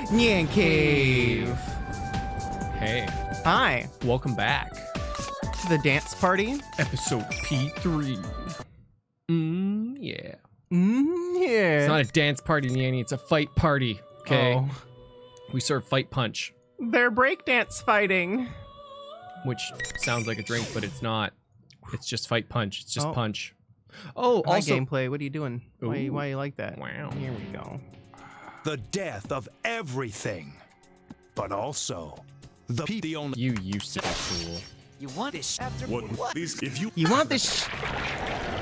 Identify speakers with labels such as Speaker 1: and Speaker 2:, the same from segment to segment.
Speaker 1: NyanCave.
Speaker 2: Hey.
Speaker 1: Hi.
Speaker 2: Welcome back.
Speaker 1: To the dance party.
Speaker 2: Episode P3. Yeah.
Speaker 1: Yeah.
Speaker 2: It's not a dance party, Nyanny. It's a fight party. Okay.
Speaker 1: Oh.
Speaker 2: We serve fight punch,
Speaker 1: They're breakdance fighting.
Speaker 2: which sounds like a drink, but it's not. It's just fight punch. It's just
Speaker 1: Oh.
Speaker 2: punch. Oh,
Speaker 1: Hi,
Speaker 2: also
Speaker 1: gameplay. What are you doing? Why
Speaker 2: Ooh.
Speaker 1: you like that?
Speaker 2: Wow.
Speaker 1: Here we go.
Speaker 3: The death of everything, but also the only.
Speaker 2: You used to be cool.
Speaker 4: You want this after
Speaker 3: What? These, if you
Speaker 1: You want this?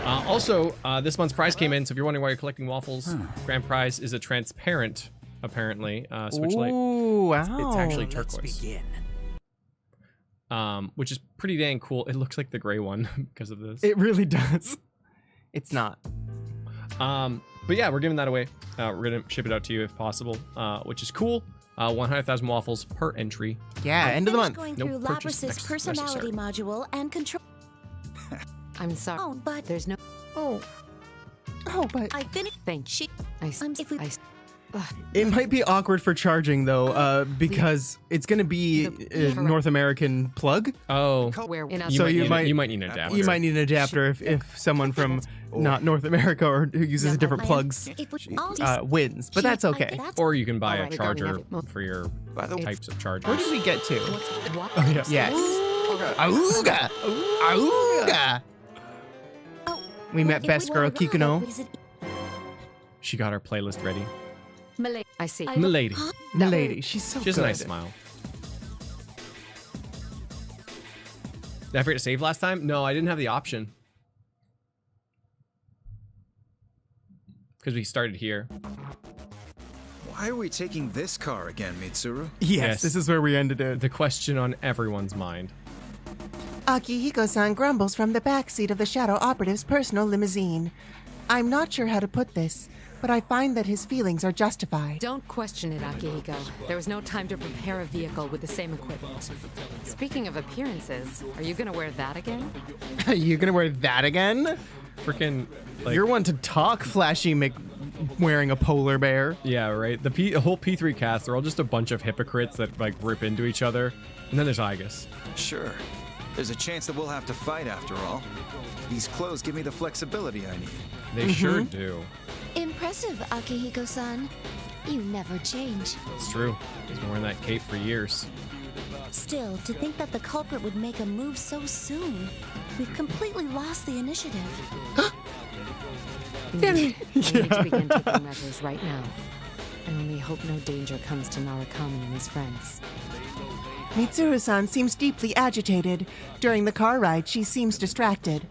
Speaker 2: Also, this month's prize came in, so if you're wondering why you're collecting waffles, grand prize is a transparent, apparently, switch light.
Speaker 1: Ooh, wow.
Speaker 2: It's actually
Speaker 4: Let's
Speaker 2: turquoise.
Speaker 4: begin.
Speaker 2: Which is pretty dang cool. It looks like the gray one because of this.
Speaker 1: It really does. It's not.
Speaker 2: But yeah, we're giving that away. We're gonna ship it out to you if possible, which is cool. 100,000 waffles per entry.
Speaker 1: Yeah, end of the month.
Speaker 5: Going
Speaker 2: No
Speaker 5: through
Speaker 2: purchase
Speaker 5: Labras's personality
Speaker 2: necessary.
Speaker 5: module and control.
Speaker 6: I'm sorry.
Speaker 5: Oh, but
Speaker 6: There's no.
Speaker 1: Oh. Oh, but
Speaker 5: I finished.
Speaker 6: Thank
Speaker 5: She. If we.
Speaker 1: it might be awkward for charging though, because it's gonna be a North American plug.
Speaker 2: Oh,
Speaker 6: Where in
Speaker 1: So you
Speaker 2: you
Speaker 1: might-
Speaker 2: might need an adapter.
Speaker 1: You might need an adapter if someone from not North America or who uses a different plugs
Speaker 5: If we all.
Speaker 1: wins, but that's okay.
Speaker 2: Or you can buy
Speaker 6: All
Speaker 2: a
Speaker 6: right, we're
Speaker 2: charger
Speaker 6: going to-
Speaker 2: for your
Speaker 3: By the way,
Speaker 2: types of chargers.
Speaker 1: Where did we get to?
Speaker 6: What?
Speaker 1: Oh, yeah. Yes. Auga! Auga! We met best girl Kikuno.
Speaker 2: She got her playlist ready.
Speaker 6: Malay. I see.
Speaker 2: Milady.
Speaker 1: Milady, she's so
Speaker 2: She
Speaker 1: good.
Speaker 2: has a nice smile. Did I forget to save last time? No, I didn't have the option. Because we started here.
Speaker 7: Why are we taking this car again, Mitsuru?
Speaker 1: Yes, this is where we ended it.
Speaker 2: The question on everyone's mind.
Speaker 8: Akihiko-san grumbles from the backseat of the Shadow Operative's personal limousine. I'm not sure how to put this, but I find that his feelings are justified.
Speaker 6: Don't question it, Akihiko. There was no time to prepare a vehicle with the same equipment. Speaking of appearances, are you gonna wear that again?
Speaker 1: You're gonna wear that again?
Speaker 2: Freaking, like,
Speaker 1: You're one to talk, Flashy wearing a polar bear.
Speaker 2: yeah, right. The whole P3 cast, they're all just a bunch of hypocrites that like rip into each other. And then there's Igus.
Speaker 7: Sure. There's a chance that we'll have to fight after all. These clothes give me the flexibility I need.
Speaker 2: They sure do.
Speaker 5: Impressive, Akihiko-san. You never change.
Speaker 2: It's true. He's been wearing that cape for years.
Speaker 5: Still, to think that the culprit would make a move so soon. We've completely lost the initiative.
Speaker 6: We need to begin taking measures right now. I only hope no danger comes to Narukami and his friends.
Speaker 8: Mitsuru-san seems deeply agitated. During the car ride, she seems distracted.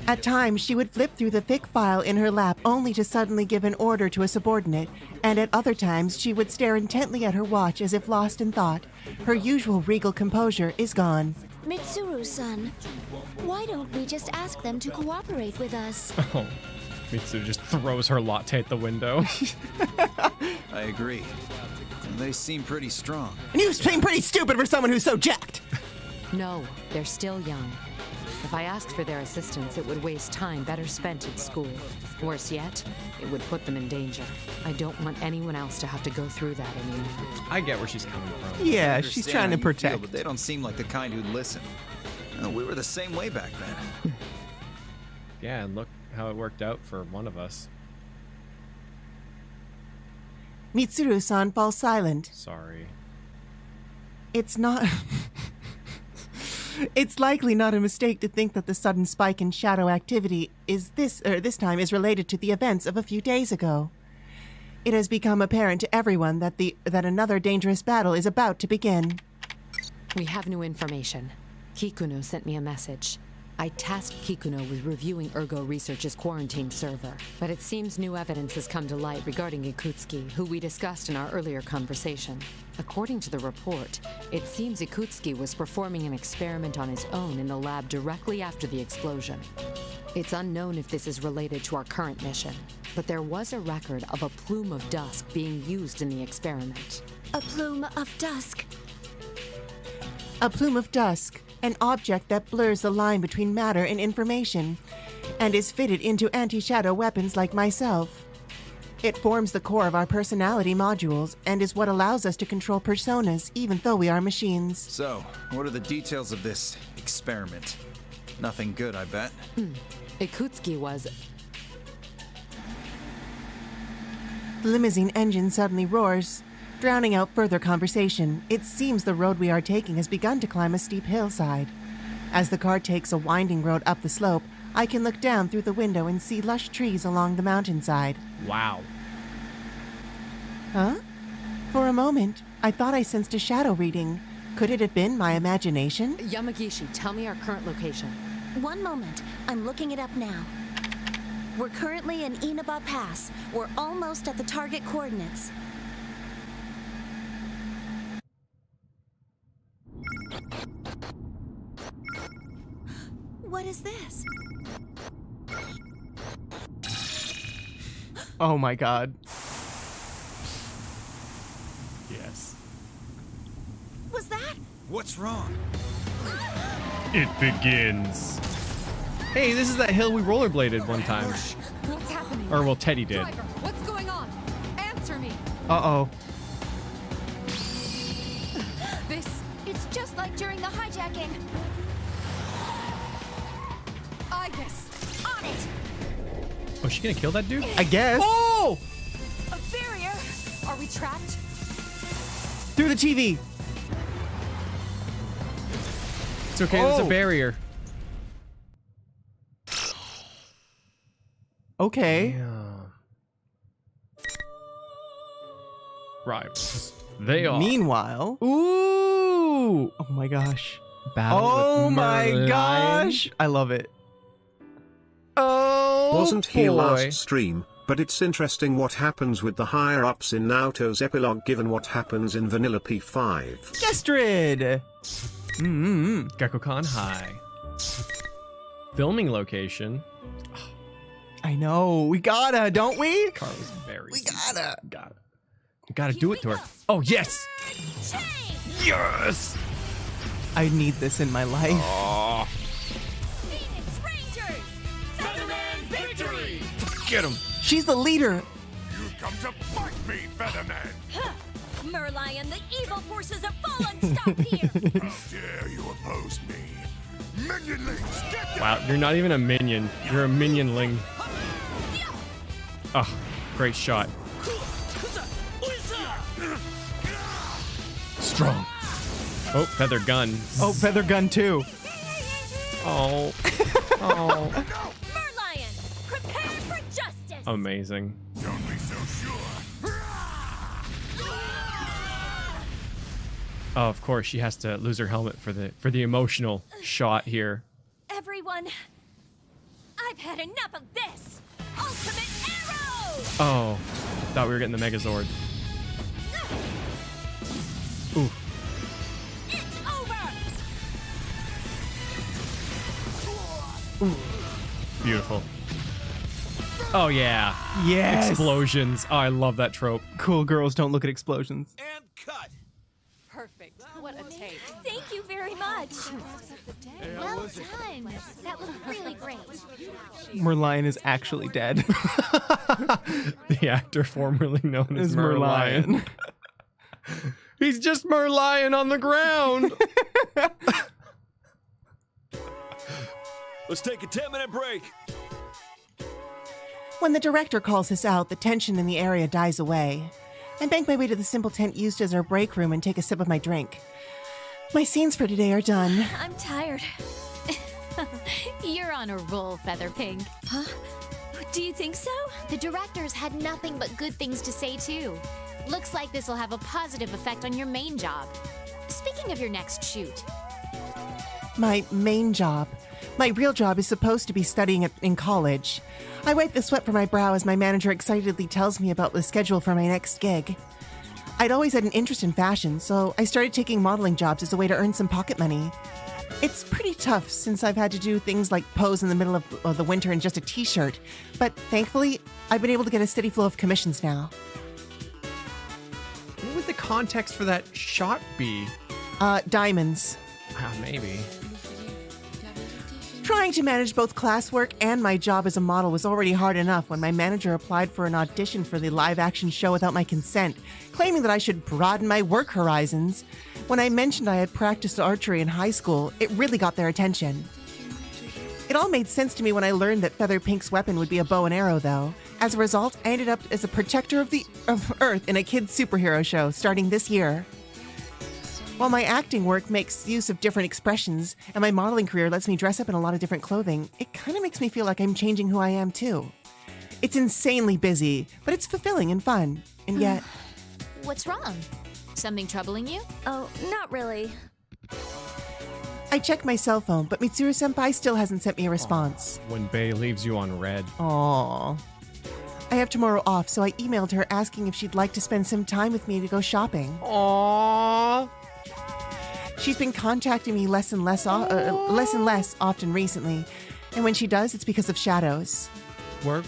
Speaker 8: At times, she would flip through the thick file in her lap only to suddenly give an order to a subordinate, and at other times, she would stare intently at her watch as if lost in thought. Her usual regal composure is gone.
Speaker 5: Mitsuru-san, why don't we just ask them to cooperate with us?
Speaker 2: Oh. Mitsu just throws her latte at the window.
Speaker 7: I agree. They seem pretty strong.
Speaker 8: And you seem pretty stupid for someone who's so jacked.
Speaker 6: No, they're still young. If I asked for their assistance, it would waste time better spent at school. Worse yet, it would put them in danger. I don't want anyone else to have to go through that anymore.
Speaker 2: I get where she's coming from.
Speaker 1: Yeah,
Speaker 7: I
Speaker 1: she's
Speaker 7: understand
Speaker 1: trying to
Speaker 7: how you feel,
Speaker 1: protect.
Speaker 7: but they don't seem like the kind who'd listen. We were the same way back then.
Speaker 2: Yeah, and look how it worked out for one of us.
Speaker 8: Mitsuru-san falls silent.
Speaker 2: Sorry.
Speaker 8: It's not... It's likely not a mistake to think that the sudden spike in shadow activity this time is related to the events of a few days ago. It has become apparent to everyone that another dangerous battle is about to begin.
Speaker 6: We have new information. Kikuno sent me a message. I tasked Kikuno with reviewing Ergo Research's quarantine server, but it seems new evidence has come to light regarding Ikutsuki, who we discussed in our earlier conversation. According to the report, it seems Ikutsuki was performing an experiment on his own in the lab directly after the explosion. It's unknown if this is related to our current mission, but there was a record of a plume of dusk being used in the experiment.
Speaker 5: A plume of dusk.
Speaker 8: A plume of dusk, an object that blurs the line between matter and information, and is fitted into anti-shadow weapons like myself. It forms the core of our personality modules and is what allows us to control personas even though we are machines.
Speaker 7: So, what are the details of this experiment? Nothing good, I bet.
Speaker 6: Ikutsuki was...
Speaker 8: The limousine engine suddenly roars, drowning out further conversation. It seems the road we are taking has begun to climb a steep hillside. As the car takes a winding road up the slope, I can look down through the window and see lush trees along the mountainside.
Speaker 2: Wow.
Speaker 8: Huh? For a moment, I thought I sensed a shadow reading. Could it have been my imagination?
Speaker 6: Yamagishi, tell me our current location.
Speaker 5: One moment. I'm looking it up now. We're currently in Inaba Pass. We're almost at the target coordinates. What is this?
Speaker 1: Oh my god.
Speaker 2: Yes.
Speaker 5: Was that?
Speaker 7: What's wrong?
Speaker 2: It begins. Hey, this is that hill we rollerbladed one time.
Speaker 6: What's happening?
Speaker 2: Or, well, Teddie did.
Speaker 6: Driver, what's going on? Answer me.
Speaker 1: Uh-oh.
Speaker 5: It's just like during the hijacking. Ibis, on it!
Speaker 2: Oh, she gonna kill that dude?
Speaker 1: I guess.
Speaker 2: Oh!
Speaker 5: A barrier!
Speaker 6: Are we trapped?
Speaker 1: Through the TV.
Speaker 2: It's okay, there's a
Speaker 1: Oh.
Speaker 2: barrier.
Speaker 1: Okay.
Speaker 2: Right. They are.
Speaker 1: Meanwhile.
Speaker 2: Ooh!
Speaker 1: Oh my gosh.
Speaker 2: Battle
Speaker 1: Oh
Speaker 2: with
Speaker 1: my
Speaker 2: Merlion.
Speaker 1: gosh. I love it.
Speaker 2: Oh,
Speaker 4: Wasn't here
Speaker 2: boy.
Speaker 4: last stream, but it's interesting what happens with the higher-ups in Naoto's epilogue given what happens in Vanilla P5.
Speaker 1: Gestrid.
Speaker 2: Gekko-kan High. Filming location.
Speaker 1: I know. We gotta, don't we?
Speaker 2: Car was very.
Speaker 1: We gotta.
Speaker 2: Gotta do it to her. Oh yes. Yes.
Speaker 1: I need this in my life.
Speaker 2: Oh,
Speaker 5: Phoenix Rangers! Featherman victory!
Speaker 2: get him.
Speaker 1: She's the leader.
Speaker 3: You come to fight me, Featherman!
Speaker 5: Merlion, the evil forces have fallen! Stop here!
Speaker 3: How dare you oppose me? Minionlings, get down!
Speaker 2: Wow, you're not even a minion. You're a minionling. Oh, great shot. Strong. Oh, feather gun.
Speaker 1: Oh, feather gun too.
Speaker 2: Oh. Oh.
Speaker 5: Merlion, prepare for justice!
Speaker 2: Amazing.
Speaker 3: Don't be so sure.
Speaker 2: Oh, of course, she has to lose her helmet for the emotional shot here.
Speaker 5: Everyone, I've had enough of this! Ultimate arrow!
Speaker 2: Oh, thought we were getting the Megazord. Ooh.
Speaker 5: It's over!
Speaker 2: Beautiful. Oh yeah.
Speaker 1: Yes.
Speaker 2: Explosions. Oh, I love that trope.
Speaker 1: Cool girls don't look at explosions.
Speaker 3: And cut!
Speaker 6: Perfect. What a take.
Speaker 5: Thank you very much! Well done! That was really great.
Speaker 1: Merlion is actually dead.
Speaker 2: The actor formerly known as
Speaker 1: Is
Speaker 2: Merlion. He's just Merlion on the ground.
Speaker 3: Let's take a 10-minute break.
Speaker 8: When the director calls us out, the tension in the area dies away. I bank my way to the simple tent used as our break room and take a sip of my drink. My scenes for today are done.
Speaker 5: I'm tired.
Speaker 9: You're on a roll, Featherpink.
Speaker 5: Huh? Do you think so?
Speaker 9: The directors had nothing but good things to say, too. Looks like this will have a positive effect on your main job. Speaking of your next shoot.
Speaker 8: My main job. My real job is supposed to be studying in college. I wipe the sweat from my brow as my manager excitedly tells me about the schedule for my next gig. I'd always had an interest in fashion, so I started taking modeling jobs as a way to earn some pocket money. It's pretty tough since I've had to do things like pose in the middle of the winter in just a t-shirt, but thankfully, I've been able to get a steady flow of commissions now.
Speaker 2: What would the context for that shot be?
Speaker 8: Diamonds.
Speaker 2: Ah, maybe.
Speaker 8: Trying to manage both classwork and my job as a model was already hard enough when my manager applied for an audition for the live-action show without my consent, claiming that I should broaden my work horizons. When I mentioned I had practiced archery in high school, it really got their attention. It all made sense to me when I learned that Feather Pink's weapon would be a bow and arrow, though. As a result, I ended up as a protector of Earth in a kids' superhero show starting this year. While my acting work makes use of different expressions, and my modeling career lets me dress up in a lot of different clothing, it kind of makes me feel like I'm changing who I am, too. It's insanely busy, but it's fulfilling and fun. And yet...
Speaker 9: What's wrong? Something troubling you?
Speaker 5: Oh, not really.
Speaker 8: I checked my cell phone, but Mitsuru-senpai still hasn't sent me a response.
Speaker 2: When Bae leaves you on red.
Speaker 8: Aww. I have tomorrow off, so I emailed her asking if she'd like to spend some time with me to go shopping.
Speaker 2: Aww.
Speaker 8: She's been contacting me less and less often recently, and when she does, it's because of shadows.
Speaker 2: Work.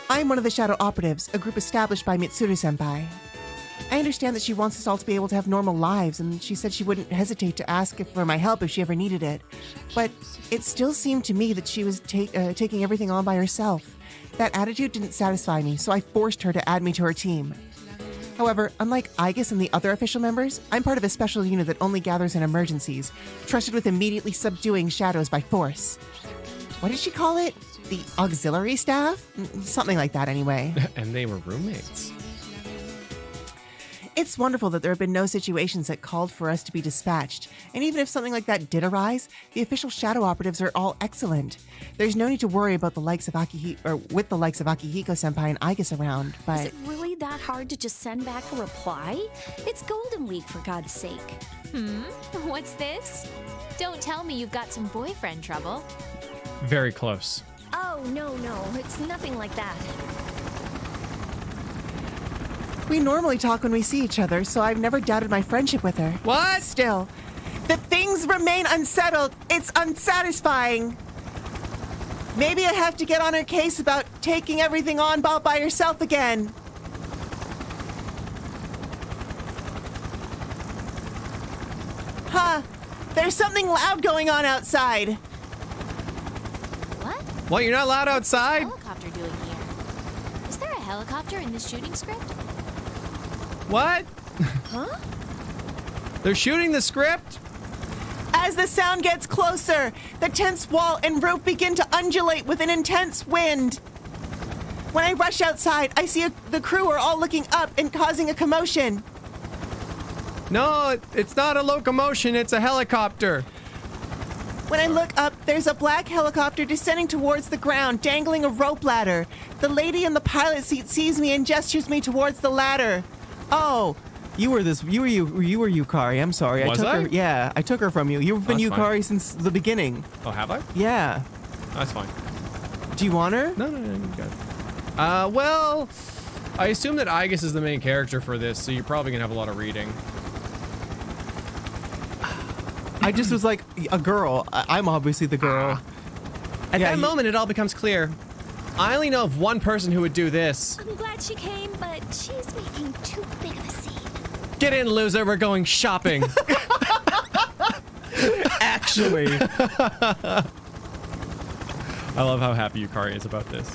Speaker 8: I'm one of the shadow operatives, a group established by Mitsuru-senpai. I understand that she wants us all to be able to have normal lives, and she said she wouldn't hesitate to ask for my help if she ever needed it. But it still seemed to me that she was taking everything on by herself. That attitude didn't satisfy me, so I forced her to add me to her team. However, unlike Aigis and the other official members, I'm part of a special unit that only gathers in emergencies, trusted with immediately subduing shadows by force. What did she call it? The auxiliary staff? Something like that, anyway.
Speaker 2: And they were roommates.
Speaker 8: It's wonderful that there have been no situations that called for us to be dispatched, and even if something like that did arise, the official shadow operatives are all excellent. There's no need to worry about the likes of with the likes of Akihiko-senpai and Aigis around, but...
Speaker 5: Is it really that hard to just send back a reply? It's Golden Week, for God's sake.
Speaker 9: What's this? Don't tell me you've got some boyfriend trouble.
Speaker 2: Very close.
Speaker 5: Oh, no, it's nothing like that.
Speaker 8: We normally talk when we see each other, so I've never doubted my friendship with her.
Speaker 2: What?
Speaker 8: Still, the things remain unsettled. It's unsatisfying. Maybe I have to get on her case about taking everything on all by herself again. Huh. There's something loud going on outside.
Speaker 9: What?
Speaker 2: What, you're not allowed outside?
Speaker 9: What's the helicopter doing here? Is there a helicopter in this shooting script?
Speaker 2: What?
Speaker 9: Huh?
Speaker 2: They're shooting the script?
Speaker 8: As the sound gets closer, the tent's wall and roof begin to undulate with an intense wind. When I rush outside, I see the crew are all looking up and causing a commotion.
Speaker 2: No, it's not a locomotion, it's a helicopter.
Speaker 8: When I look up, there's a black helicopter descending towards the ground, dangling a rope ladder. The lady in the pilot seat sees me and gestures me towards the ladder.
Speaker 1: Oh, you were Yukari. I'm sorry.
Speaker 2: Was I?
Speaker 1: Her. Yeah, I took her from you. You've been
Speaker 2: That's
Speaker 1: Yukari
Speaker 2: fine.
Speaker 1: since the beginning.
Speaker 2: Oh, have I?
Speaker 1: Yeah.
Speaker 2: That's fine.
Speaker 1: Do you want her?
Speaker 2: No, you got it. Well, I assume that Aigis is the main character for this, so you're probably gonna have a lot of reading.
Speaker 1: I just was like a girl. I'm obviously the girl.
Speaker 2: At that moment, it all becomes clear. I only know of one person who would do this.
Speaker 5: I'm glad she came, but she's making too big of a scene.
Speaker 2: Get in, loser. We're going shopping.
Speaker 1: Actually.
Speaker 2: I love how happy Yukari is about this.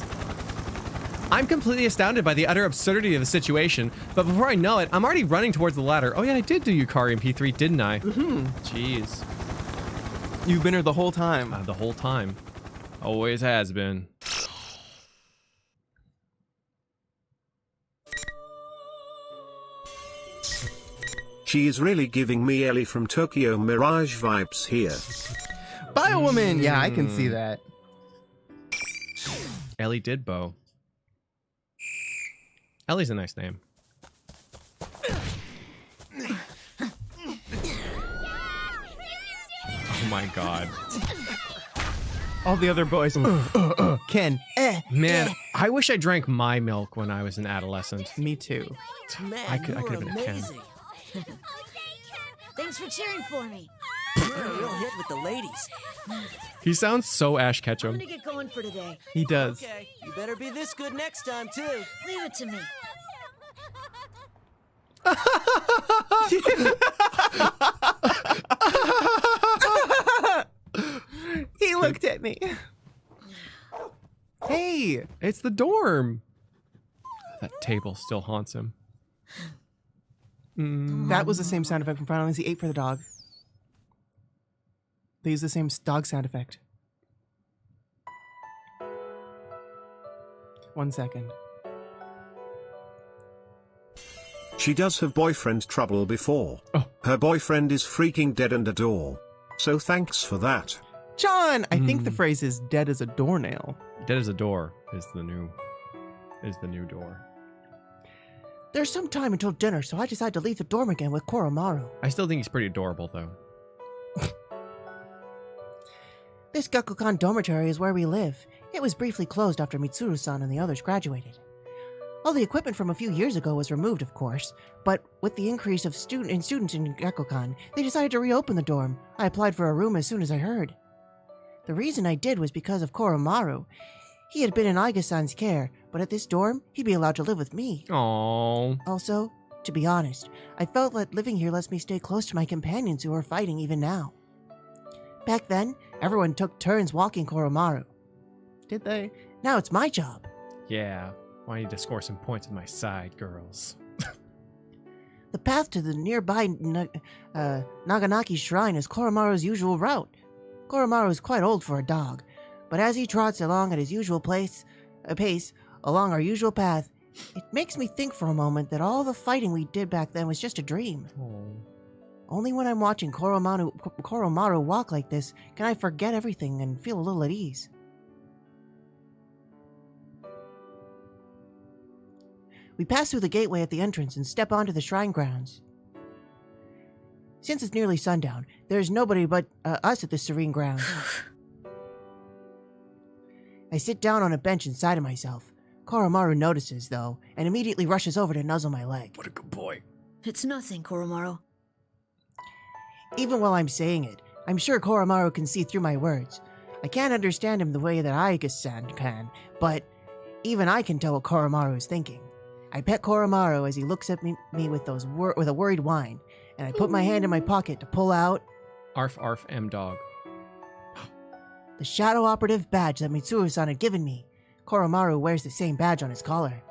Speaker 2: I'm completely astounded by the utter absurdity of the situation, but before I know it, I'm already running towards the ladder. Oh yeah, I did do Yukari in P3, didn't I? Jeez.
Speaker 1: You've been here the whole time.
Speaker 2: The whole time. Always has been.
Speaker 4: She is really giving me Ellie from Tokyo Mirage vibes here.
Speaker 1: Biowoman! Yeah, I can see that.
Speaker 2: Ellie did bow. Ellie's a nice name. Oh my god.
Speaker 1: All the other boys. Ken.
Speaker 2: Man, I wish I drank my milk when I was an adolescent.
Speaker 1: Me too.
Speaker 2: I could have been a Ken.
Speaker 10: Thanks for cheering for me. You're a real hit with the ladies.
Speaker 2: He sounds so Ash
Speaker 10: I'm
Speaker 2: Ketchum.
Speaker 10: gonna get going for today.
Speaker 1: He does.
Speaker 10: Okay, you better be this good next time too. Leave it to me.
Speaker 1: looked at me. Hey,
Speaker 2: It's the dorm. That table still haunts him.
Speaker 1: that was the same sound effect from Final Fantasy VIII for the dog. They use the same dog sound effect. 1 second.
Speaker 4: She does have boyfriend trouble before.
Speaker 2: Oh.
Speaker 4: Her boyfriend is freaking dead and a door. So thanks for that.
Speaker 1: John, I think the phrase is dead as a doornail.
Speaker 2: Dead as a door is the new door.
Speaker 8: There's some time until dinner, so I decided to leave the dorm again with Koromaru.
Speaker 2: I still think he's pretty adorable though.
Speaker 8: This Gakukan dormitory is where we live. It was briefly closed after Mitsuru-san and the others graduated. All the equipment from a few years ago was removed, of course, but with the increase of students in Gakukan, they decided to reopen the dorm. I applied for a room as soon as I heard. The reason I did was because of Koromaru. He had been in Aiga-san's care, but at this dorm, he'd be allowed to live with me.
Speaker 2: Aww.
Speaker 8: Also, to be honest, I felt that living here lets me stay close to my companions who are fighting even now. Back then, everyone took turns walking Koromaru.
Speaker 1: Did they?
Speaker 8: Now it's my job.
Speaker 2: Yeah. Well, I need to score some points with my side girls.
Speaker 8: The path to the nearby Naganaki Shrine is Koromaru's usual route. Koromaru is quite old for a dog, but as he trots along at his usual pace along our usual path, it makes me think for a moment that all the fighting we did back then was just a dream.
Speaker 2: Oh.
Speaker 8: Only when I'm watching Koromaru walk like this can I forget everything and feel a little at ease. We pass through the gateway at the entrance and step onto the shrine grounds. Since it's nearly sundown, there's nobody but us at the serene grounds. I sit down on a bench inside of myself. Koromaru notices, though, and immediately rushes over to nuzzle my leg.
Speaker 2: What a good boy.
Speaker 10: It's nothing, Koromaru.
Speaker 8: Even while I'm saying it, I'm sure Koromaru can see through my words. I can't understand him the way that Aiga-san can, but even I can tell what Koromaru is thinking. I pet Koromaru as he looks at me with a worried whine, and I put my hand in my pocket to pull out
Speaker 2: Arf, arf, M-dog.
Speaker 8: the shadow operative badge that Mitsuru-san had given me. Koromaru wears the same badge on his collar.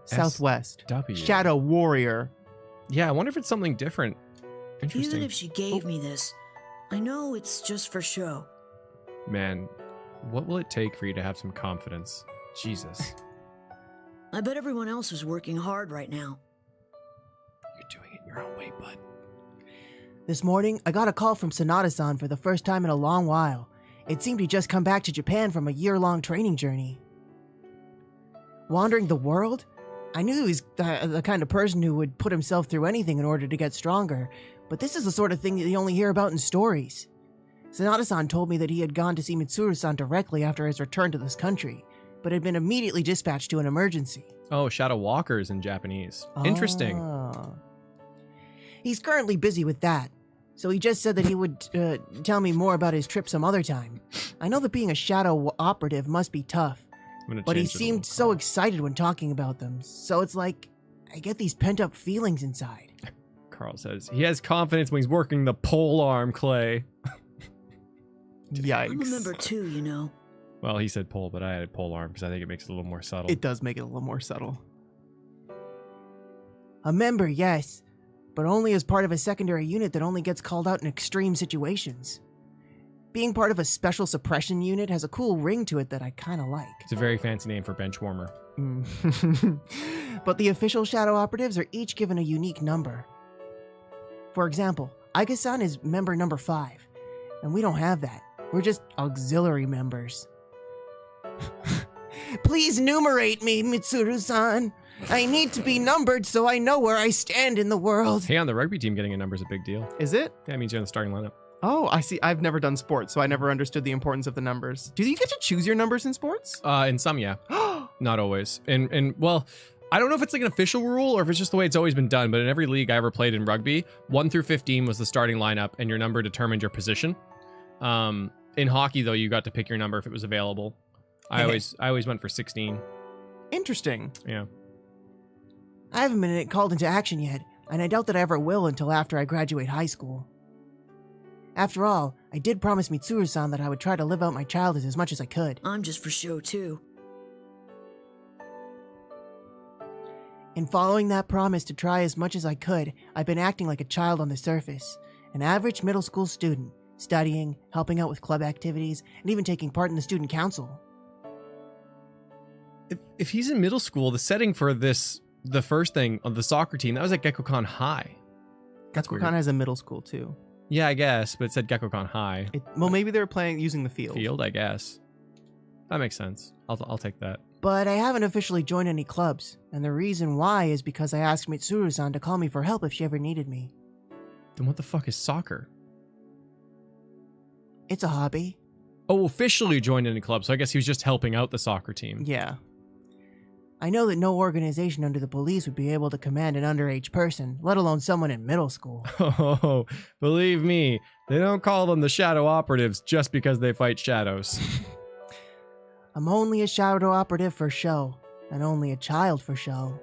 Speaker 1: Southwest.
Speaker 2: W.
Speaker 1: Shadow Warrior.
Speaker 2: Yeah, I wonder if it's something different. Interesting.
Speaker 10: Even if she gave me this, I know it's just for show.
Speaker 2: Man, what will it take for you to have some confidence? Jesus.
Speaker 10: I bet everyone else is working hard right now.
Speaker 2: You're doing it your own way, bud.
Speaker 8: This morning, I got a call from Sanada-san for the first time in a long while. It seemed he'd just come back to Japan from a year-long training journey. Wandering the world? I knew he was the kind of person who would put himself through anything in order to get stronger, but this is the sort of thing that you only hear about in stories. Sanada-san told me that he had gone to see Mitsuru-san directly after his return to this country, but had been immediately dispatched to an emergency.
Speaker 2: Oh, Shadow Walkers in Japanese. Interesting.
Speaker 8: He's currently busy with that, so he just said that he would tell me more about his trip some other time. I know that being a shadow operative must be tough, but he seemed so excited when talking about them, so it's like I get these pent-up feelings inside.
Speaker 2: Carl says he has confidence when he's working the pole arm, Clay.
Speaker 1: Yikes.
Speaker 10: I'm a member too, you know.
Speaker 2: Well, he said pole, but I added pole arm because I think it makes it a little more subtle.
Speaker 1: It does make it a little more subtle.
Speaker 8: A member, yes, but only as part of a secondary unit that only gets called out in extreme situations. Being part of a special suppression unit has a cool ring to it that I kind of like.
Speaker 2: It's a very fancy name for bench warmer.
Speaker 8: But the official shadow operatives are each given a unique number. For example, Aiga-san is member number 5, and we don't have that. We're just auxiliary members. Please numerate me, Mitsuru-san. I need to be numbered so I know where I stand in the world.
Speaker 2: Hey, on the rugby team, getting a number is a big deal.
Speaker 1: Is it?
Speaker 2: Yeah, it means you're in the starting lineup.
Speaker 1: Oh, I see. I've never done sports, so I never understood the importance of the numbers. Do you get to choose your numbers in sports?
Speaker 2: In some, yeah. Not always. And well, I don't know if it's like an official rule or if it's just the way it's always been done, but in every league I ever played in rugby, 1 through 15 was the starting lineup and your number determined your position. In hockey, though, you got to pick your number if it was available. I always went for 16.
Speaker 1: Interesting.
Speaker 2: Yeah.
Speaker 8: I haven't been called into action yet, and I doubt that I ever will until after I graduate high school. After all, I did promise Mitsuru-san that I would try to live out my childhood as much as I could.
Speaker 10: I'm just for show, too.
Speaker 8: In following that promise to try as much as I could, I've been acting like a child on the surface. An average middle school student, studying, helping out with club activities, and even taking part in the student council.
Speaker 2: If he's in middle school, the setting for this, the first thing on the soccer team, that was at Gekkoukan High. That's
Speaker 1: Gekkoukan
Speaker 2: weird.
Speaker 1: has a middle school too.
Speaker 2: Yeah, I guess, but it said Gekkoukan High.
Speaker 1: Well, maybe they're using the field.
Speaker 2: Field, I guess. That makes sense. I'll take that.
Speaker 8: But I haven't officially joined any clubs, and the reason why is because I asked Mitsuru-san to call me for help if she ever needed me.
Speaker 2: Then what the fuck is soccer?
Speaker 8: It's a hobby.
Speaker 2: Oh, officially joined any club, so I guess he was just helping out the soccer team.
Speaker 1: Yeah.
Speaker 8: I know that no organization under the police would be able to command an underage person, let alone someone in middle school.
Speaker 2: Oh, believe me, they don't call them the shadow operatives just because they fight shadows.
Speaker 8: I'm only a shadow operative for show, and only a child for show.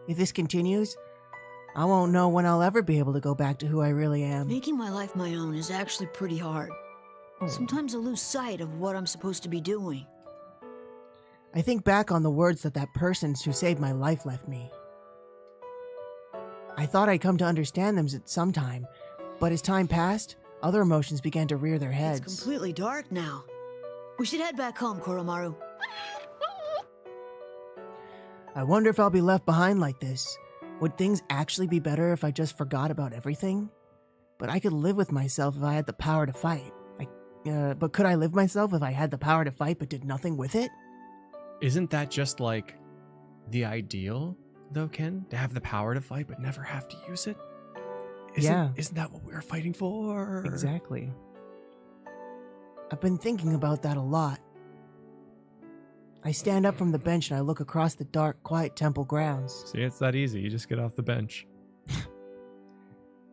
Speaker 8: If this continues, I won't know when I'll ever be able to go back to who I really am.
Speaker 10: Making my life my own is actually pretty hard. Sometimes I lose sight of what I'm supposed to be doing.
Speaker 8: I think back on the words that person who saved my life left me. I thought I'd come to understand them at some time, but as time passed, other emotions began to rear their heads.
Speaker 10: It's completely dark now. We should head back home, Koromaru.
Speaker 8: I wonder if I'll be left behind like this. Would things actually be better if I just forgot about everything? But I could live with myself if I had the power to fight. But could I live myself if I had the power to fight but did nothing with it?
Speaker 2: Isn't that just like the ideal, though, Ken? To have the power to fight but never have to use it? Isn't that what we're fighting for?
Speaker 1: Exactly.
Speaker 8: I've been thinking about that a lot. I stand up from the bench and I look across the dark, quiet temple grounds.
Speaker 2: See, it's that easy. You just get off the bench.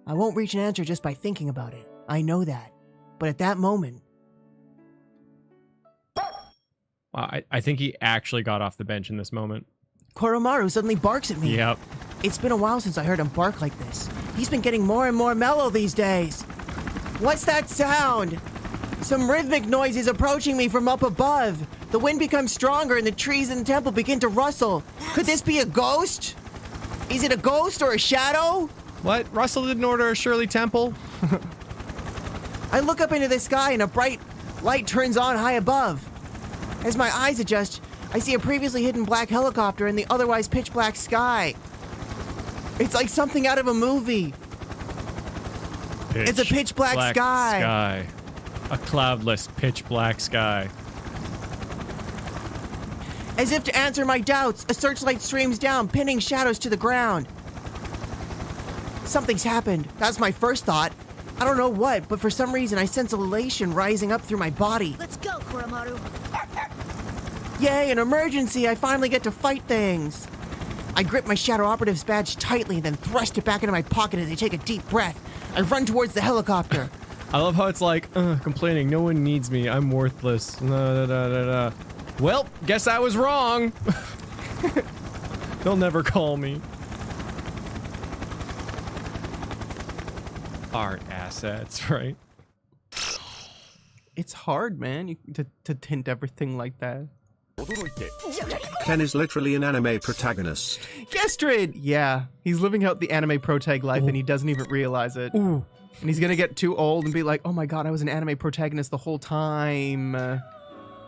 Speaker 8: I won't reach an answer just by thinking about it. I know that. But at that moment...
Speaker 2: Wow, I think he actually got off the bench in this moment.
Speaker 8: Koromaru suddenly barks at me.
Speaker 2: Yep.
Speaker 8: It's been a while since I heard him bark like this. He's been getting more and more mellow these days. What's that sound? Some rhythmic noise is approaching me from up above. The wind becomes stronger and the trees in the temple begin to rustle. Could this be a ghost? Is it a ghost or a shadow?
Speaker 2: What? Russell didn't order a Shirley Temple?
Speaker 8: I look up into the sky and a bright light turns on high above. As my eyes adjust, I see a previously hidden black helicopter in the otherwise pitch black sky. It's like something out of a movie. It's a pitch black sky.
Speaker 2: A cloudless pitch black sky.
Speaker 8: As if to answer my doubts, a searchlight streams down, pinning shadows to the ground. Something's happened. That's my first thought. I don't know what, but for some reason I sense elation rising up through my body.
Speaker 10: Let's go, Koromaru.
Speaker 8: Yay, an emergency! I finally get to fight things. I grip my Shadow Operative's badge tightly, then thrust it back into my pocket as I take a deep breath. I run towards the helicopter.
Speaker 2: I love how it's like, complaining, no one needs me, I'm worthless. Da, da, da, da. Well, guess I was wrong. They'll never call me. Art assets, right?
Speaker 1: It's hard, man, to tint everything like that.
Speaker 4: Ken is literally an anime protagonist.
Speaker 1: Gestrid! Yeah, he's living out the anime protag life and he doesn't even realize it.
Speaker 2: Ooh.
Speaker 1: And he's gonna get too old and be like, oh my god, I was an anime protagonist the whole time.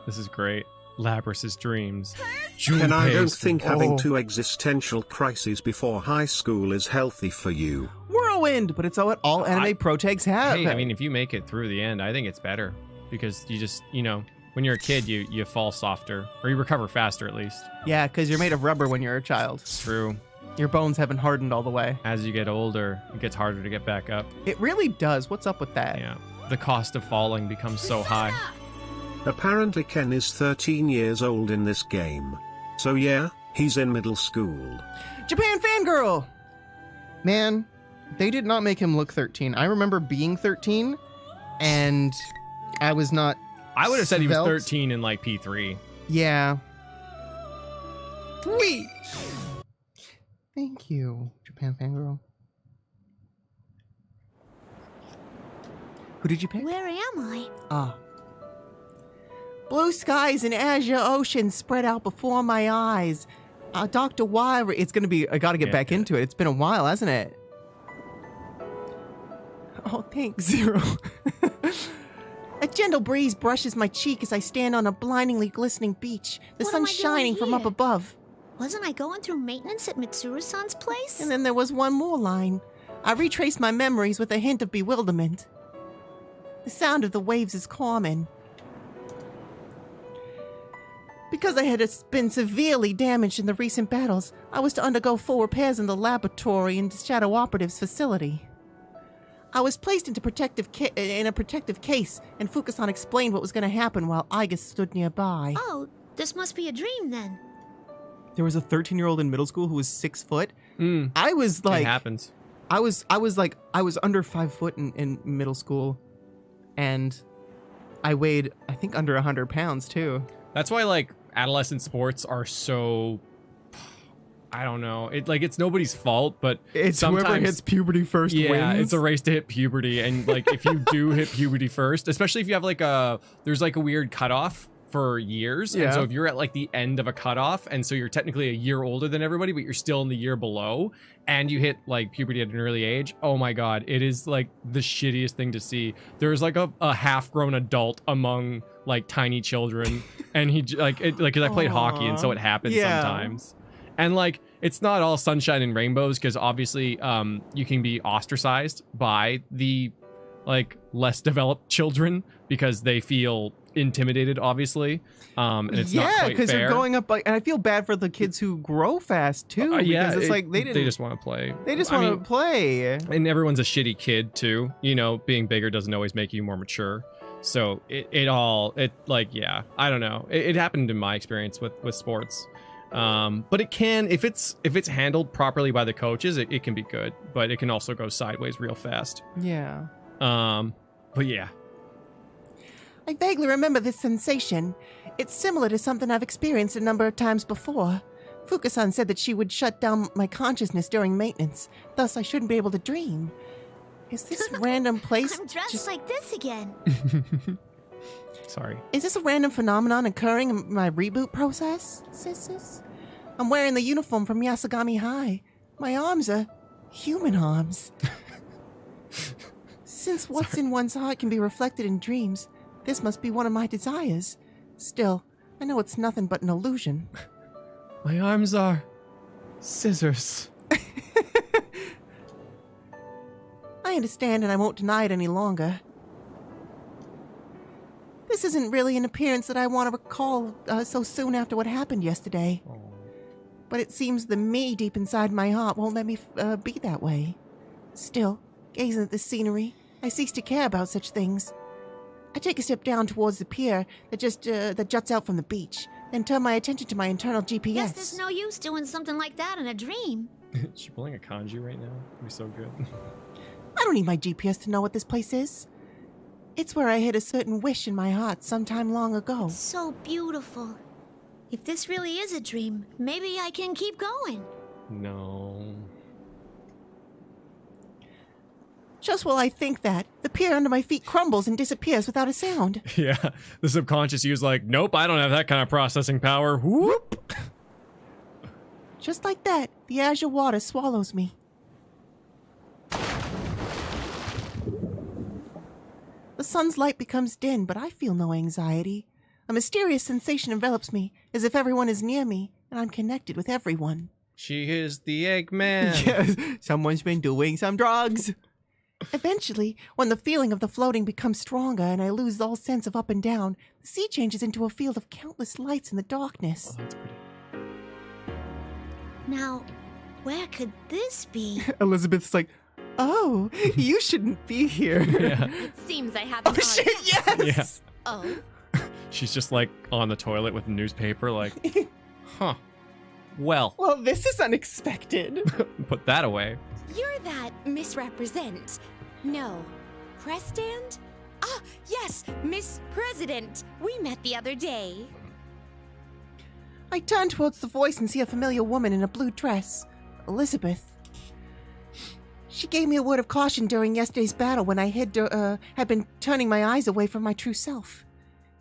Speaker 2: This is great. Labrys's dreams.
Speaker 4: Ken, I don't think having 2 existential crises before high school is healthy for you.
Speaker 1: Whirlwind! But it's what all anime protags have.
Speaker 2: Hey, I mean, if you make it through the end, I think it's better. Because you just, when you're a kid, you fall softer. Or you recover faster, at least.
Speaker 1: Yeah, because you're made of rubber when you're a child.
Speaker 2: It's true.
Speaker 1: Your bones haven't hardened all the way.
Speaker 2: As you get older, it gets harder to get back up.
Speaker 1: It really does. What's up with that?
Speaker 2: Yeah. The cost of falling becomes so high.
Speaker 4: Apparently Ken is 13 years old in this game. So yeah, he's in middle school.
Speaker 1: Japan fangirl! Man, they did not make him look 13. I remember being 13, and I was not
Speaker 2: I would have said he was
Speaker 1: svelte.
Speaker 2: 13 in, like, P3.
Speaker 1: Yeah. Wee! Thank you, Japan fangirl. Who did you pick?
Speaker 8: Where am I?
Speaker 1: Ah.
Speaker 8: Blue skies and azure oceans spread out before my eyes. Dr. Wyrie.
Speaker 1: It's gonna be. I gotta get back into it. It's been a while, hasn't it?
Speaker 8: Oh, thanks, Zero. A gentle breeze brushes my cheek as I stand on a blindingly glistening beach. The
Speaker 10: What am
Speaker 8: sun
Speaker 10: I doing
Speaker 8: shining from up
Speaker 10: here?
Speaker 8: above.
Speaker 10: Wasn't I going through maintenance at Mitsuru-san's place?
Speaker 8: And then there was one more line. I retrace my memories with a hint of bewilderment. The sound of the waves is common. Because I had been severely damaged in the recent battles, I was to undergo full repairs in the laboratory in the Shadow Operative's facility. I was placed into in a protective case, and Fukusan explained what was going to happen while Iga stood nearby.
Speaker 10: Oh, this must be a dream then.
Speaker 1: There was a 13-year-old in middle school who was 6 foot. I was like,
Speaker 2: it happens.
Speaker 1: I was under 5 foot in middle school, and I weighed, I think, under 100 pounds too.
Speaker 2: That's why like adolescent sports are so, I don't know. It's nobody's fault, but
Speaker 1: It's
Speaker 2: sometimes
Speaker 1: whoever hits puberty first wins.
Speaker 2: it's a race to hit puberty, and like if you do hit puberty first, especially if you have there's like a weird cutoff for years, and so if you're at like the end of a cutoff, and so you're technically a year older than everybody, but you're still in the year below, and you hit like puberty at an early age, oh my god, it is like the shittiest thing to see. There's like a half-grown adult among like tiny children, and he because I played hockey, and so it happens sometimes. And like, it's not all sunshine and rainbows, because obviously you can be ostracized by the like less developed children because they feel intimidated, obviously, and it's not quite
Speaker 1: because
Speaker 2: fair.
Speaker 1: you're going up, and I feel bad for the kids who grow fast too. Because it's like they
Speaker 2: just want to play.
Speaker 1: They just want to play.
Speaker 2: And everyone's a shitty kid too. You know, being bigger doesn't always make you more mature. So I don't know. It happened in my experience with sports. But it can, if it's handled properly by the coaches, it can be good, but it can also go sideways real fast.
Speaker 1: Yeah.
Speaker 2: But yeah.
Speaker 8: I vaguely remember this sensation. It's similar to something I've experienced a number of times before. Fukusan said that she would shut down my consciousness during maintenance, thus I shouldn't be able to dream. Is this random place
Speaker 10: I'm dressed like this again.
Speaker 2: Sorry.
Speaker 8: Is this a random phenomenon occurring in my reboot process, sisters? I'm wearing the uniform from Yasugami High. My arms are human arms. Since what's in one's heart can be reflected in dreams, this must be one of my desires. Still, I know it's nothing but an illusion.
Speaker 2: My arms are scissors.
Speaker 8: I understand, and I won't deny it any longer. This isn't really an appearance that I want to recall so soon after what happened yesterday. But it seems the me deep inside my heart won't let me be that way. Still, gazing at the scenery, I cease to care about such things. I take a step down towards the pier that juts out from the beach, then turn my attention to my internal GPS.
Speaker 10: Guess there's no use doing something like that in a dream.
Speaker 2: Is she pulling a kanji right now? That'd be so good.
Speaker 8: I don't need my GPS to know what this place is. It's where I hid a certain wish in my heart sometime long ago.
Speaker 10: So beautiful. If this really is a dream, maybe I can keep going.
Speaker 2: No.
Speaker 8: Just while I think that, the pier under my feet crumbles and disappears without a sound.
Speaker 2: Yeah, the subconscious you's like, nope, I don't have that kind of processing power. Whoop!
Speaker 8: Just like that, the azure water swallows me. The sun's light becomes dim, but I feel no anxiety. A mysterious sensation envelops me, as if everyone is near me, and I'm connected with everyone.
Speaker 2: She is the Eggman.
Speaker 1: Yes, someone's been doing some drugs.
Speaker 8: Eventually, when the feeling of the floating becomes stronger and I lose all sense of up and down, the sea changes into a field of countless lights in the darkness.
Speaker 2: Oh, that's pretty.
Speaker 10: Now, where could this be?
Speaker 1: Elizabeth's like, oh, you shouldn't be here.
Speaker 2: Yeah.
Speaker 9: It seems I have
Speaker 1: Oh shit, yes!
Speaker 2: Yeah.
Speaker 9: Oh,
Speaker 2: She's just like on the toilet with a newspaper, like, huh. Well,
Speaker 1: this is unexpected.
Speaker 2: put that away.
Speaker 9: you're that misrepresent. No. Press stand? Ah, yes, Miss President. We met the other day.
Speaker 8: I turn towards the voice and see a familiar woman in a blue dress. Elizabeth. She gave me a word of caution during yesterday's battle when I had been turning my eyes away from my true self.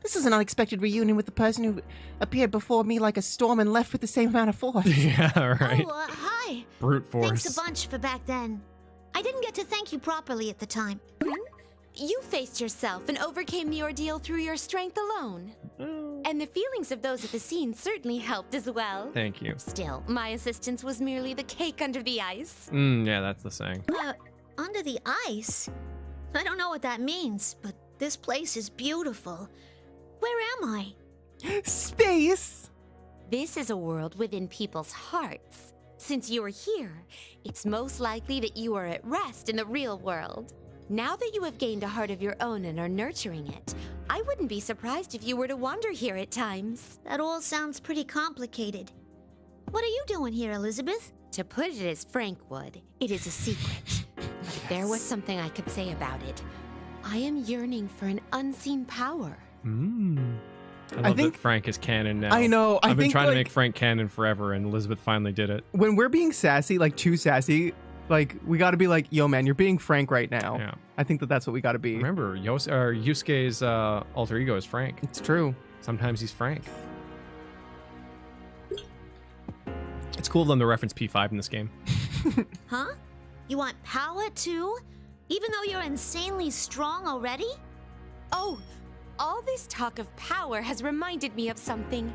Speaker 8: This is an unexpected reunion with the person who appeared before me like a storm and left with the same amount of force.
Speaker 2: Yeah, right.
Speaker 10: Oh, hi.
Speaker 2: Brute force.
Speaker 10: Thanks a bunch for back then. I didn't get to thank you properly at the time.
Speaker 11: You faced yourself and overcame the ordeal through your strength alone. And the feelings of those at the scene certainly helped as well.
Speaker 2: Thank you.
Speaker 11: Still, my assistance was merely the cake under the ice.
Speaker 2: Yeah, that's the saying.
Speaker 10: Under the ice? I don't know what that means, but this place is beautiful. Where am I?
Speaker 8: Space!
Speaker 11: This is a world within people's hearts. Since you are here, it's most likely that you are at rest in the real world. Now that you have gained a heart of your own and are nurturing it, I wouldn't be surprised if you were to wander here at times.
Speaker 10: That all sounds pretty complicated. What are you doing here, Elizabeth?
Speaker 11: To put it as Frank would, it is a secret. But if there was something I could say about it, I am yearning for an unseen power.
Speaker 2: I think that Frank is canon now.
Speaker 1: I know.
Speaker 2: I've been trying to make Frank canon forever, and Elizabeth finally did it.
Speaker 1: When we're being sassy, like too sassy, like we got to be like, yo, man, you're being Frank right now.
Speaker 2: Yeah.
Speaker 1: I think that that's what we got to be.
Speaker 2: Remember, Yusuke's alter ego is Frank.
Speaker 1: It's true.
Speaker 2: Sometimes he's Frank. It's cool of them to reference P5 in this game.
Speaker 10: Huh? You want power too? Even though you're insanely strong already?
Speaker 11: Oh, all this talk of power has reminded me of something.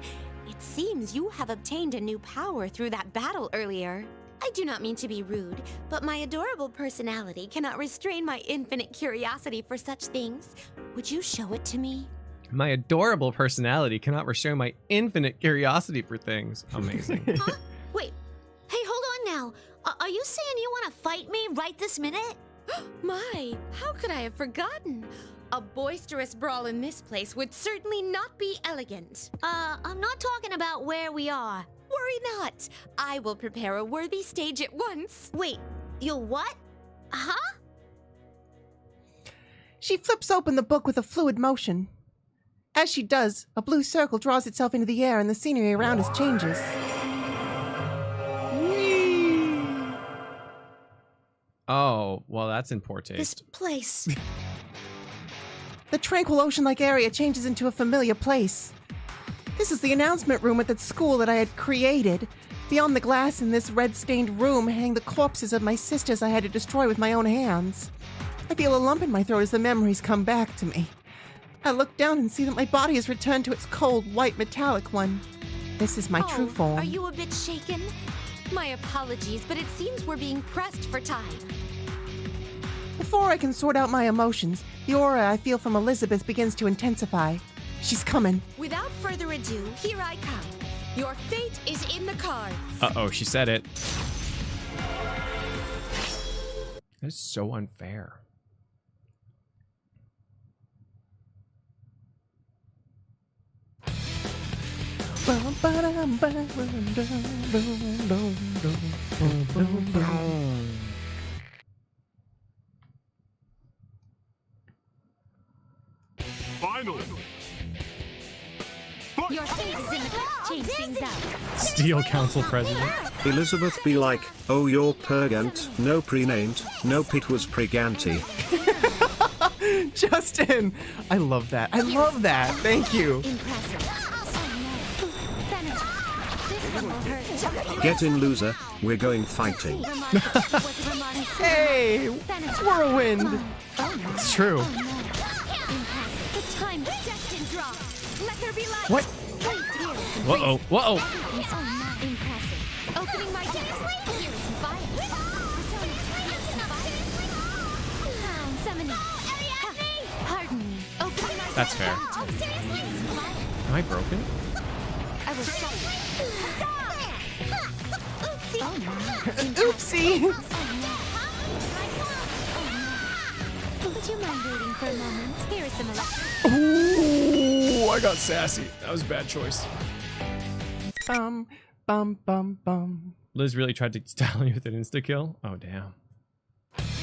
Speaker 11: It seems you have obtained a new power through that battle earlier. I do not mean to be rude, but my adorable personality cannot restrain my infinite curiosity for such things. Would you show it to me?
Speaker 2: My adorable personality cannot restrain my infinite curiosity for things. Amazing.
Speaker 10: Huh? Wait. Hey, hold on now. Are you saying you want to fight me right this minute?
Speaker 11: My, how could I have forgotten? A boisterous brawl in this place would certainly not be elegant.
Speaker 10: I'm not talking about where we are.
Speaker 11: Worry not. I will prepare a worthy stage at once.
Speaker 10: Wait, you'll what? Huh?
Speaker 8: She flips open the book with a fluid motion. As she does, a blue circle draws itself into the air and the scenery around us changes.
Speaker 2: Oh, well, that's in poor taste.
Speaker 10: This place.
Speaker 8: The tranquil ocean-like area changes into a familiar place. This is the announcement room at that school that I had created. Beyond the glass in this red-stained room hang the corpses of my sisters I had to destroy with my own hands. I feel a lump in my throat as the memories come back to me. I look down and see that my body has returned to its cold, white, metallic one. This is my true form.
Speaker 11: Are you a bit shaken? My apologies, but it seems we're being pressed for time.
Speaker 8: Before I can sort out my emotions, the aura I feel from Elizabeth begins to intensify. She's coming.
Speaker 11: Without further ado, here I come. Your fate is in the cards.
Speaker 2: Uh-oh, she said it. That's so unfair.
Speaker 3: Finally.
Speaker 11: Your fate is in the cards. Change things out.
Speaker 2: Steel Council President.
Speaker 4: Elizabeth be like, oh you're purgant, no pre-named, no pit was preganti.
Speaker 1: Justin! I love that. I love that. Thank you.
Speaker 4: Get in loser, we're going fighting.
Speaker 1: Hey! Whirlwind! It's true.
Speaker 11: The time destined drop. Let there be light.
Speaker 1: What?
Speaker 2: Whoa, whoa.
Speaker 11: Impressive. Opening my deck. Here's fire. Summoning. Pardon me. Opening my
Speaker 2: That's fair. Am I broken?
Speaker 11: I was
Speaker 8: Oopsie!
Speaker 11: Would you mind waiting for a moment? Here is some electric.
Speaker 2: Ooh, I got sassy. That was a bad choice.
Speaker 8: Bum, bum, bum, bum.
Speaker 2: Liz really tried to style you with an insta-kill? Oh, damn.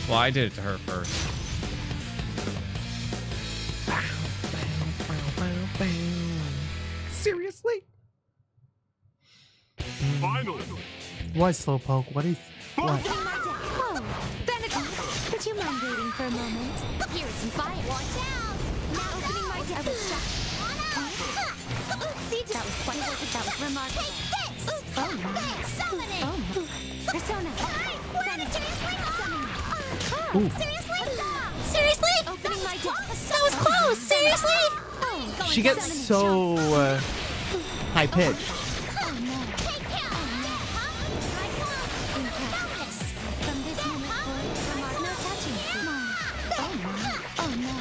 Speaker 2: Well, I did it to her first.
Speaker 1: Seriously?
Speaker 3: Finally.
Speaker 1: What, Slowpoke? What is... What?
Speaker 11: Opening my deck. Would you mind waiting for a moment?
Speaker 9: Here's some fire. Watch out!
Speaker 11: Now opening my door. I was shocked.
Speaker 9: See, that was quite that was remarkable. Take this!
Speaker 11: Oh no.
Speaker 9: Summoning!
Speaker 11: Oh no. Persona.
Speaker 9: Seriously? Seriously?
Speaker 11: Opening my door.
Speaker 9: That was close! Seriously?
Speaker 1: She gets so high pitched.
Speaker 11: Oh no.
Speaker 9: Take care!
Speaker 11: From this moment forward, no touching. Oh no. Oh no.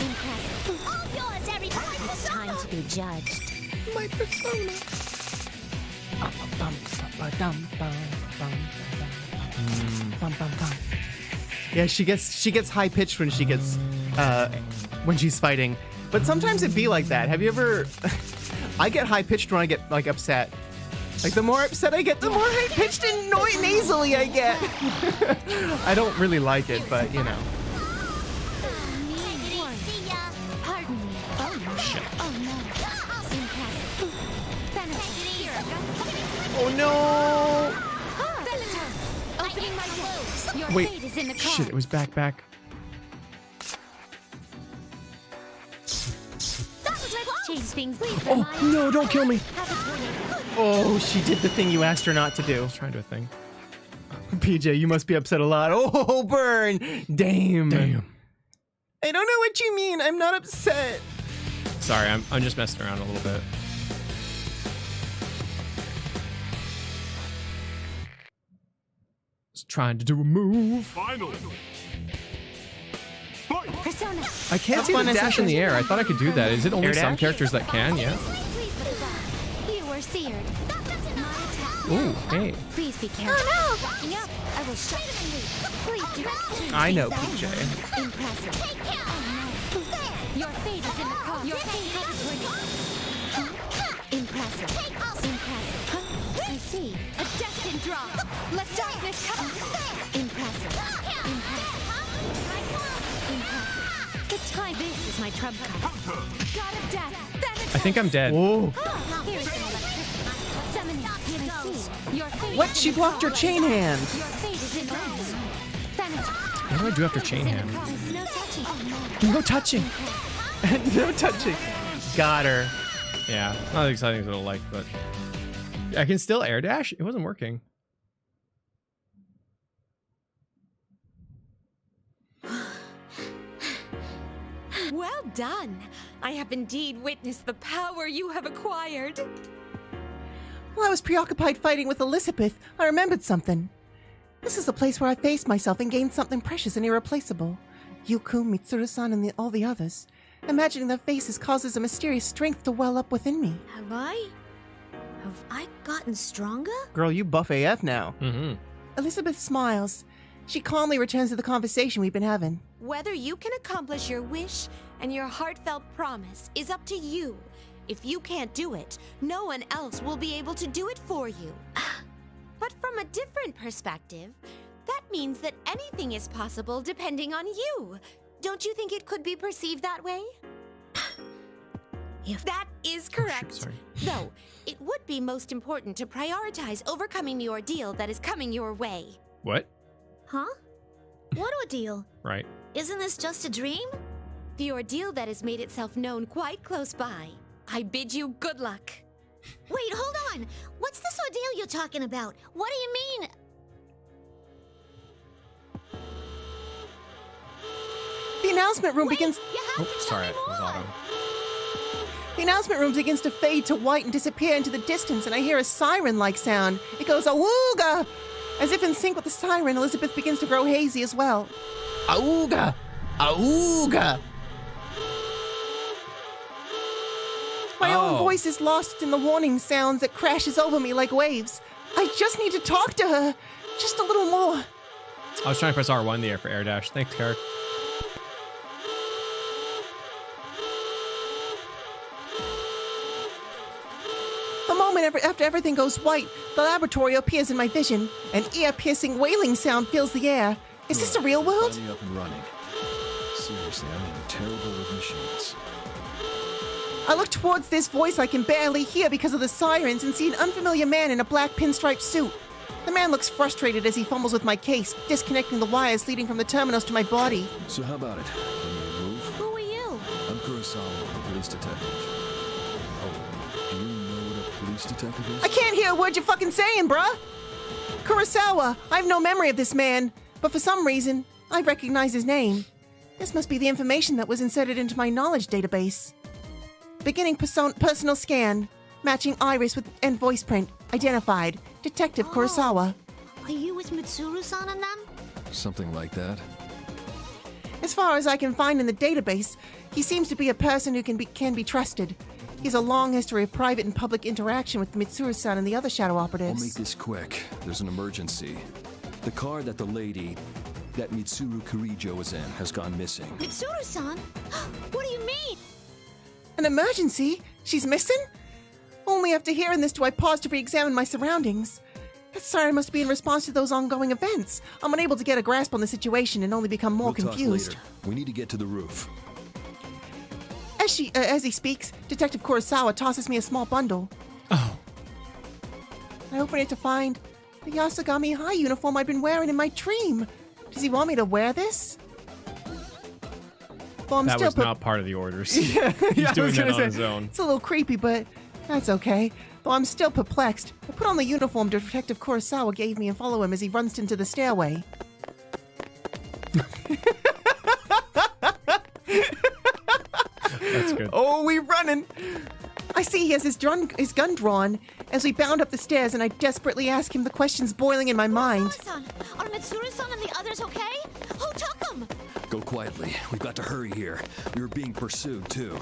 Speaker 11: Impressive.
Speaker 9: All yours, everybody!
Speaker 11: It's time to be judged.
Speaker 1: My persona. Yeah, she gets high pitched when she gets when she's fighting, but sometimes it be like that. Have you ever? I get high pitched when I get like upset. Like the more upset I get, the more high pitched and nasally I get. I don't really like it, but you know.
Speaker 11: Pardon me. Oh no.
Speaker 2: Shit.
Speaker 11: Oh no. Impressive.
Speaker 1: Oh no!
Speaker 11: Opening my door. Your
Speaker 1: Wait.
Speaker 11: fate is in the
Speaker 2: Shit, it was back.
Speaker 11: Change things, please.
Speaker 2: Oh, no, don't kill me.
Speaker 1: Oh, she did the thing you asked her not to do.
Speaker 2: I was trying to do a thing.
Speaker 1: PJ, you must be upset a lot. Oh, burn! Damn. I don't know what you mean. I'm not upset.
Speaker 2: Sorry, I'm just messing around a little bit. Just trying to do a move.
Speaker 3: Finally.
Speaker 11: Persona.
Speaker 2: I can't see the dash in the air. I thought I could do that. Is it only
Speaker 1: Air
Speaker 2: some
Speaker 1: dash?
Speaker 2: characters that can? Yeah.
Speaker 11: You were seared.
Speaker 2: Ooh, hey.
Speaker 11: Please be careful.
Speaker 9: Oh
Speaker 11: Backing up. I will shut them. Please do not.
Speaker 1: I know, PJ.
Speaker 11: Impressive. Your fate is in the call. Your fate is impressive. Impressive. I see. A destined draw. Let darkness come. Impressive. Impressive. The time. This is my trump card. God of death.
Speaker 2: I think I'm dead.
Speaker 1: Whoa.
Speaker 11: Here is an electricity. Summoning. I see. Your fate.
Speaker 1: What? She blocked her chain hand.
Speaker 11: Your fate is in hands.
Speaker 2: What do I do after chain hand?
Speaker 11: No touching.
Speaker 2: No touching.
Speaker 1: No touching. Got her.
Speaker 2: Yeah, not as exciting as I would like, but I can still air dash. It wasn't working.
Speaker 6: Well done. I have indeed witnessed the power you have acquired.
Speaker 8: While I was preoccupied fighting with Elizabeth, I remembered something. This is the place where I faced myself and gained something precious and irreplaceable. Yuku, Mitsuru-san, and all the others. Imagining their faces causes a mysterious strength to well up within me.
Speaker 10: Have I gotten stronger?
Speaker 1: Girl, you buff AF now.
Speaker 2: Mm-hmm.
Speaker 8: Elizabeth smiles. She calmly returns to the conversation we've been having.
Speaker 6: Whether you can accomplish your wish and your heartfelt promise is up to you. If you can't do it, no one else will be able to do it for you. But from a different perspective, that means that anything is possible depending on you. Don't you think it could be perceived that way?
Speaker 10: If
Speaker 6: that is correct.
Speaker 2: Oh, sorry.
Speaker 6: Though, it would be most important to prioritize overcoming the ordeal that is coming your way.
Speaker 2: What?
Speaker 10: Huh? What ordeal?
Speaker 2: Right.
Speaker 10: Isn't this just a dream?
Speaker 6: The ordeal that has made itself known quite close by. I bid you good luck.
Speaker 10: Wait, hold on. What's this ordeal you're talking about? What do you mean?
Speaker 8: The announcement room begins.
Speaker 2: Oh, sorry, it was auto.
Speaker 8: The announcement room begins to fade to white and disappear into the distance, and I hear a siren-like sound. It goes awooga! As if in sync with the siren, Elizabeth begins to grow hazy as well.
Speaker 1: Auga! Auga!
Speaker 8: My own voice is lost in the warning sounds that crashes over me like waves. I just need to talk to her. Just a little more.
Speaker 2: I was trying to press R1 in the air for air dash. Thanks, Kark.
Speaker 8: The moment after everything goes white, the laboratory appears in my vision. An ear-piercing wailing sound fills the air. Is this a real world?
Speaker 12: Finally up and running. Seriously, I am terrible with machines.
Speaker 8: I look towards this voice I can barely hear because of the sirens and see an unfamiliar man in a black pinstripe suit. The man looks frustrated as he fumbles with my case, disconnecting the wires leading from the terminals to my body.
Speaker 12: So how about it? Can you move?
Speaker 10: Who are you?
Speaker 12: I'm Kurosawa, a police detective. Oh, do you know what a police detective is?
Speaker 8: I can't hear a word you're fucking saying, bruh! Kurosawa, I have no memory of this man, but for some reason, I recognize his name. This must be the information that was inserted into my knowledge database. Beginning personal scan. Matching iris and voice print. Identified. Detective Kurosawa.
Speaker 10: Are you with Mitsuru-san and them?
Speaker 12: Something like that.
Speaker 8: As far as I can find in the database, he seems to be a person who can be trusted. He has a long history of private and public interaction with Mitsuru-san and the other shadow operatives.
Speaker 12: I'll make this quick. There's an emergency. The car that Mitsuru Kurijo was in has gone missing.
Speaker 10: Mitsuru-san? What do you mean?
Speaker 8: An emergency? She's missing? Only after hearing this do I pause to re-examine my surroundings. That siren must be in response to those ongoing events. I'm unable to get a grasp on the situation and only become more confused.
Speaker 12: Talk later. We need to get to the roof.
Speaker 8: As he speaks, Detective Kurosawa tosses me a small bundle.
Speaker 2: Oh.
Speaker 8: I open it to find the Yasagami High uniform I'd been wearing in my dream. Does he want me to wear this? Well,
Speaker 2: that was not part of the orders. He's doing that on his own.
Speaker 8: It's a little creepy, but that's okay. Though I'm still perplexed, I put on the uniform Detective Kurosawa gave me and follow him as he runs into the stairway.
Speaker 2: That's good.
Speaker 8: Oh, we're running. I see he has his gun drawn as we bound up the stairs, and I desperately ask him the questions boiling in my mind.
Speaker 10: Are Mitsuru-san and the others okay? Who took them?
Speaker 12: Go quietly. We've got to hurry here. We were being pursued, too.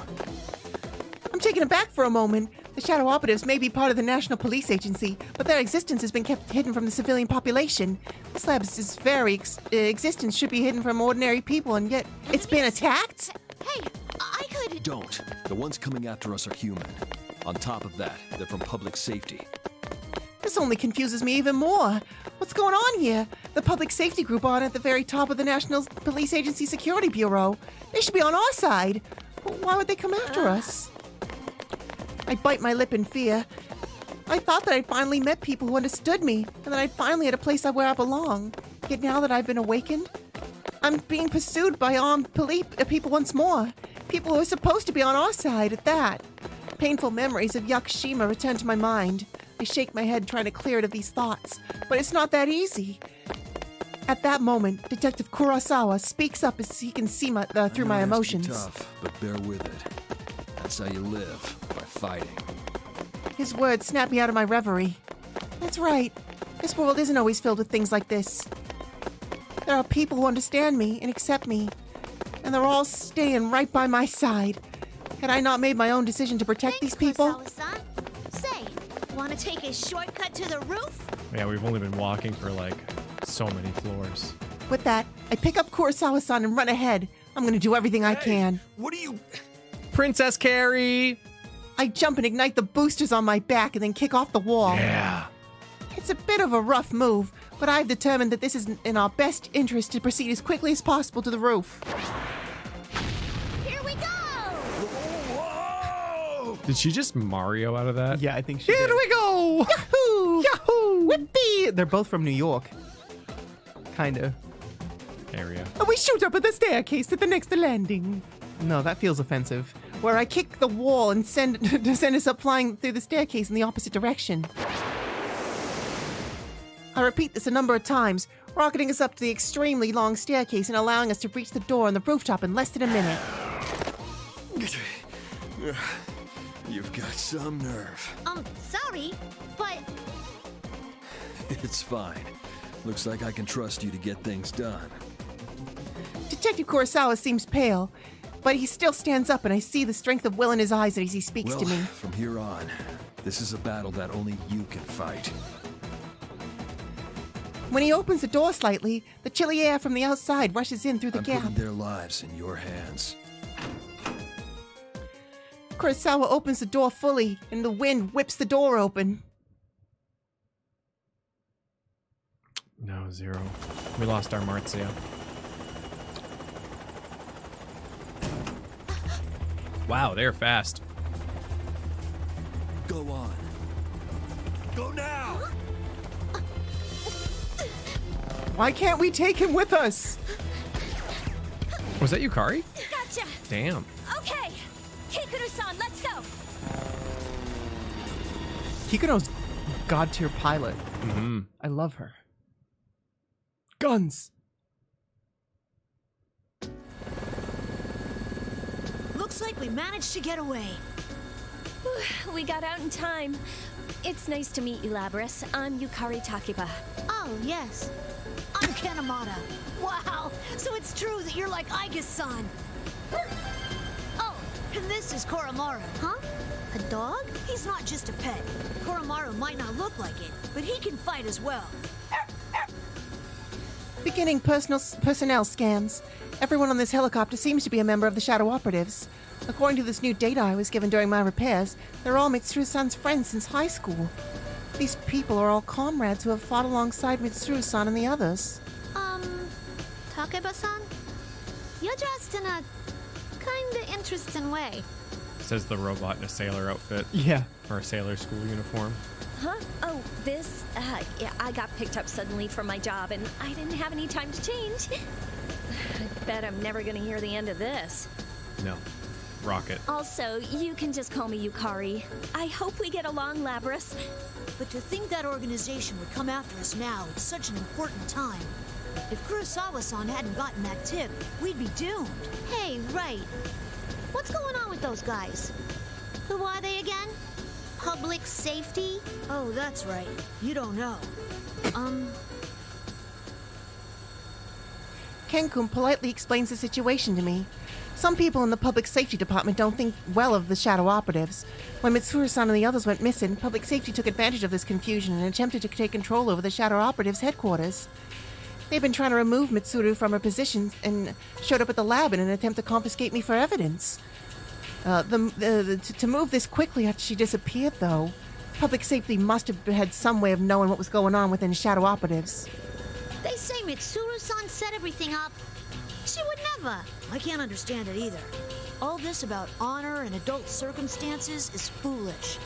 Speaker 8: I'm taken aback for a moment. The shadow operatives may be part of the National Police Agency, but their existence has been kept hidden from the civilian population. This lab's very existence should be hidden from ordinary people, and yet it's been attacked?
Speaker 10: Hey, I could...
Speaker 12: Don't. The ones coming after us are human. On top of that, they're from public safety.
Speaker 8: This only confuses me even more. What's going on here? The public safety group on at the very top of the National Police Agency Security Bureau. They should be on our side. Why would they come after us? I bite my lip in fear. I thought that I'd finally met people who understood me, and that I'd finally had a place where I belong. Yet now that I've been awakened, I'm being pursued by armed people once more. People who are supposed to be on our side at that. Painful memories of Yakushima return to my mind. I shake my head trying to clear it of these thoughts, but it's not that easy. At that moment, Detective Kurosawa speaks up as he can see through my emotions.
Speaker 12: Tough, but bear with it. That's how you live, by fighting.
Speaker 8: His words snap me out of my reverie. That's right. This world isn't always filled with things like this. There are people who understand me and accept me, and they're all staying right by my side. Had I not made my own decision to protect these people?
Speaker 10: Kurosawa-san. Say, want to take a shortcut to the roof?
Speaker 2: Yeah, we've only been walking for like so many floors.
Speaker 8: With that, I pick up Kurosawa-san and run ahead. I'm gonna do everything I can.
Speaker 3: What are you...
Speaker 2: Princess Carrie!
Speaker 8: I jump and ignite the boosters on my back and then kick off the wall.
Speaker 2: Yeah.
Speaker 8: It's a bit of a rough move, but I've determined that this is in our best interest to proceed as quickly as possible to the roof.
Speaker 10: Here we go!
Speaker 3: Whoa!
Speaker 2: Did she just Mario out of that?
Speaker 1: Yeah, I think she
Speaker 2: Here
Speaker 1: did.
Speaker 2: we go!
Speaker 8: Yahoo!
Speaker 2: Yahoo!
Speaker 1: Whippy! They're both from New York. Kinda.
Speaker 2: Area.
Speaker 8: And we shoot up at the staircase at the next landing.
Speaker 1: No, that feels offensive.
Speaker 8: Where I kick the wall and send us up flying through the staircase in the opposite direction. I repeat this a number of times, rocketing us up to the extremely long staircase and allowing us to reach the door on the rooftop in less than a minute.
Speaker 12: You've got some nerve.
Speaker 10: Sorry, but...
Speaker 12: It's fine. Looks like I can trust you to get things done.
Speaker 8: Detective Kurosawa seems pale, but he still stands up and I see the strength of will in his eyes as he speaks to me.
Speaker 12: From here on, this is a battle that only you can fight.
Speaker 8: When he opens the door slightly, the chilly air from the outside rushes in through the gap.
Speaker 12: Putting their lives in your hands.
Speaker 8: Kurosawa opens the door fully, and the wind whips the door open.
Speaker 2: No, Zero. We lost our Marzia. Wow, they're fast.
Speaker 12: Go on.
Speaker 3: Go now!
Speaker 1: Why can't we take him with us?
Speaker 2: Was that Yukari?
Speaker 11: Gotcha.
Speaker 2: Damn.
Speaker 11: Okay. Kikuno-san, let's go.
Speaker 1: Kikuno's god tier pilot.
Speaker 2: Mm-hmm.
Speaker 1: I love her. Guns.
Speaker 10: Looks like we managed to get away.
Speaker 11: We got out in time. It's nice to meet you, Labris. I'm Yukari Takiba.
Speaker 10: Oh, yes. I'm Kanemata. Wow, so it's true that you're like Aigus-san. Oh, and this is Koromaru, huh? A dog? He's not just a pet. Koromaru might not look like it, but he can fight as well.
Speaker 8: Beginning personnel scans. Everyone on this helicopter seems to be a member of the Shadow Operatives. According to this new data I was given during my repairs, they're all Mitsuru-san's friends since high school. These people are all comrades who have fought alongside Mitsuru-san and the others.
Speaker 10: Takeba-san? You're dressed in a kinda interesting way.
Speaker 2: Says the robot in a sailor outfit.
Speaker 1: Yeah.
Speaker 2: Or a sailor school uniform.
Speaker 11: Huh? Oh, this? Yeah, I got picked up suddenly for my job, and I didn't have any time to change. I bet I'm never gonna hear the end of this.
Speaker 2: No. Rocket.
Speaker 11: Also, you can just call me Yukari. I hope we get along, Labris.
Speaker 10: But to think that organization would come after us now at such an important time. If Kurosawa-san hadn't gotten that tip, we'd be doomed. Hey, right. What's going on with those guys? Who are they again? Public safety? Oh, that's right. You don't know.
Speaker 8: Kenkun politely explains the situation to me. Some people in the public safety department don't think well of the Shadow Operatives. When Mitsuru-san and the others went missing, public safety took advantage of this confusion and attempted to take control over the Shadow Operatives' headquarters. They've been trying to remove Mitsuru from her position and showed up at the lab in an attempt to confiscate me for evidence. To move this quickly after she disappeared, though, public safety must have had some way of knowing what was going on within Shadow Operatives.
Speaker 10: They say Mitsuru-san set everything up. She would never. I can't understand it either. All this about honor and adult circumstances is foolish.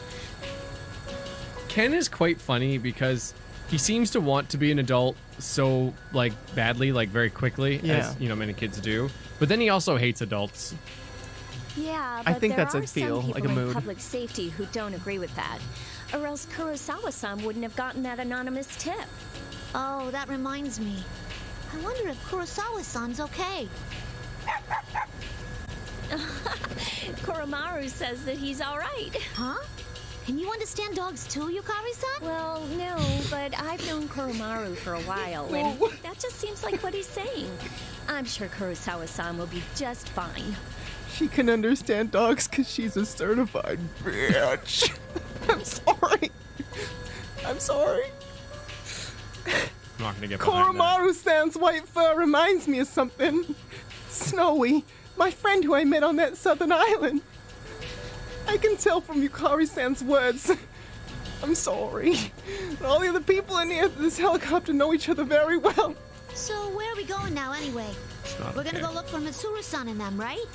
Speaker 2: Ken is quite funny because he seems to want to be an adult so, like, badly, like, very quickly, as, you know, many kids do. But then he also hates adults.
Speaker 11: Yeah,
Speaker 1: I
Speaker 11: but
Speaker 1: think
Speaker 11: there
Speaker 1: that's
Speaker 11: are
Speaker 1: a feel,
Speaker 11: some
Speaker 1: like a
Speaker 11: people in
Speaker 1: mood.
Speaker 11: public safety who don't agree with that. Or else Kurosawa-san wouldn't have gotten that anonymous tip.
Speaker 10: Oh, that reminds me. I wonder if Kurosawa-san's okay.
Speaker 11: Koromaru says that he's all right.
Speaker 10: Huh? Can you understand dogs too, Yukari-san?
Speaker 11: Well, no, but I've known Koromaru for a while, and that just seems like what he's saying. I'm sure Kurosawa-san will be just fine.
Speaker 1: She can understand dogs because she's a certified bitch. I'm sorry. I'm sorry.
Speaker 2: I'm not gonna get behind that.
Speaker 1: Koromaru-san's white fur reminds me of something. Snowy, my friend who I met on that southern island. I can tell from Yukari-san's words. I'm sorry. All the other people in here, this helicopter know each other very well.
Speaker 10: So where are we going now anyway? We're gonna go look for Mitsuru-san and them, right?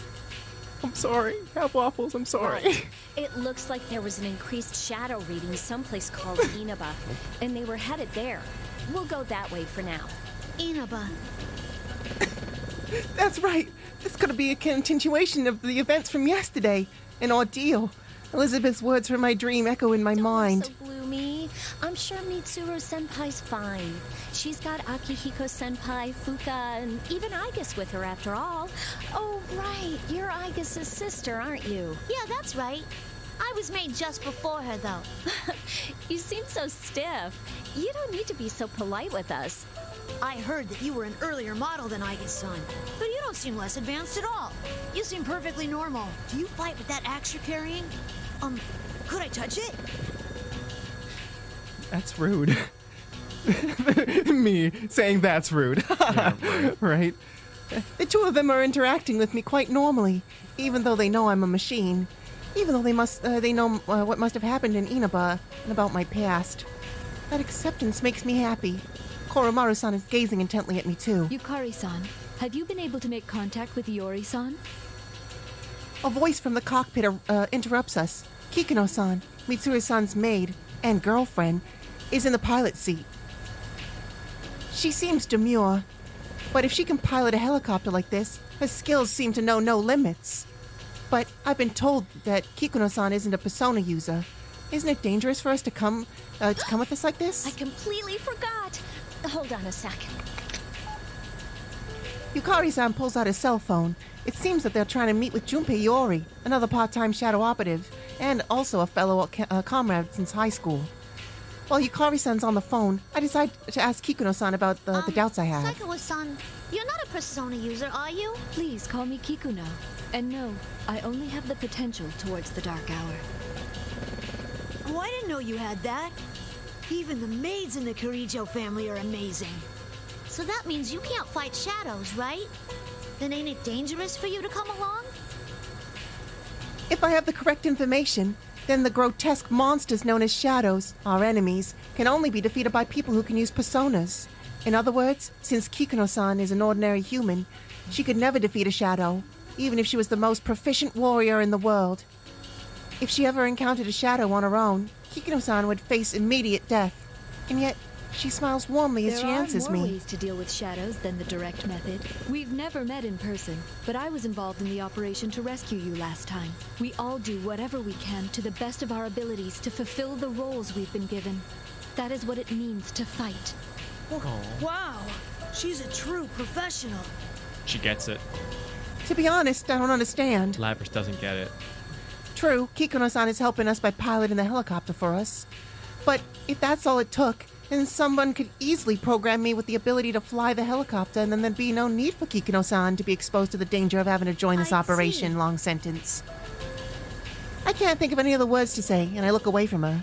Speaker 1: I'm sorry. Have waffles, I'm sorry.
Speaker 11: It looks like there was an increased shadow reading someplace called Inaba, and they were headed there. We'll go that way for now.
Speaker 10: Inaba.
Speaker 8: That's right. This could be a continuation of the events from yesterday. An ordeal. Elizabeth's words from my dream echo in my mind.
Speaker 11: So gloomy. I'm sure Mitsuru-senpai's fine. She's got Akihiko-senpai, Fuka, and even Aigus with her after all. Oh, right. You're Aigus' sister, aren't you?
Speaker 10: Yeah, that's right. I was made just before her, though.
Speaker 11: You seem so stiff. You don't need to be so polite with us.
Speaker 10: I heard that you were an earlier model than Aigus-san, but you don't seem less advanced at all. You seem perfectly normal. Do you fight with that axe you're carrying? Could I touch it?
Speaker 1: That's rude. Me saying that's rude.
Speaker 2: Yeah,
Speaker 1: right.
Speaker 8: The two of them are interacting with me quite normally, even though they know I'm a machine. Even though they know what must have happened in Inaba and about my past. That acceptance makes me happy. Koromaru-san is gazing intently at me too.
Speaker 13: Yukari-san, have you been able to make contact with Yori-san?
Speaker 8: A voice from the cockpit interrupts us. Kikuno-san, Mitsuru-san's maid and girlfriend, is in the pilot seat. She seems demure, but if she can pilot a helicopter like this, her skills seem to know no limits. But I've been told that Kikuno-san isn't a persona user. Isn't it dangerous for us to come with us like this?
Speaker 5: I completely forgot. Hold on a sec.
Speaker 8: Yukari-san pulls out his cell phone. It seems that they're trying to meet with Junpei Iori, another part-time shadow operative, and also a fellow comrade since high school. While Yukari-san's on the phone, I decide to ask Kikuno-san about the doubts I have.
Speaker 10: Sakawa-san, you're not a persona user, are you?
Speaker 13: Please call me Kikuno. And no, I only have the potential towards the dark hour.
Speaker 10: Oh, I didn't know you had that. Even the maids in the Kirijo family are amazing. So that means you can't fight shadows, right? Then ain't it dangerous for you to come along?
Speaker 8: If I have the correct information, then the grotesque monsters known as shadows, our enemies, can only be defeated by people who can use personas. In other words, since Kikuno-san is an ordinary human, she could never defeat a shadow, even if she was the most proficient warrior in the world. If she ever encountered a shadow on her own, Kikuno-san would face immediate death. And yet, she smiles warmly as she answers
Speaker 13: There are more
Speaker 8: me.
Speaker 13: ways to deal with shadows than the direct method. We've never met in person, but I was involved in the operation to rescue you last time. We all do whatever we can to the best of our abilities to fulfill the roles we've been given. That is what it means to fight.
Speaker 10: Wow, she's a true professional.
Speaker 2: She gets it.
Speaker 8: To be honest, I don't understand.
Speaker 2: Labrys doesn't get it.
Speaker 8: True, Kikuno-san is helping us by piloting the helicopter for us. But if that's all it took, then someone could easily program me with the ability to fly the helicopter, and then there'd be no need for Kikuno-san to be exposed to the danger of having to join this operation. Long sentence. I can't think of any other words to say, and I look away from her.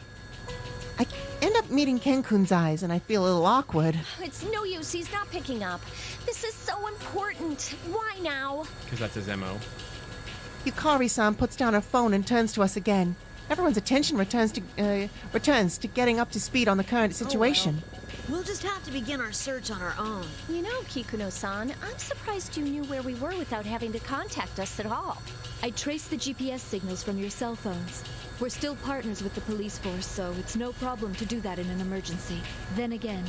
Speaker 8: I end up meeting Ken-kun's eyes, and I feel a little awkward.
Speaker 5: It's no use. He's not picking up. This is so important. Why now?
Speaker 2: Because that's his MO.
Speaker 8: Yukari-san puts down her phone and turns to us again. Everyone's attention returns to getting up to speed on the current situation.
Speaker 10: Oh, well. We'll just have to begin our search on our own.
Speaker 5: You know, Kikuno-san, I'm surprised you knew where we were without having to contact us at all.
Speaker 13: I traced the GPS signals from your cell phones. We're still partners with the police force, so it's no problem to do that in an emergency. Then again,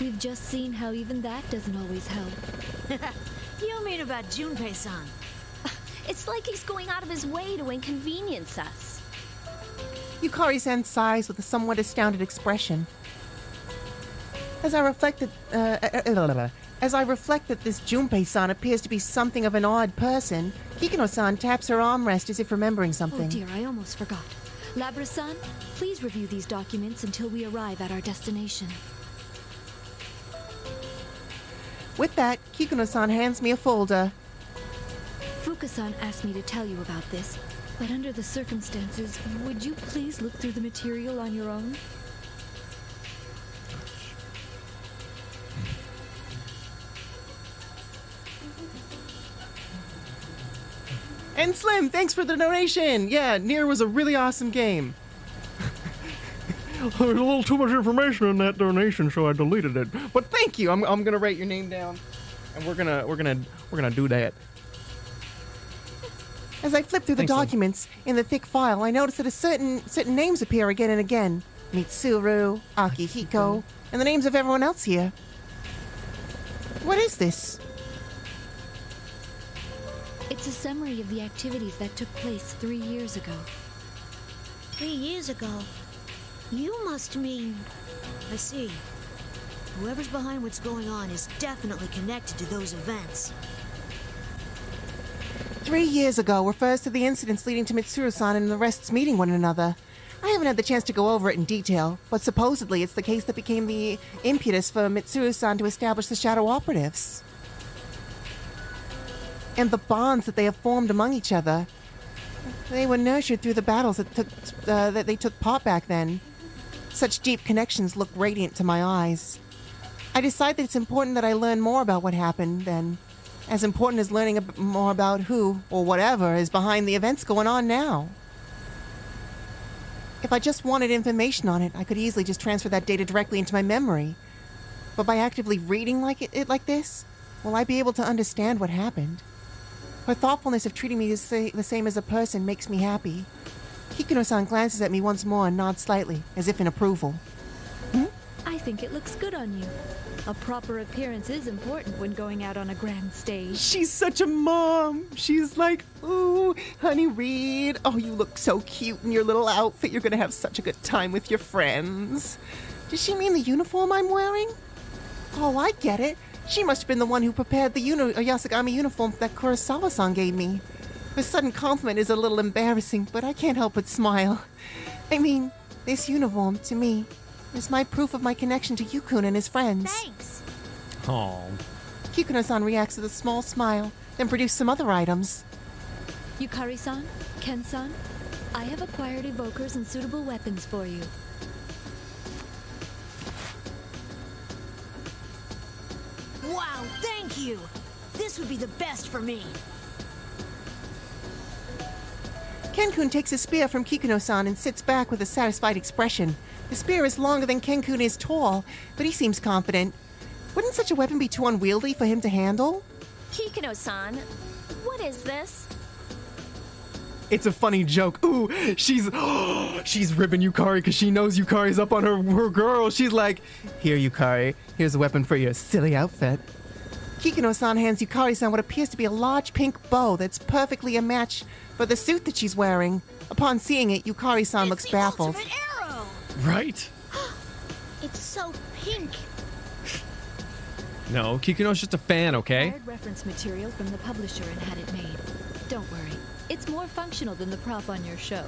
Speaker 13: we've just seen how even that doesn't always help.
Speaker 10: You mean about Junpei-san?
Speaker 5: It's like he's going out of his way to inconvenience us.
Speaker 8: Yukari-san sighs with a somewhat astounded expression. As I reflect that this Junpei-san appears to be something of an odd person, Kikuno-san taps her armrest as if remembering something.
Speaker 13: Oh dear, I almost forgot. Labrys-san, please review these documents until we arrive at our destination.
Speaker 8: With that, Kikuno-san hands me a folder.
Speaker 13: Fuka-san asked me to tell you about this, but under the circumstances, would you please look through the material on your own?
Speaker 1: And Slim, thanks for the donation. Yeah, Nier was a really awesome game. There's a little too much information in that donation, so I deleted it. But thank you. I'm gonna write your name down, and we're gonna do that.
Speaker 8: As I flip through the documents in the thick file, I notice that certain names appear again and again. Mitsuru, Akihiko, and the names of everyone else here. What is this?
Speaker 13: It's a summary of the activities that took place 3 years ago.
Speaker 10: 3 years ago? You must mean... I see. Whoever's behind what's going on is definitely connected to those events.
Speaker 8: 3 years ago refers to the incidents leading to Mitsuru-san and the rest meeting one another. I haven't had the chance to go over it in detail, but supposedly it's the case that became the impetus for Mitsuru-san to establish the shadow operatives. And the bonds that they have formed among each other. They were nurtured through the battles that they took part back then. Such deep connections look radiant to my eyes. I decide that it's important that I learn more about what happened, and as important as learning more about who, or whatever, is behind the events going on now. If I just wanted information on it, I could easily just transfer that data directly into my memory. But by actively reading it like this, will I be able to understand what happened? Her thoughtfulness of treating me the same as a person makes me happy. Kikuno-san glances at me once more and nods slightly, as if in approval.
Speaker 13: I think it looks good on you. A proper appearance is important when going out on a grand stage.
Speaker 8: She's such a mom. She's like, ooh, honey Reed. Oh, you look so cute in your little outfit. You're gonna have such a good time with your friends. Does she mean the uniform I'm wearing? Oh, I get it. She must have been the one who prepared the Yasagami uniform that Kurosawa-san gave me. Her sudden compliment is a little embarrassing, but I can't help but smile. I mean, this uniform, to me, is my proof of my connection to Yukun and his friends.
Speaker 10: Thanks.
Speaker 2: Oh.
Speaker 8: Kikuno-san reacts with a small smile, then produces some other items.
Speaker 13: Yukari-san, Ken-san, I have acquired evokers and suitable weapons for you.
Speaker 10: Wow, thank you. This would be the best for me.
Speaker 8: Ken-kun takes a spear from Kikuno-san and sits back with a satisfied expression. The spear is longer than Ken-kun is tall, but he seems confident. Wouldn't such a weapon be too unwieldy for him to handle?
Speaker 5: Kikuno-san, what is this?
Speaker 1: It's a funny joke. Ooh, she's ribbing Yukari because she knows Yukari's up on her girl. She's like, here, Yukari, here's a weapon for your silly outfit.
Speaker 8: Kikuno-san hands Yukari-san what appears to be a large pink bow that's perfectly a match for the suit that she's wearing. Upon seeing it, Yukari-san looks baffled.
Speaker 10: Ultimate arrow!
Speaker 2: Right?
Speaker 10: It's so pink.
Speaker 2: No, Kikuno's just a fan, okay?
Speaker 13: Acquired reference material from the publisher and had it made. Don't worry, it's more functional than the prop on your show.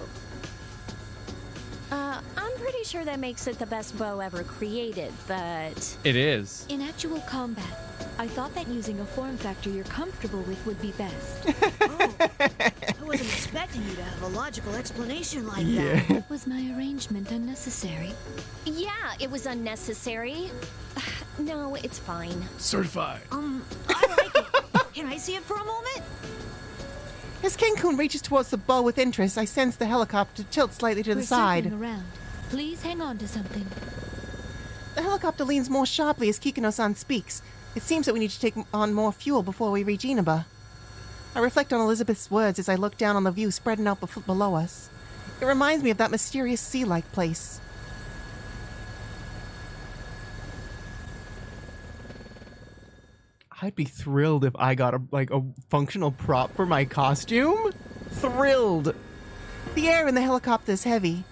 Speaker 5: I'm pretty sure that makes it the best bow ever created, but...
Speaker 2: It is.
Speaker 13: In actual combat, I thought that using a form factor you're comfortable with would be best.
Speaker 10: Oh, I wasn't expecting you to have a logical explanation like that.
Speaker 13: Was my arrangement unnecessary?
Speaker 5: Yeah, it was unnecessary. No, it's fine.
Speaker 2: Certified.
Speaker 10: I like it. Can I see it for a moment?
Speaker 8: As Ken-kun reaches towards the bow with interest, I sense the helicopter tilt slightly to the side.
Speaker 13: Circling around. Please hang on to something.
Speaker 8: The helicopter leans more sharply as Kikuno-san speaks. It seems that we need to take on more fuel before we reach Inaba. I reflect on Elizabeth's words as I look down on the view spreading out below us. It reminds me of that mysterious sea-like place.
Speaker 1: I'd be thrilled if I got a functional prop for my costume. Thrilled.
Speaker 8: The air in the helicopter is heavy.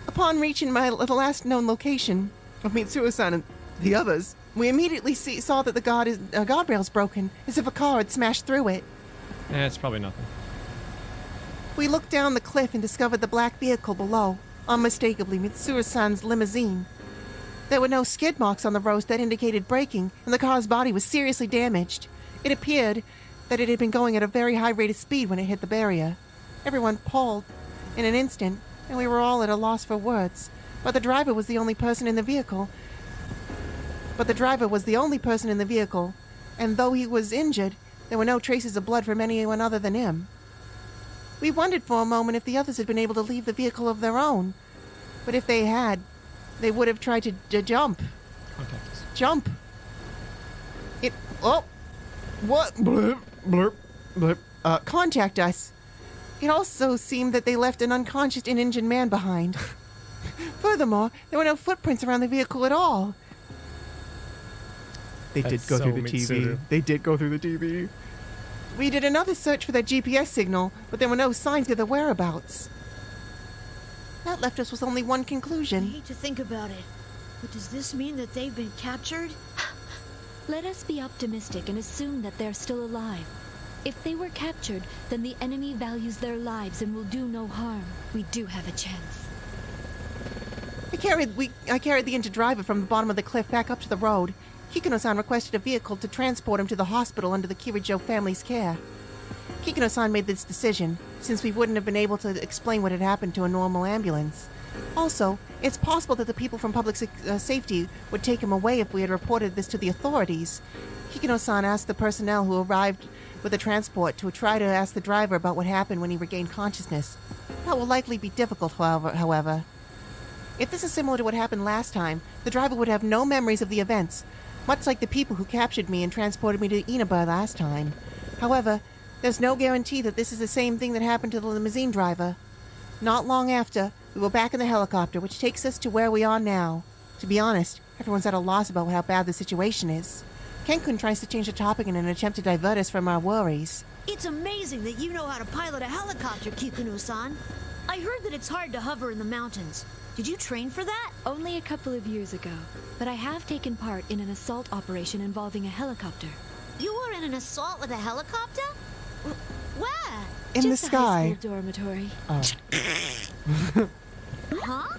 Speaker 8: Upon reaching the last known location of Mitsuru-san and the others, we immediately saw that the guardrail's broken, as if a car had smashed through it.
Speaker 2: It's probably nothing.
Speaker 8: We looked down the cliff and discovered the black vehicle below, unmistakably Mitsuru-san's limousine. There were no skid marks on the road that indicated braking, and the car's body was seriously damaged. It appeared that it had been going at a very high rate of speed when it hit the barrier. Everyone pulled in an instant, and we were all at a loss for words. But the driver was the only person in the vehicle. And though he was injured, there were no traces of blood from anyone other than him. We wondered for a moment if the others had been able to leave the vehicle of their own. But if they had, they would have tried to jump.
Speaker 2: Contact us.
Speaker 8: Jump!
Speaker 1: What? Blurp, blurp, blurp.
Speaker 8: Contact us. It also seemed that they left an unconscious and injured man behind. Furthermore, there were no footprints around the vehicle at all.
Speaker 1: They did go through the TV. They did go through the TV.
Speaker 8: We did another search for that GPS signal, but there were no signs of their whereabouts. That left us with only one
Speaker 10: I
Speaker 8: conclusion.
Speaker 10: hate to think about it, but does this mean that they've been captured?
Speaker 13: Let us be optimistic and assume that they're still alive. If they were captured, then the enemy values their lives and will do no harm. We do have a chance.
Speaker 8: I carried the injured driver from the bottom of the cliff back up to the road. Kikuno-san requested a vehicle to transport him to the hospital under the Kirijo family's care. Kikuno-san made this decision, since we wouldn't have been able to explain what had happened to a normal ambulance. Also, it's possible that the people from public safety would take him away if we had reported this to the authorities. Kikuno-san asked the personnel who arrived with the transport to try to ask the driver about what happened when he regained consciousness. That will likely be difficult, however. If this is similar to what happened last time, the driver would have no memories of the events, much like the people who captured me and transported me to Inaba last time. However, there's no guarantee that this is the same thing that happened to the limousine driver. Not long after, we were back in the helicopter, which takes us to where we are now. To be honest, Everyone's at a loss about how bad the situation is. Ken-kun tries to change the topic in an attempt to divert us from our worries.
Speaker 10: It's amazing that you know how to pilot a helicopter, Kikuno-san. I heard that it's hard to hover in the mountains. Did you train for that?
Speaker 13: Only a couple of years ago, but I have taken part in an assault operation involving a helicopter.
Speaker 10: You were in an assault with a helicopter? Where?
Speaker 8: In
Speaker 13: Just
Speaker 8: the
Speaker 13: a high
Speaker 8: sky.
Speaker 13: school dormitory.
Speaker 8: Oh.
Speaker 10: Huh?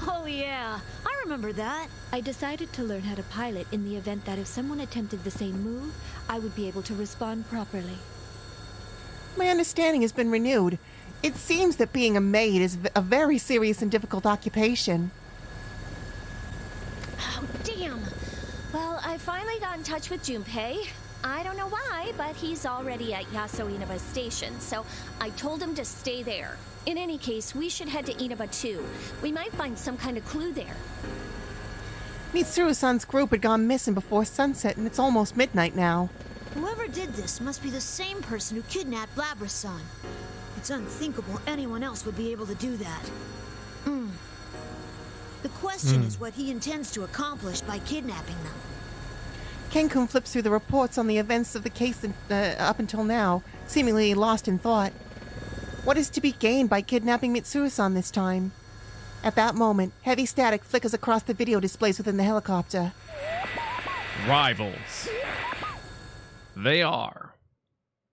Speaker 10: Oh yeah, I remember that.
Speaker 13: I decided to learn how to pilot in the event that if someone attempted the same move, I would be able to respond properly.
Speaker 8: My understanding has been renewed. It seems that being a maid is a very serious and difficult occupation.
Speaker 11: Oh, damn. Well, I finally got in touch with Junpei. I don't know why, but he's already at Yaso Inaba's station, so I told him to stay there. In any case, we should head to Inaba too. We might find some kind of clue there.
Speaker 8: Mitsuru-san's group had gone missing before sunset, and it's almost midnight now.
Speaker 10: Whoever did this must be the same person who kidnapped Labra-san. It's unthinkable anyone else would be able to do that. The question is what he intends to accomplish by kidnapping them.
Speaker 8: Ken-kun flips through the reports on the events of the case up until now, seemingly lost in thought. What is to be gained by kidnapping Mitsuru-san this time? At that moment, heavy static flickers across the video displays within the helicopter.
Speaker 2: Rivals. They are.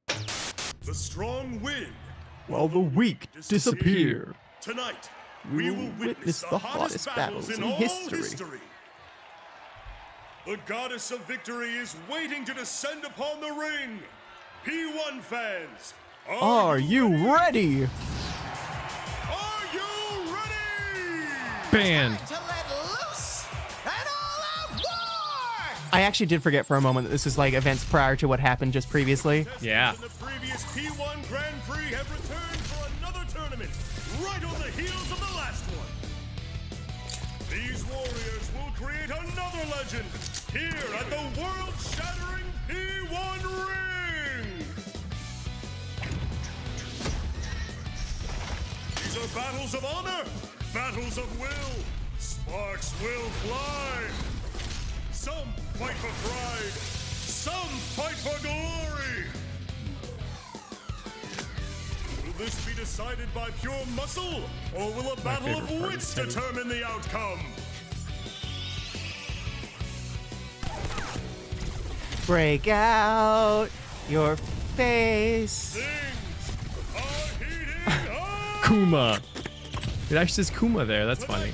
Speaker 3: The strong win.
Speaker 1: While the weak disappear.
Speaker 3: Tonight, we will witness the hottest battles in all history. The goddess of victory is waiting to descend upon the ring. P1 fans,
Speaker 1: Are you ready?
Speaker 3: Are you ready?
Speaker 2: Banned.
Speaker 14: To let loose and all out war!
Speaker 1: I actually did forget for a moment that this is like events prior to what happened just previously.
Speaker 2: Yeah.
Speaker 3: The previous P1 Grand Prix have returned for another tournament, right on the heels of the last one. These warriors will create another legend here at the world-shattering P1 ring. These are battles of honor, battles of will. Sparks will fly. Some fight for pride, some fight for glory. Will this be decided by pure muscle, or will a battle of wits determine the outcome?
Speaker 1: Break out your face.
Speaker 2: Kuma. It actually says Kuma there. That's funny.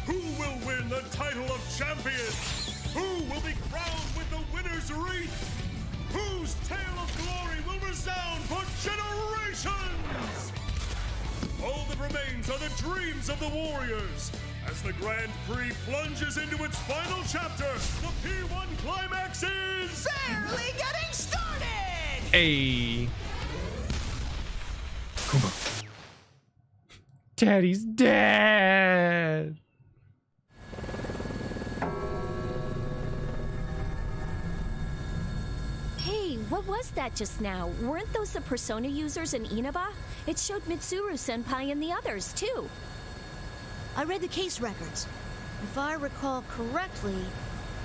Speaker 3: Who will win the title of champion? Who will be crowned with the winner's wreath? Whose tale of glory will resound for generations? All that remains are the dreams of the warriors. As the Grand Prix plunges into its final chapter, the P1 climax is
Speaker 14: barely getting started!
Speaker 2: Hey. Kuma. Daddy's dead.
Speaker 11: Hey, what was that just now? Weren't those the persona users in Inaba? It showed Mitsuru-senpai and the others, too.
Speaker 10: I read the case records. If I recall correctly,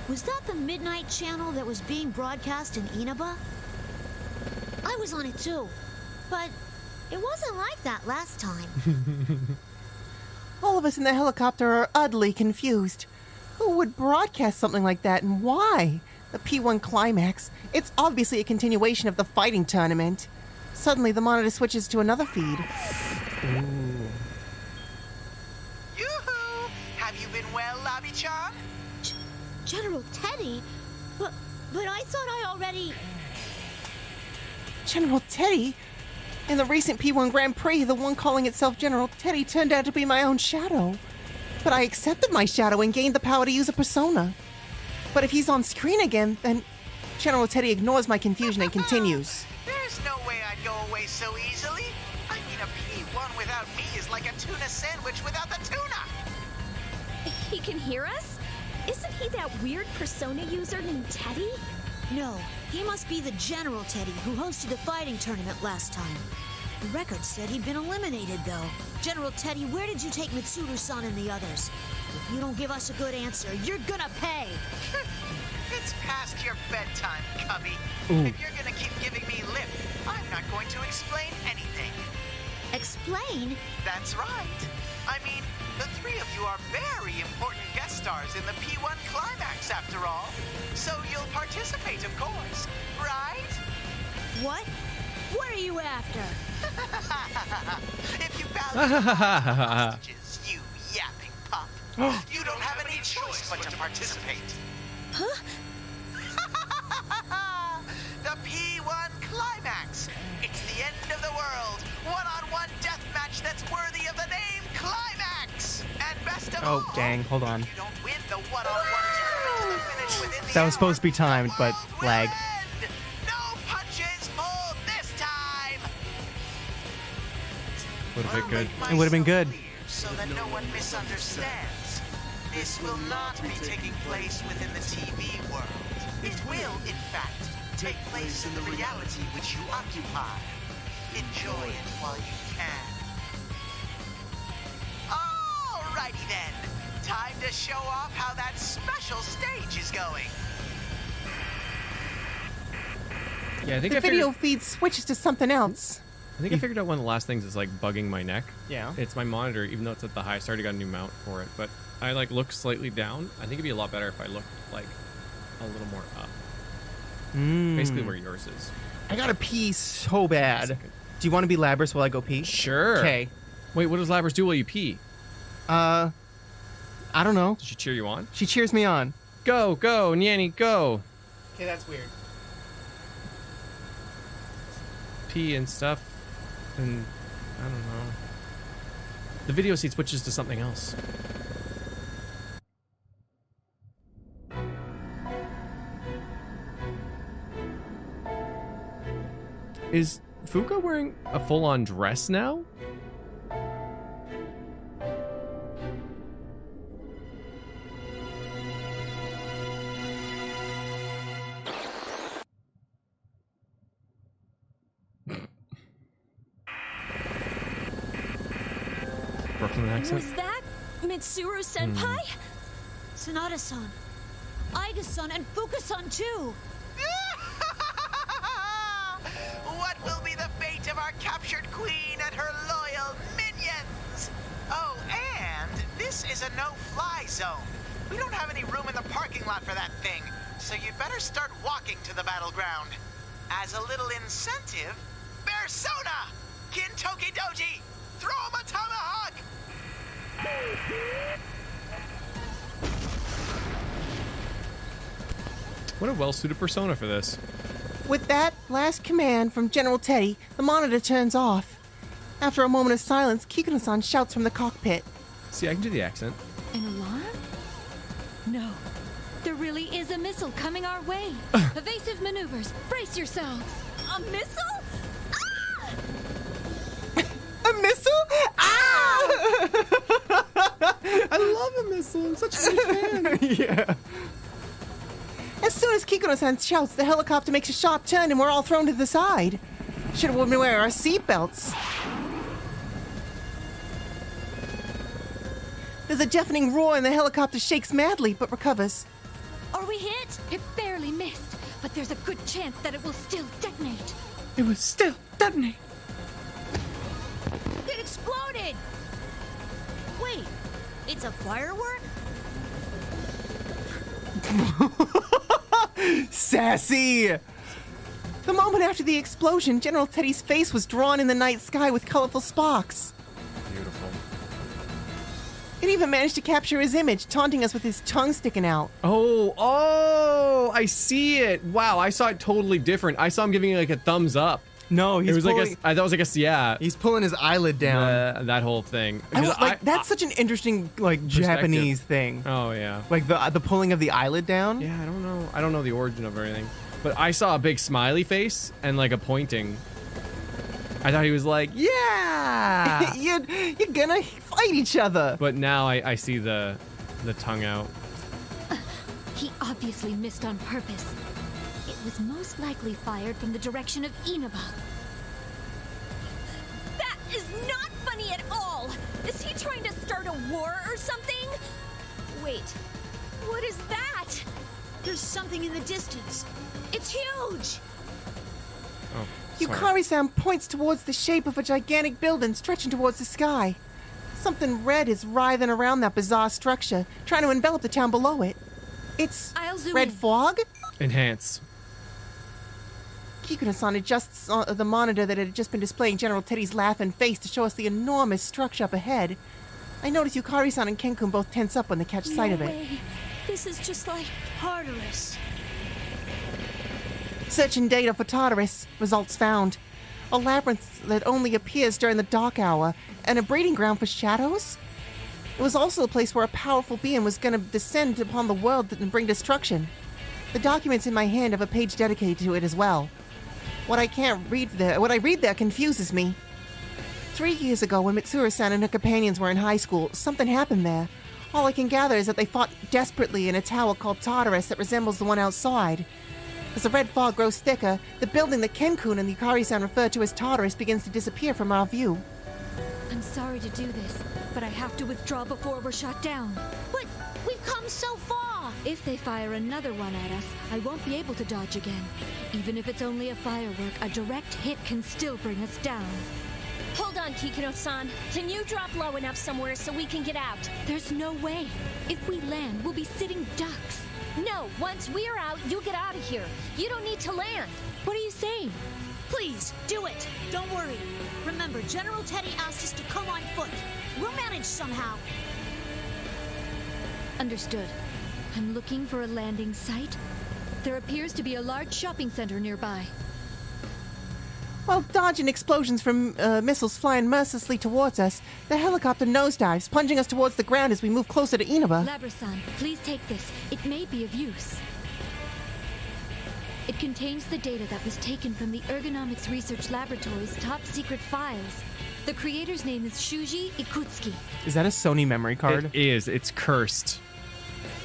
Speaker 10: was that the midnight channel that was being broadcast in Inaba? I was on it too, but it wasn't like that last time.
Speaker 8: All of us in the helicopter are utterly confused. Who would broadcast something like that, and why? The P1 climax. It's obviously a continuation of the fighting tournament. Suddenly, the monitor switches to another feed.
Speaker 14: Yoo-hoo! Have you been well, Lobby-chan?
Speaker 10: General Teddie? But I thought I already...
Speaker 8: General Teddie? In the recent P1 Grand Prix, the one calling itself General Teddie turned out to be my own shadow. But I accepted my shadow and gained the power to use a persona. But if he's on screen again, then General Teddie ignores my confusion and continues.
Speaker 14: There's no way I'd go away so easily. I mean, a P1 without me is like a tuna sandwich without the tuna.
Speaker 11: He can hear us? Isn't he that weird persona user named Teddie?
Speaker 10: No, he must be the General Teddie who hosted the fighting tournament last time. The record said he'd been eliminated, though. General Teddie, where did you take Mitsuru-san and the others? If you don't give us a good answer, you're gonna pay.
Speaker 14: It's past your bedtime, Cubby.
Speaker 1: Ooh.
Speaker 14: If you're gonna keep giving me lip, I'm not going to explain anything.
Speaker 10: Explain?
Speaker 14: That's right. I mean, the three of you are very important guest stars in the P1 climax, after all. So you'll participate, of course, right?
Speaker 10: What? What are you after?
Speaker 14: If you value hostages, you yapping pup, you don't have any choice but to participate.
Speaker 10: Huh?
Speaker 14: The P1 climax. It's the end of the world. One-on-one death match that's worthy of the name Climax. And best of all,
Speaker 1: dang, hold on.
Speaker 14: you don't win the one-on-one tournament to finish within the
Speaker 1: That was
Speaker 14: hour,
Speaker 1: supposed to be timed, but lag.
Speaker 14: no punches pulled this time.
Speaker 2: Would have been good.
Speaker 1: It would have been good.
Speaker 14: So that no one misunderstands. This will not be taking place within the TV world. It will, in fact, take place in the reality which you occupy. Enjoy it while you can. Alrighty then. Time to show off how that special stage is going.
Speaker 2: Yeah, I think
Speaker 8: The
Speaker 2: I
Speaker 8: video
Speaker 2: figured,
Speaker 8: feed switches to something else.
Speaker 2: I think I figured out one of the last things is like bugging my neck.
Speaker 1: Yeah.
Speaker 2: It's my monitor, even though it's at the highest. I already got a new mount for it, but I like look slightly down. I think it'd be a lot better if I looked like a little more up. Basically where yours is.
Speaker 1: I gotta pee so bad. Do you want to be Labrys while I go pee?
Speaker 2: Sure.
Speaker 1: Okay.
Speaker 2: Wait, what does Labrys do while you pee?
Speaker 1: I don't know.
Speaker 2: Does she cheer you on?
Speaker 1: She cheers me on.
Speaker 2: Go, go, Nyanny, go.
Speaker 1: Okay, that's weird.
Speaker 2: Pee and stuff, and I don't know. The video seat switches to something else. Is Fuka wearing a full-on dress now? Brooklyn accent?
Speaker 10: Was that Mitsuru Senpai? Sanada-san, Aiga-san, and Fuka-san too.
Speaker 14: What will be the fate of our captured queen and her loyal minions? Oh, and this is a no-fly zone. We don't have any room in the parking lot for that thing, so you'd better start walking to the battleground. As a little incentive, Persona! Kintoki Doji! Throw him a tomahawk!
Speaker 2: What a well-suited persona for this.
Speaker 8: With that last command from General Teddie, the monitor turns off. After a moment of silence, Kikuno-san shouts from the cockpit.
Speaker 2: See, I can do the accent.
Speaker 13: An alarm? No. There really is a missile coming our way. Evasive maneuvers. Brace yourselves.
Speaker 10: A missile? Ah!
Speaker 8: A missile? Ah!
Speaker 2: I love a missile. I'm such a big fan.
Speaker 1: Yeah.
Speaker 8: As soon as Kikuno-san shouts, the helicopter makes a sharp turn and we're all thrown to the side. Should have been wearing our seatbelts. There's a deafening roar and the helicopter shakes madly but recovers.
Speaker 10: Are we hit?
Speaker 13: It barely missed, but there's a good chance that it will still detonate.
Speaker 2: It was still detonate.
Speaker 10: It exploded! Wait, it's a firework?
Speaker 1: Sassy!
Speaker 8: The moment after the explosion, General Teddie's face was drawn in the night sky with colorful sparks.
Speaker 2: Beautiful.
Speaker 8: It even managed to capture his image, taunting us with his tongue sticking out.
Speaker 2: Oh, I see it. Wow, I saw it totally different. I saw him giving like a thumbs up.
Speaker 1: No, he's
Speaker 2: It was
Speaker 1: pulling,
Speaker 2: like I thought it was like a yeah.
Speaker 1: he's pulling his eyelid down.
Speaker 2: That whole thing.
Speaker 8: That's such an interesting,
Speaker 1: Japanese thing.
Speaker 2: Oh yeah.
Speaker 1: Like the pulling of the eyelid down.
Speaker 2: Yeah, I don't know. I don't know the origin of everything. But I saw a big smiley face and like a pointing. I thought he was like, yeah.
Speaker 8: You're gonna fight each other.
Speaker 2: But now I see the tongue out.
Speaker 13: He obviously missed on purpose. It was most likely fired from the direction of Inaba.
Speaker 10: That is not funny at all! Is he trying to start a war or something? Wait, what is that? There's something in the distance. It's huge!
Speaker 2: Oh,
Speaker 8: Yukari-san points towards the shape of a gigantic building stretching towards the sky. Something red is writhing around that bizarre structure, trying to envelop the town below it. It's red fog?
Speaker 2: Enhance.
Speaker 8: Kikuno-san adjusts the monitor that had just been displaying General Teddie's laughing face to show us the enormous structure up ahead. I notice Yukari-san and Kenkun both tense up when they catch sight of it.
Speaker 10: Way. This is just like Tartarus.
Speaker 8: Searching data for Tartarus. Results found. A labyrinth that only appears during the dark hour, and a breeding ground for shadows? It was also a place where a powerful being was going to descend upon the world and bring destruction. The documents in my hand have a page dedicated to it as well. What I read there confuses me. 3 years ago, when Mitsuru-san and her companions were in high school, something happened there. All I can gather is that they fought desperately in a tower called Tartarus that resembles the one outside. As the red fog grows thicker, the building that Kenkun and Yukari-san referred to as Tartarus begins to disappear from our view.
Speaker 13: I'm sorry to do this, but I have to withdraw before we're shot down.
Speaker 10: But we've come so far!
Speaker 13: If they fire another one at us, I won't be able to dodge again. Even if it's only a firework, a direct hit can still bring us down.
Speaker 15: Hold on, Kikuno-san. Can you drop low enough somewhere so we can get out?
Speaker 13: There's no way. If we land, we'll be sitting ducks.
Speaker 15: No, once we're out, you get out of here. You don't need to land.
Speaker 13: What are you saying?
Speaker 10: Please, do it. Don't worry. Remember, General Teddie asked us to come on foot. We'll manage somehow.
Speaker 13: Understood. I'm looking for a landing site. There appears to be a large shopping center nearby.
Speaker 8: While dodging explosions from missiles flying mercilessly towards us, the helicopter nosedives, plunging us towards the ground as we move closer to Inaba.
Speaker 13: Labra-san, please take this. It may be of use. It contains the data that was taken from the Ergonomics Research Laboratory's top-secret files. The creator's name is Shuji Ikutsuki.
Speaker 1: Is that a Sony memory card?
Speaker 2: It is. It's cursed.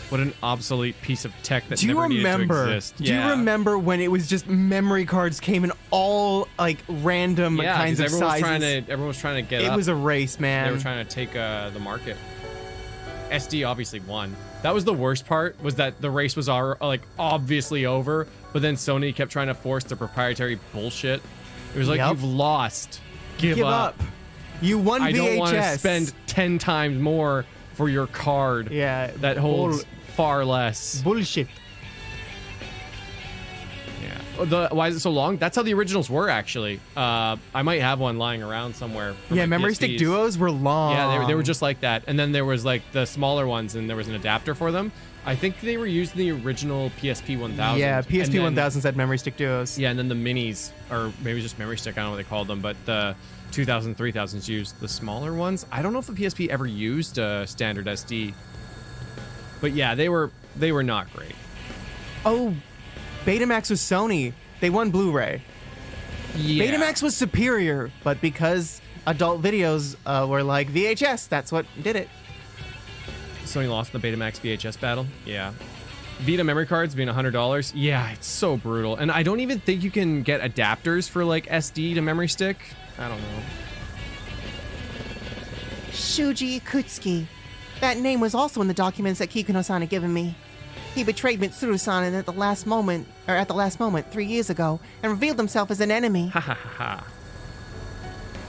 Speaker 2: What an obsolete piece of tech that
Speaker 1: Do you
Speaker 2: never needed to
Speaker 1: remember?
Speaker 2: exist.
Speaker 1: Do you remember when it was just memory cards came in all like random kinds of sizes?
Speaker 2: Everyone was trying to get
Speaker 1: it
Speaker 2: up.
Speaker 1: was a race, man.
Speaker 2: They were trying to take the market. SD obviously won. That was the worst part, was that the race was like obviously over, but then Sony kept trying to force their proprietary bullshit. It was like, you've lost. Give up.
Speaker 1: You won VHS.
Speaker 2: I don't want to spend 10 times more for your card.
Speaker 1: Yeah.
Speaker 2: That holds far less.
Speaker 1: Bullshit.
Speaker 2: Yeah. Why is it so long? That's how the originals were, actually. I might have one lying around somewhere.
Speaker 1: Yeah, memory stick duos were long.
Speaker 2: Yeah, they were just like that. And then there was like the smaller ones, and there was an adapter for them. I think they were used in the original PSP 1000.
Speaker 1: Yeah, PSP 1000s had memory stick duos.
Speaker 2: Yeah, and then the minis, or maybe just memory stick, I don't know what they called them, but the 2000, 3000s used the smaller ones. I don't know if the PSP ever used a standard SD. But yeah, they were not great.
Speaker 1: Oh, Betamax was Sony. They won Blu-ray.
Speaker 2: Yeah.
Speaker 1: Betamax was superior, but because adult videos were like VHS, that's what did it.
Speaker 2: Sony lost the Betamax VHS battle. Yeah. Vita memory cards being $100. Yeah, it's so brutal. And I don't even think you can get adapters for like SD to memory stick. I don't know.
Speaker 8: Shuji Ikutsuki. That name was also in the documents that Kikuno-san had given me. He betrayed Mitsuru-san at the last moment 3 years ago, and revealed himself as an enemy.
Speaker 2: Ha ha ha.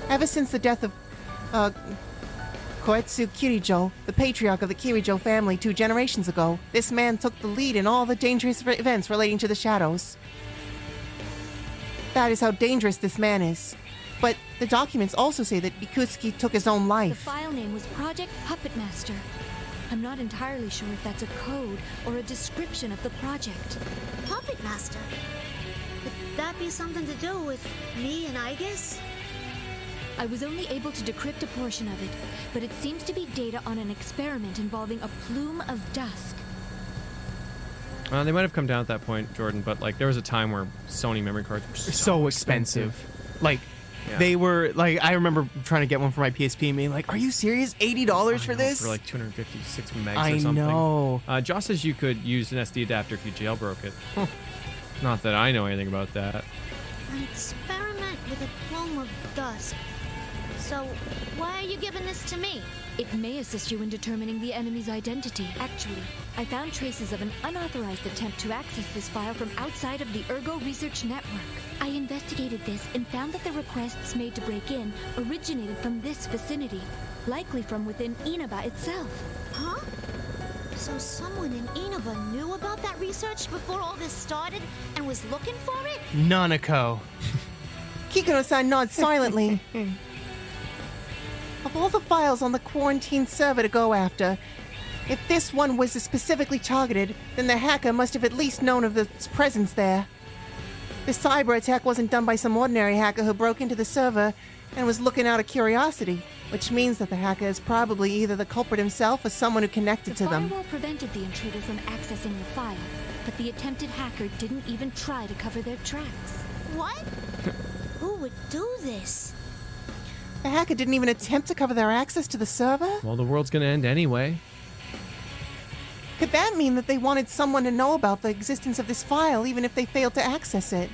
Speaker 8: Ever since the death of Koetsu Kirijo, the patriarch of the Kirijo family 2 generations ago, this man took the lead in all the dangerous events relating to the shadows. That is how dangerous this man is. But the documents also say that Ikutsuki took his own
Speaker 13: The
Speaker 8: life.
Speaker 13: file name was Project Puppet Master. I'm not entirely sure if that's a code or a description of the project.
Speaker 10: Puppet Master? Could that be something to do with me and Igus?
Speaker 13: I was only able to decrypt a portion of it, but it seems to be data on an experiment involving a plume of dusk.
Speaker 2: They might have come down at that point, Jordan, but like there was a time where Sony memory cards were
Speaker 1: So expensive. Like,
Speaker 2: yeah.
Speaker 1: they were, like, I remember trying to get one for my PSP and being like, are you serious? $80 for this?
Speaker 2: For like 256 megs
Speaker 1: I
Speaker 2: or something.
Speaker 1: know.
Speaker 2: Josh says you could use an SD adapter if you jailbroke it. Not that I know anything about that.
Speaker 10: An experiment with a plume of dusk. So, why are you giving this to me?
Speaker 13: It may assist you in determining the enemy's identity. Actually, I found traces of an unauthorized attempt to access this file from outside of the Ergo Research Network. I investigated this and found that the requests made to break in originated from this vicinity, likely from within Inaba itself.
Speaker 10: Huh? So someone in Inaba knew about that research before all this started and was looking for it?
Speaker 1: Nanako.
Speaker 8: Kikuno-san nods silently. Of all the files on the quarantine server to go after, if this one was specifically targeted, then the hacker must have at least known of its presence there. The cyber attack wasn't done by some ordinary hacker who broke into the server and was looking out of curiosity, which means that the hacker is probably either the culprit himself or someone who connected to them.
Speaker 13: The firewall prevented the intruder from accessing the file, but the attempted hacker didn't even try to cover their tracks.
Speaker 10: What? Who would do this?
Speaker 8: The hacker didn't even attempt to cover their access to the server?
Speaker 2: Well, the world's gonna end anyway.
Speaker 8: Could that mean that they wanted someone to know about the existence of this file even if they failed to access it?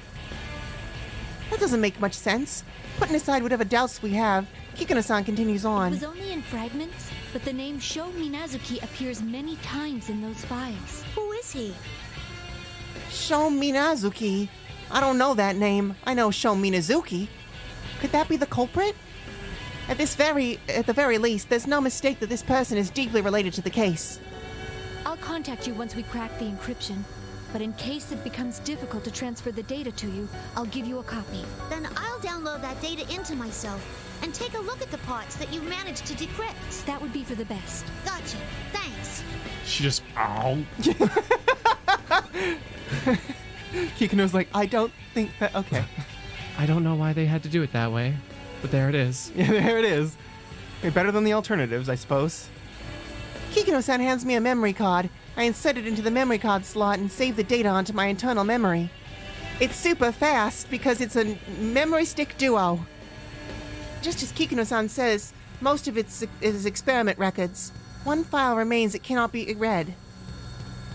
Speaker 8: That doesn't make much sense. Putting aside whatever doubts we have, Kikuno-san continues on.
Speaker 13: It was only in fragments, but the name Sho Minazuki appears many times in those files.
Speaker 10: Who is he?
Speaker 8: Sho Minazuki? I don't know that name. I know Sho Minazuki. Could that be the culprit? At the very least, there's no mistake that this person is deeply related to the case.
Speaker 13: I'll contact you once we crack the encryption, but in case it becomes difficult to transfer the data to you, I'll give you a copy.
Speaker 10: Then I'll download that data into myself and take a look at the parts that you've managed to decrypt.
Speaker 13: That would be for the best.
Speaker 10: Gotcha. Thanks.
Speaker 2: She just, ow.
Speaker 1: Kikuno's like, I don't think that, okay.
Speaker 2: I don't know why they had to do it that way, but there it is.
Speaker 1: Yeah, there it is. Better than the alternatives, I suppose.
Speaker 8: Kikuno-san hands me a memory card. I insert it into the memory card slot and save the data onto my internal memory. It's super fast because it's a memory stick duo. Just as Kikuno-san says, most of it is experiment records. One file remains that cannot be read.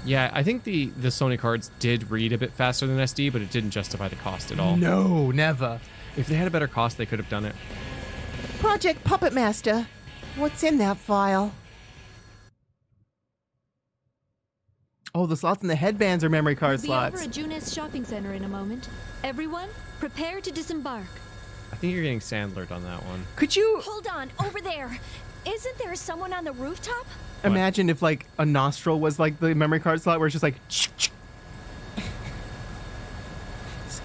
Speaker 2: Yeah, I think the Sony cards did read a bit faster than SD, but it didn't justify the cost at all.
Speaker 1: No, never.
Speaker 2: If they had a better cost, they could have done it.
Speaker 8: Project Puppet Master. What's in that file?
Speaker 1: Oh, the slots in the headbands are memory card
Speaker 13: We'll
Speaker 1: slots.
Speaker 13: be over at Junes Shopping Center in a moment. Everyone, prepare to disembark.
Speaker 2: I think you're getting Sandlered on that one.
Speaker 1: Could you
Speaker 15: Hold on, over there. Isn't there someone on the rooftop?
Speaker 1: imagine if, like, a nostril was, like, the memory card slot where it's just like...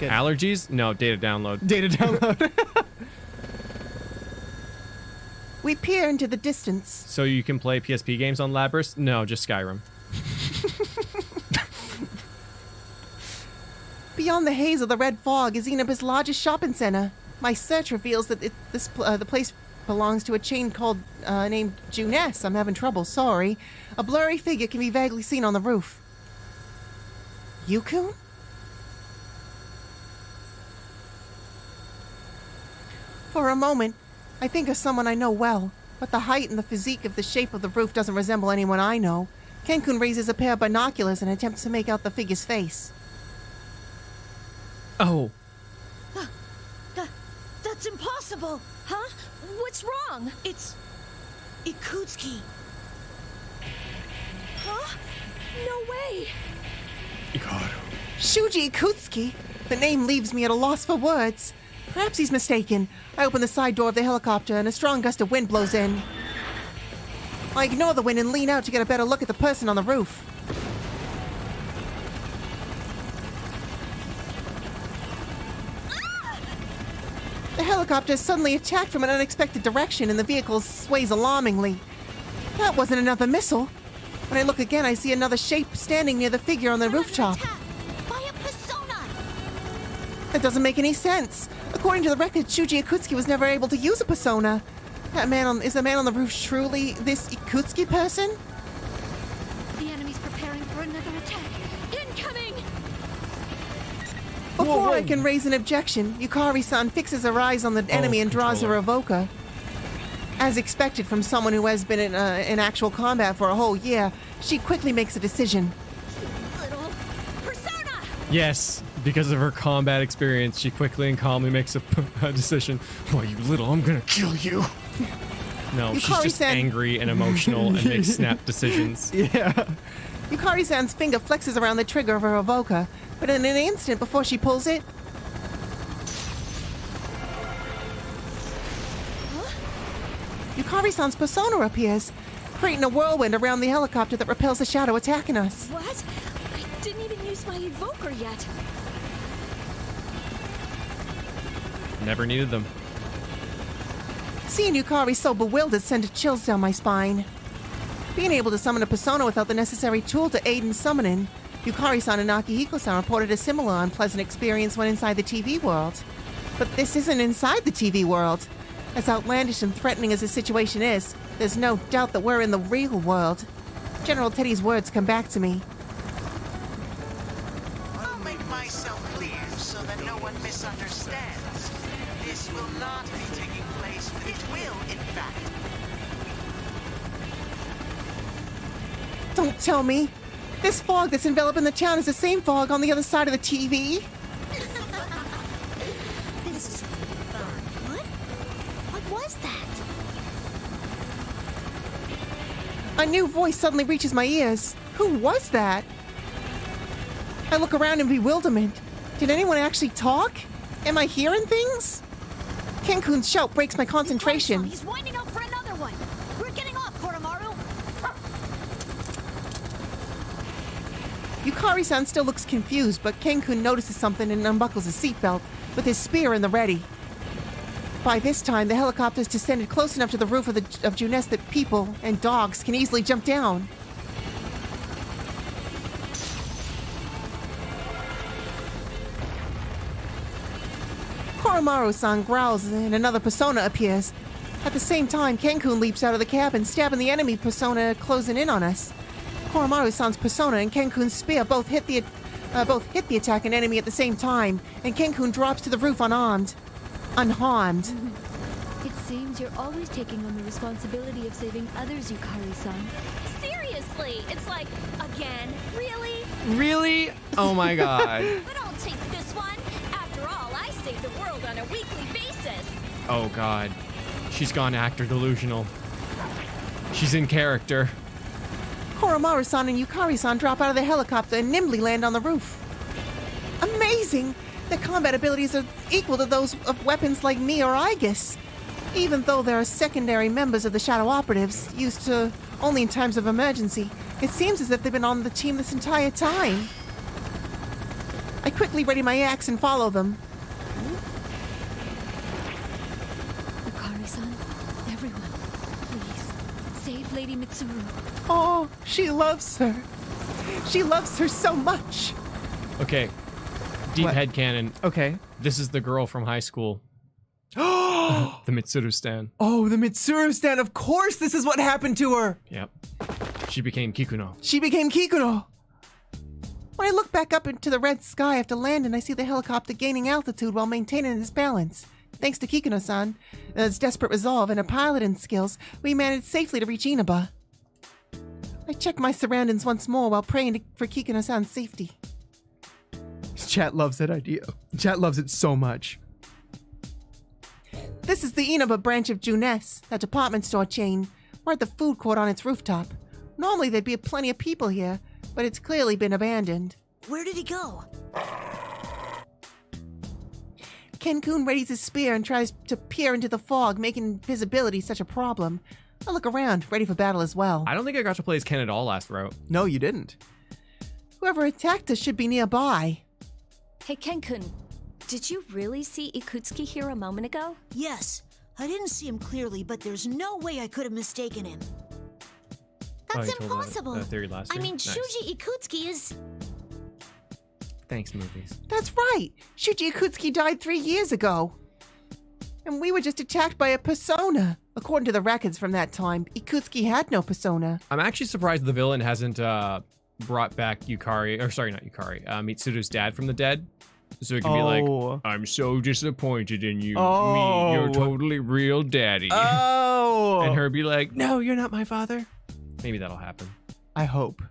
Speaker 2: Allergies? No, data download.
Speaker 1: Data download.
Speaker 8: We peer into the distance.
Speaker 2: So you can play PSP games on Labrys? No, just Skyrim.
Speaker 8: Beyond the haze of the red fog is Inaba's largest shopping center. My search reveals that the place belongs to a chain called named Junes. I'm having trouble, sorry. A blurry figure can be vaguely seen on the roof. Yukun? For a moment, I think of someone I know well, but the height and the physique of the shape of the roof doesn't resemble anyone I know. Kenkun raises a pair of binoculars and attempts to make out the figure's face.
Speaker 2: Oh.
Speaker 10: That's impossible!
Speaker 15: Huh? What's wrong?
Speaker 10: It's... Ikutsuki.
Speaker 15: Huh? No way!
Speaker 8: Shuji Ikutsuki? The name leaves me at a loss for words. Perhaps he's mistaken. I open the side door of the helicopter and a strong gust of wind blows in. I ignore the wind and lean out to get a better look at the person on the roof. The helicopter is suddenly attacked from an unexpected direction and the vehicle sways alarmingly. That wasn't another missile. When I look again, I see another shape standing near the figure on the rooftop.
Speaker 10: By a persona!
Speaker 8: That doesn't make any sense. According to the record, Shuji Ikutsuki was never able to use a persona. Is the man on the roof truly this Ikutsuki person?
Speaker 13: The enemy's preparing for another attack.
Speaker 15: Incoming!
Speaker 8: Before I can raise an objection, Yukari-san fixes her eyes on the enemy and draws her evoker. As expected from someone who has been in actual combat for a whole year, she quickly makes a decision.
Speaker 15: Little persona!
Speaker 2: Yes. Because of her combat experience, she quickly and calmly makes a decision. Why, you little, I'm gonna kill you. No, she's just angry and emotional and makes snap decisions.
Speaker 8: Yeah. Yukari-san's finger flexes around the trigger of her evoker, but in an instant before she pulls it... Yukari-san's persona appears, creating a whirlwind around the helicopter that repels the shadow attacking us.
Speaker 13: What? I didn't even use my evoker yet.
Speaker 2: Never needed them.
Speaker 8: Seeing Yukari so bewildered sent chills down my spine. Being able to summon a persona without the necessary tool to aid in summoning, Yukari-san and Akihiko-san reported a similar unpleasant experience when inside the TV world. But this isn't inside the TV world. As outlandish and threatening as the situation is, there's no doubt that we're in the real world. General Teddie's words come back to me.
Speaker 14: I'll make myself clear so that no one misunderstands. This will not be taking place, but it will, in fact.
Speaker 8: Don't tell me! This fog that's enveloping the town is the same fog on the other side of the TV?
Speaker 10: This is really fun. What was that?
Speaker 8: A new voice suddenly reaches my ears. Who was that? I look around in bewilderment. Did anyone actually talk? Am I hearing things? Kenkun's shout breaks my concentration.
Speaker 10: He's winding up for another one. We're getting off, Koromaru.
Speaker 8: Yukari-san still looks confused, but Kenkun notices something and unbuckles his seatbelt, with his spear in the ready. By this time, the helicopter's descended close enough to the roof of Junes that people and dogs can easily jump down. Koromaru-san growls and another persona appears. At the same time, Kenkun leaps out of the cabin, stabbing the enemy persona closing in on us. Koromaru-san's persona and Kenkun's spear both hit the attacking enemy at the same time, and Kenkun drops to the roof unharmed.
Speaker 13: It seems you're always taking on the responsibility of saving others, Yukari-san.
Speaker 15: Seriously, it's like, again, really?
Speaker 2: Really? Oh my god.
Speaker 15: But I'll take this one. After all, I save the world on a weekly basis.
Speaker 2: Oh god. She's gone actor delusional. She's in character.
Speaker 8: Koromaru-san and Yukari-san drop out of the helicopter and nimbly land on the roof. Amazing! Their combat abilities are equal to those of weapons like me or Aegis, even though they are secondary members of the Shadow Operatives, used to only in times of emergency. It seems as if they've been on the team this entire time. I quickly ready my axe and follow them.
Speaker 13: Yukari-san, everyone, please, save Lady Mitsuru.
Speaker 8: Oh, she loves her. She loves her so much.
Speaker 2: Okay. Deep headcanon.
Speaker 1: Okay.
Speaker 2: This is the girl from high school. The Mitsuru stan.
Speaker 1: Oh, the Mitsuru stan. Of course this is what happened to her.
Speaker 2: Yep. She became Kikuno.
Speaker 8: She became Kikuno. When I look back up into the red sky after landing, I see the helicopter gaining altitude while maintaining its balance. Thanks to Kikuno-san, its desperate resolve and her piloting skills, we managed safely to reach Inaba. I check my surroundings once more while praying for Kikuno-san's safety.
Speaker 1: Chat loves that idea. Chat loves it so much.
Speaker 8: This is the Inaba branch of Junes, that department store chain. We're at the food court on its rooftop. Normally there'd be plenty of people here, but it's clearly been abandoned.
Speaker 10: Where did he go?
Speaker 8: Kenkun readies his spear and tries to peer into the fog, making visibility such a problem. I look around, ready for battle as well.
Speaker 2: I don't think I got to play as Ken at all last route.
Speaker 1: No, you didn't.
Speaker 8: Whoever attacked us should be nearby.
Speaker 15: Hey, Kenkun, did you really see Ikutsuki here a moment ago?
Speaker 10: Yes. I didn't see him clearly, but there's no way I could have mistaken him.
Speaker 9: That's
Speaker 2: you told
Speaker 9: impossible.
Speaker 2: that theory last
Speaker 9: I
Speaker 2: year?
Speaker 9: mean,
Speaker 2: Nice.
Speaker 9: Shuji Ikutsuki is...
Speaker 2: Thanks, movies.
Speaker 8: That's right! Shuji Ikutsuki died 3 years ago. And we were just attacked by a persona. According to the records from that time, Ikutsuki had no persona.
Speaker 2: I'm actually surprised the villain hasn't brought back Yukari, or sorry, not Yukari, Mitsuru's dad from the dead. So it can be like, I'm so disappointed in you. Me, your totally real daddy.
Speaker 1: Oh!
Speaker 2: And her be like, no, you're not my father. Maybe that'll happen.
Speaker 1: I hope.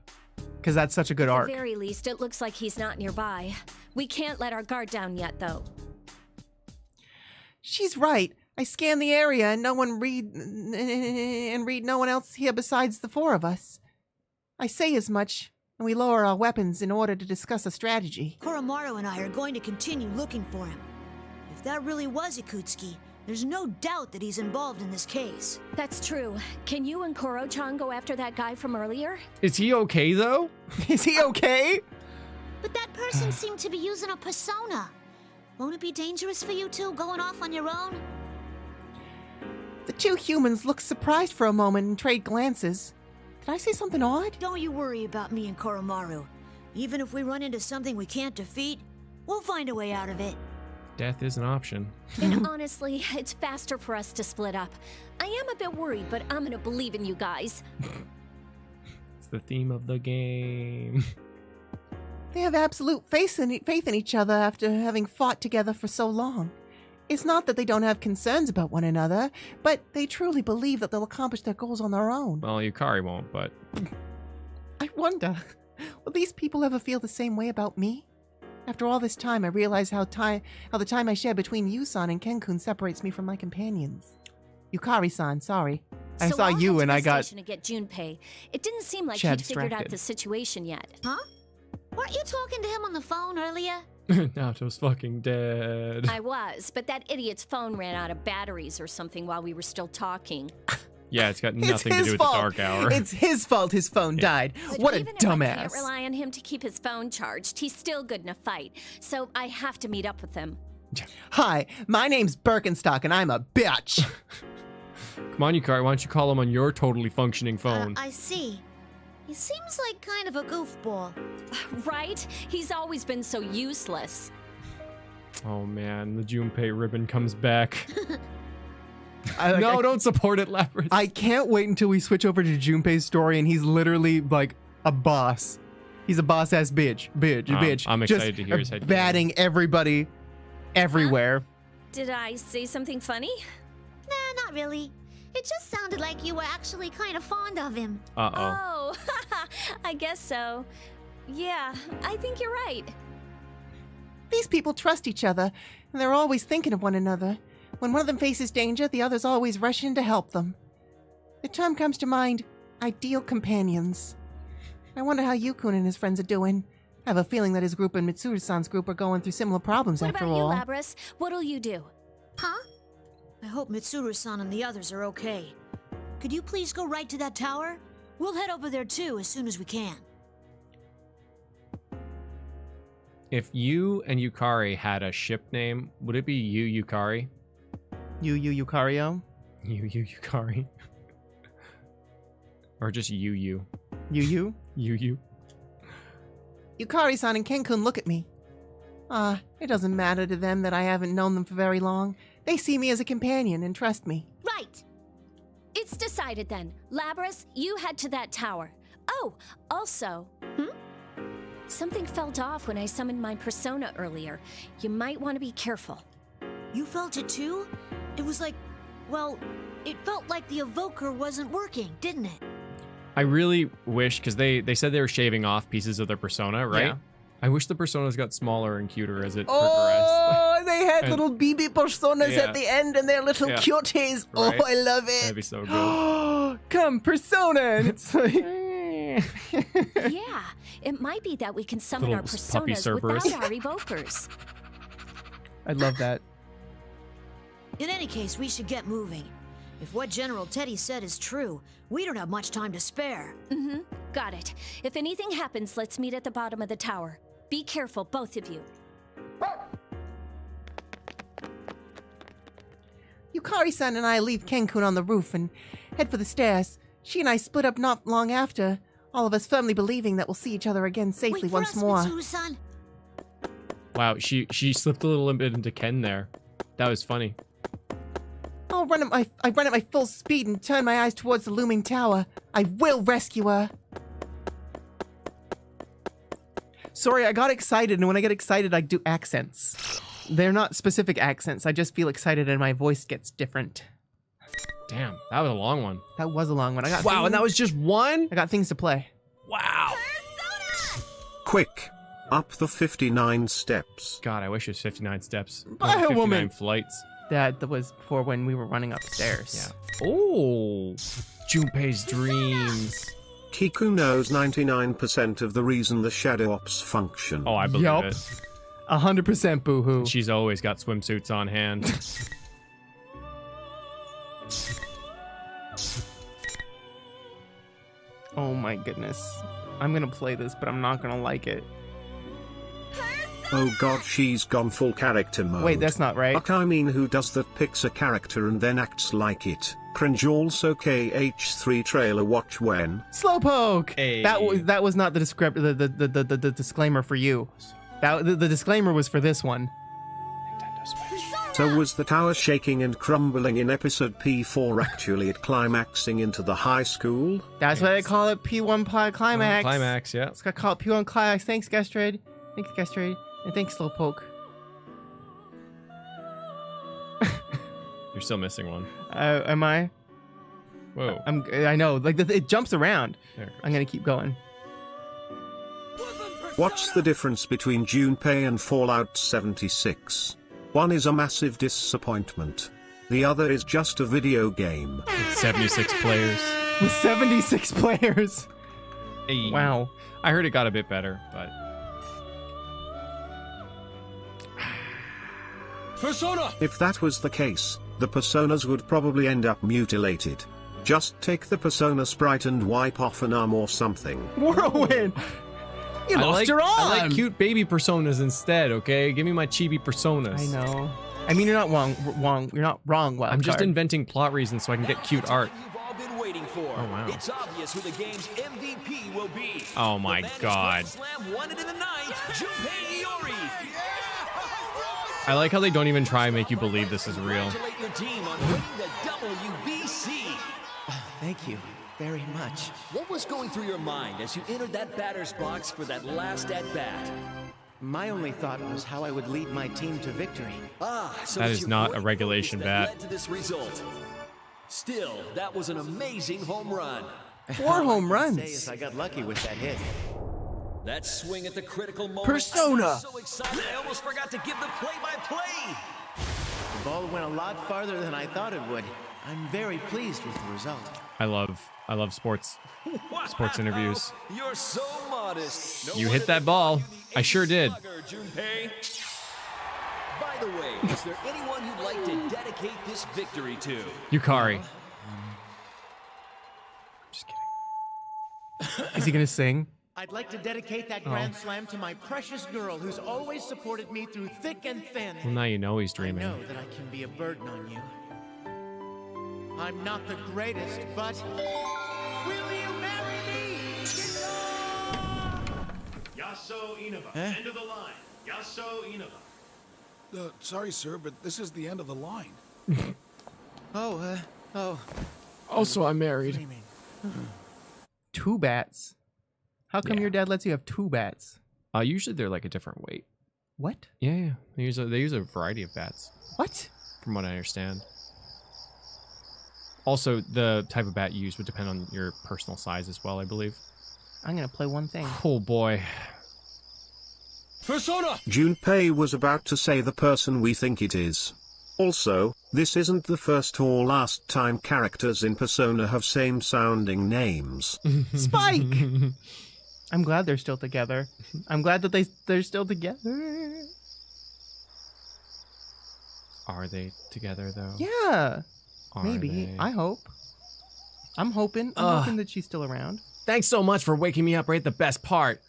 Speaker 1: because that's such a good
Speaker 15: At
Speaker 1: arc.
Speaker 15: the very least, it looks like he's not nearby. We can't let our guard down yet, though.
Speaker 8: She's right. I scanned the area and no one read no one else here besides the four of us. I say as much, and we lower our weapons in order to discuss a strategy.
Speaker 10: Koromaru and I are going to continue looking for him. If that really was Ikutsuki, there's no doubt that he's involved in this case.
Speaker 15: That's true. Can you and Koro-chan go after that guy from earlier?
Speaker 2: Is he okay, though?
Speaker 1: Is he okay?
Speaker 9: But that person seemed to be using a persona. Won't it be dangerous for you two going off on your own?
Speaker 8: The two humans looked surprised for a moment and trade glances. Did I say something odd?
Speaker 10: Don't you worry about me and Koromaru. Even if we run into something we can't defeat, we'll find a way out of it.
Speaker 2: Death is an option.
Speaker 15: And honestly, it's faster for us to split up. I am a bit worried, but I'm gonna believe in you guys.
Speaker 2: It's the theme of the game.
Speaker 8: They have absolute faith in each other after having fought together for so long. It's not that they don't have concerns about one another, but they truly believe that they'll accomplish their goals on their own.
Speaker 2: Well, Yukari won't, but...
Speaker 8: I wonder, will these people ever feel the same way about me? After all this time, I realize how the time I share between you-san and Ken-kun separates me from my companions. Yukari-san, sorry.
Speaker 1: I saw you and I got...
Speaker 15: To get Junpei. It didn't seem like
Speaker 1: Chad
Speaker 15: he'd figured out
Speaker 1: distracted.
Speaker 15: the situation yet.
Speaker 9: Huh? Weren't you talking to him on the phone earlier?
Speaker 2: Naoto's fucking dead.
Speaker 15: I was, but that idiot's phone ran out of batteries or something while we were still talking.
Speaker 2: Yeah, it's got nothing to do with
Speaker 1: fault.
Speaker 2: the dark hour.
Speaker 1: It's his fault his phone died.
Speaker 15: But
Speaker 1: What a
Speaker 15: even if I can't
Speaker 1: dumbass.
Speaker 15: rely on him to keep his phone charged, he's still good in a fight. So I have to meet up with him.
Speaker 1: Hi, my name's Birkenstock and I'm a bitch.
Speaker 2: Come on, Yukari, why don't you call him on your totally functioning phone?
Speaker 9: I see. He seems like kind of a goofball.
Speaker 15: Right? He's always been so useless.
Speaker 2: Oh man, the Junpei ribbon comes back.
Speaker 1: I
Speaker 2: don't support it, Lapras.
Speaker 1: I can't wait until we switch over to Junpei's story and he's literally like a boss. He's a boss-ass bitch. Bitch.
Speaker 2: I'm excited to hear his head.
Speaker 1: Batting everybody everywhere.
Speaker 15: Did I say something funny?
Speaker 9: Nah, not really. It just sounded like you were actually kind of fond of him.
Speaker 2: Uh-oh.
Speaker 15: Oh, I guess so. Yeah, I think you're right.
Speaker 8: These people trust each other, and they're always thinking of one another. When one of them faces danger, the others always rush in to help them. The term comes to mind, ideal companions. I wonder how Yukun and his friends are doing. I have a feeling that his group and Mitsuru-san's group are going through similar problems
Speaker 15: What
Speaker 8: after
Speaker 15: about you,
Speaker 8: all.
Speaker 15: Labras? What'll you do?
Speaker 9: Huh?
Speaker 10: I hope Mitsuru-san and the others are okay. Could you please go right to that tower? We'll head over there too as soon as we can.
Speaker 2: If you and Yukari had a ship name, would it be you, Yukari?
Speaker 1: You, Yukario?
Speaker 2: You, Yukari. Or just you.
Speaker 1: You?
Speaker 2: You.
Speaker 8: Yukari-san and Ken-kun look at me. It doesn't matter to them that I haven't known them for very long. They see me as a companion and trust me.
Speaker 15: Right. It's decided then. Labras, you head to that tower. Oh, also, something felt off when I summoned my persona earlier. You might want to be careful.
Speaker 10: You felt it too? It was like, well, it felt like the evoker wasn't working, didn't it?
Speaker 2: I really wish, because they said they were shaving off pieces of their persona, right?
Speaker 1: Yeah.
Speaker 2: I wish the personas got smaller and cuter as it
Speaker 1: Oh, they had
Speaker 2: And-
Speaker 1: little BB personas
Speaker 2: Yeah.
Speaker 1: at the end and they're little
Speaker 2: Yeah.
Speaker 1: cuties.
Speaker 2: Right.
Speaker 1: Oh, I love it.
Speaker 2: That'd be so good.
Speaker 1: Come, persona. And it's like...
Speaker 15: Yeah, it might be that we can summon our
Speaker 2: Little puppy
Speaker 15: personas
Speaker 2: Cerberus.
Speaker 15: without our evokers.
Speaker 1: I love that.
Speaker 10: In any case, we should get moving. If what General Teddie said is true, we don't have much time to spare.
Speaker 15: Got it. If anything happens, let's meet at the bottom of the tower. Be careful, both of you.
Speaker 8: Yukari-san and I leave Ken-kun on the roof and head for the stairs. She and I split up not long after, all of us firmly believing that we'll see each other again safely
Speaker 9: Wait for
Speaker 8: once
Speaker 9: us,
Speaker 8: more.
Speaker 9: Mitsuru-san.
Speaker 2: Wow, she slipped a little bit into Ken there. That was funny.
Speaker 8: I run at my full speed and turn my eyes towards the looming tower. I will rescue her.
Speaker 1: Sorry, I got excited, and when I get excited, I do accents. They're not specific accents. I just feel excited, and my voice gets different.
Speaker 2: Damn, that was a long one.
Speaker 1: That was a long one. I got
Speaker 2: Wow, and that was just one?
Speaker 1: I got things to play.
Speaker 2: Wow.
Speaker 4: Quick! Up the 59 steps.
Speaker 2: God, I wish it was 59 steps.
Speaker 1: By a
Speaker 2: 59
Speaker 1: woman.
Speaker 2: flights.
Speaker 1: That was before when we were running upstairs.
Speaker 2: Yeah. Oh, Junpei's dreams.
Speaker 4: Kiku knows 99% of the reason the shadow ops function.
Speaker 2: Oh, I believe
Speaker 1: Yup.
Speaker 2: it.
Speaker 1: 100% boohoo.
Speaker 2: She's always got swimsuits on hand.
Speaker 1: Oh my goodness. I'm gonna play this, but I'm not gonna like it.
Speaker 4: Oh god, she's gone full character mode.
Speaker 1: Wait, that's not right.
Speaker 4: I mean, who does that? Picks a character and then acts like it. Cringe. Also KH3 trailer watch when.
Speaker 1: Slowpoke!
Speaker 2: Hey.
Speaker 1: That was not the the disclaimer for you. The disclaimer was for this one.
Speaker 4: So was the tower shaking and crumbling in episode P4 actually it climaxing into the high school?
Speaker 1: That's why they call it P1 Climax.
Speaker 2: Climax, yeah.
Speaker 1: It's got called P1 Climax. Thanks, Gustrade. Thanks, Gustrade. And thanks, Slowpoke.
Speaker 2: You're still missing one.
Speaker 1: Am I?
Speaker 2: Whoa.
Speaker 1: I know. Like it jumps around.
Speaker 2: There.
Speaker 1: I'm gonna keep going.
Speaker 4: What's the difference between Junpei and Fallout 76? One is a massive disappointment. The other is just a video game.
Speaker 2: With 76 players.
Speaker 1: With 76 players.
Speaker 2: Hey.
Speaker 1: Wow.
Speaker 2: I heard it got a bit better, but...
Speaker 12: Persona!
Speaker 4: If that was the case, the personas would probably end up mutilated. Just take the persona sprite and wipe off an arm or something.
Speaker 1: Whirlwind! You lost your arm!
Speaker 2: I like cute baby personas instead, okay? Give me my chibi personas.
Speaker 1: I know. I mean, you're not wrong. You're not wrong, Wildcard.
Speaker 2: I'm just inventing plot reasons so I can get cute art.
Speaker 12: You've all been waiting for.
Speaker 2: Oh, wow.
Speaker 12: It's obvious who the game's MVP will be.
Speaker 2: Oh my god.
Speaker 12: Slam won it in the ninth, Junpei Iori.
Speaker 2: I like how they don't even try and make you believe this is real.
Speaker 12: Congratulate your team on winning the WBC.
Speaker 16: Thank you very much.
Speaker 12: What was going through your mind as you entered that batter's box for that last at-bat?
Speaker 16: My only thought was how I would lead my team to victory.
Speaker 12: So
Speaker 2: that
Speaker 12: it's
Speaker 2: is
Speaker 12: your
Speaker 2: not a
Speaker 12: great
Speaker 2: regulation
Speaker 12: focus that
Speaker 2: bat.
Speaker 12: led to this result. Still, that was an amazing home run.
Speaker 1: 4 home runs.
Speaker 16: Say is I got lucky with that hit.
Speaker 12: That swing at the critical moment.
Speaker 1: Persona.
Speaker 12: I was so excited I almost forgot to give the play-by-play.
Speaker 16: The ball went a lot farther than I thought it would. I'm very pleased with the result.
Speaker 2: I love sports interviews.
Speaker 12: You're so modest. No
Speaker 2: You
Speaker 12: wonder
Speaker 2: hit that ball.
Speaker 12: they call you the
Speaker 2: I sure did.
Speaker 12: slugger, Junpei. By the way, is there anyone you'd like to dedicate this victory to?
Speaker 2: Yukari.
Speaker 1: Just kidding. Is he gonna sing?
Speaker 16: I'd like to dedicate that Grand Slam to my precious girl who's always supported me through thick and thin.
Speaker 2: Well, now you know he's
Speaker 16: I
Speaker 2: dreaming.
Speaker 16: know that I can be a burden on you. I'm not the greatest, but will you marry me?
Speaker 3: Yaso Inaba, end of the line. Yaso Inaba.
Speaker 17: Sorry, sir, but this is the end of the line.
Speaker 2: Also, I'm married.
Speaker 1: 2 bats. How come your dad lets you have 2 bats?
Speaker 2: Usually they're like a different weight.
Speaker 1: What?
Speaker 2: Yeah. They use a variety of bats.
Speaker 1: What?
Speaker 2: From what I understand. Also, the type of bat you use would depend on your personal size as well, I believe.
Speaker 1: I'm gonna play one thing.
Speaker 2: Oh boy.
Speaker 12: Persona!
Speaker 4: Junpei was about to say the person we think it is. Also, this isn't the first or last time characters in Persona have same-sounding names.
Speaker 1: Spike! I'm glad they're still together. I'm glad that they're still together.
Speaker 2: Are they together though?
Speaker 1: Yeah.
Speaker 2: Are
Speaker 1: Maybe.
Speaker 2: they?
Speaker 1: I hope. I'm hoping that she's still around.
Speaker 2: Thanks so much for waking me up right at the best part.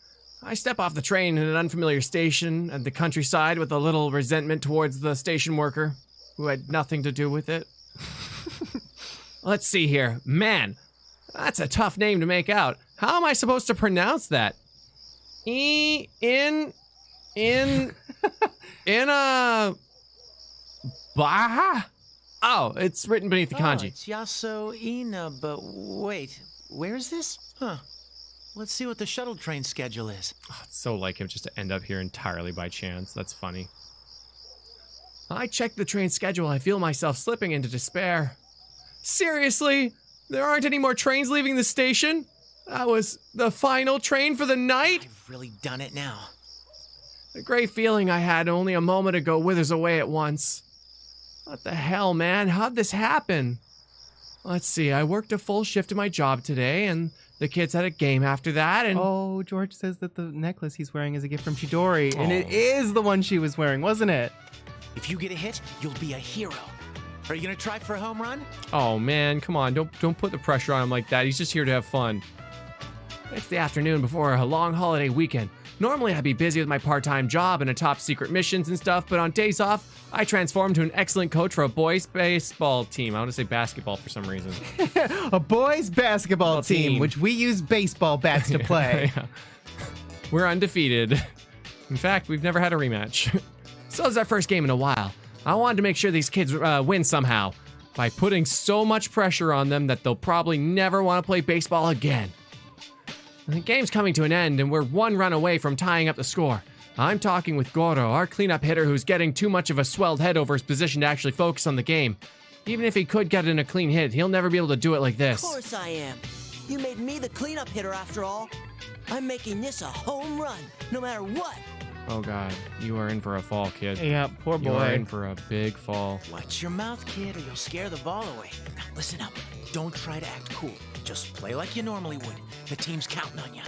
Speaker 2: I step off the train in an unfamiliar station at the countryside with a little resentment towards the station worker who had nothing to do with it. Let's see here. Man, that's a tough name to make out. How am I supposed to pronounce that? Bah? Oh, it's written beneath the kanji.
Speaker 16: It's Yaso Ina, but wait, where is this? Huh. Let's see what the shuttle train schedule is.
Speaker 2: Oh, it's so like him just to end up here entirely by chance. That's funny. I checked the train schedule. I feel myself slipping into despair. Seriously? There aren't any more trains leaving the station? That was the final train for the night?
Speaker 16: I've really done it now.
Speaker 2: The great feeling I had only a moment ago withers away at once. What the hell, man? How'd this happen? Let's see, I worked a full shift at my job today, and the kids had a game after that, and...
Speaker 1: Oh, George says that the necklace he's wearing is a gift from Chidori, and it is the one she was wearing, wasn't it?
Speaker 16: If you get a hit, you'll be a hero. Are you gonna try for a home run?
Speaker 2: Oh, man, come on, don't put the pressure on him like that. He's just here to have fun. It's the afternoon before a long holiday weekend. Normally, I'd be busy with my part-time job and a top-secret missions and stuff, but on days off, I transform to an excellent coach for a boys' baseball team. I want to say basketball for some reason.
Speaker 1: A boys' basketball team, which we use baseball bats to play.
Speaker 2: Yeah. We're undefeated. In fact, we've never had a rematch. So it's our first game in a while. I wanted to make sure these kids win somehow by putting so much pressure on them that they'll probably never want to play baseball again. The game's coming to an end, and we're one run away from tying up the score. I'm talking with Goro, our cleanup hitter who's getting too much of a swelled head over his position to actually focus on the game. Even if he could get in a clean hit, he'll never be able to do it like this.
Speaker 18: Of course I am. You made me the cleanup hitter after all. I'm making this a home run, no matter what.
Speaker 2: Oh god, you are in for a fall, kid.
Speaker 1: Yeah, poor boy.
Speaker 2: You are in for a big fall.
Speaker 16: Watch your mouth, kid, or you'll scare the ball away. Now listen up. Don't try to act cool. Just play like you normally would. The team's counting on you.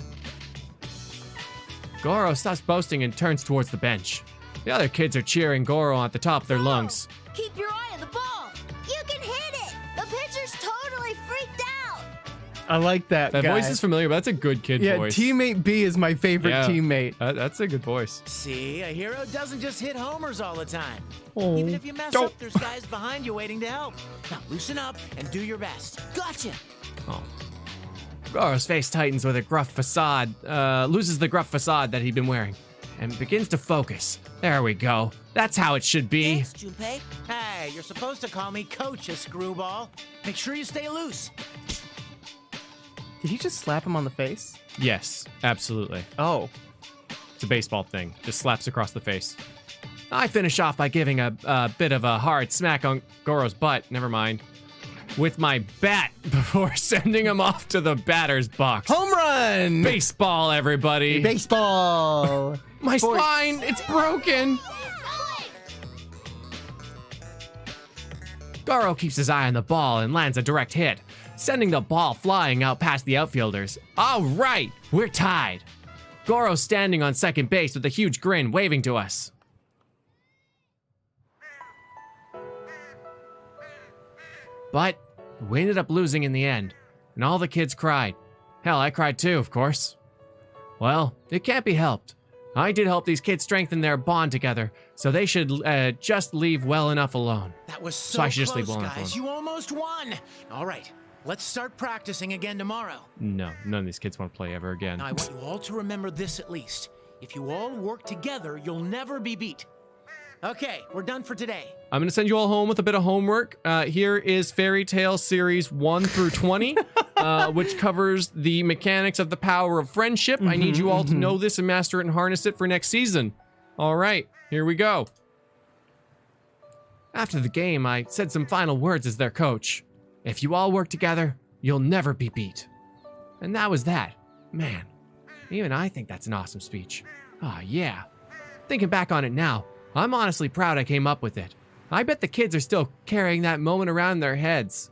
Speaker 2: Goro stops boasting and turns towards the bench. The other kids are cheering Goro at the top of their lungs.
Speaker 10: Keep your eye on the ball. You can hit it. The pitcher's totally freaked out.
Speaker 1: I like that
Speaker 2: That
Speaker 1: guy.
Speaker 2: voice is familiar, but that's a good kid voice.
Speaker 1: Teammate B is my favorite
Speaker 2: Yeah,
Speaker 1: teammate.
Speaker 2: That's a good voice.
Speaker 16: See, a hero doesn't just hit homers all the time.
Speaker 1: Oh,
Speaker 16: Even if you mess up, there's guys behind you waiting to help. Now loosen up and do your best.
Speaker 18: Gotcha.
Speaker 2: Oh. Goro's face tightens with a gruff facade, loses the gruff facade that he'd been wearing, and begins to focus. There we go. That's how it should be.
Speaker 18: Thanks, Junpei.
Speaker 16: Hey, you're supposed to call me Coach, you screwball. Make sure you stay loose.
Speaker 1: Did he just slap him on the face?
Speaker 2: Yes, absolutely.
Speaker 1: Oh.
Speaker 2: It's a baseball thing. Just slaps across the face. I finish off by giving a bit of a hard smack on Goro's butt. Never mind. With my bat before sending him off to the batter's box.
Speaker 1: Home run!
Speaker 2: Baseball, everybody.
Speaker 1: Baseball!
Speaker 2: My spine, it's broken. Goro keeps his eye on the ball and lands a direct hit, sending the ball flying out past the outfielders. All right, we're tied. Goro's standing on second base with a huge grin, waving to us. But we ended up losing in the end, and all the kids cried. Hell, I cried too, of course. Well, it can't be helped. I did help these kids strengthen their bond together, so they should just leave well enough alone.
Speaker 16: That was so
Speaker 2: I should just
Speaker 16: close,
Speaker 2: leave well enough
Speaker 16: guys.
Speaker 2: alone.
Speaker 16: You almost won. All right, let's start practicing again tomorrow.
Speaker 2: No, none of these kids want to play ever again.
Speaker 16: Now, I want you all to remember this at least. If you all work together, you'll never be beat. Okay, we're done for today.
Speaker 2: I'm going to send you all home with a bit of homework. Here is Fairy Tale Series 1 through 20, which covers the mechanics of the power of friendship. I need you all to know this and master it and harness it for next season. All right, here we go. After the game, I said some final words as their coach. If you all work together, you'll never be beat. And that was that. Man, even I think that's an awesome speech. Ah, yeah. Thinking back on it now, I'm honestly proud I came up with it. I bet the kids are still carrying that moment around their heads.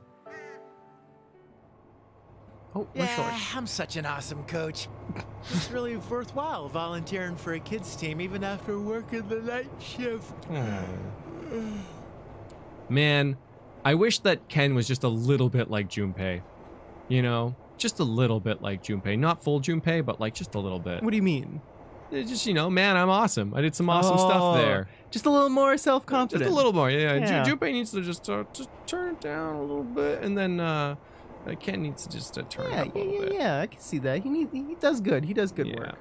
Speaker 1: Oh,
Speaker 16: yeah, I'm such an awesome coach. It's really worthwhile volunteering for a kids team even after working the night shift.
Speaker 2: Man, I wish that Ken was just a little bit like Junpei. You know, just a little bit like Junpei. Not full Junpei, but like just a little bit.
Speaker 1: What do you mean?
Speaker 2: It's just, you know, man, I'm awesome. I did some awesome stuff there.
Speaker 1: Just a little more self-confident.
Speaker 2: Just a little more, yeah.
Speaker 1: Yeah.
Speaker 2: Junpei needs to just turn it down a little bit, and then Ken needs to just turn it up a little bit.
Speaker 1: Yeah, I can see that. He does good. He does good work.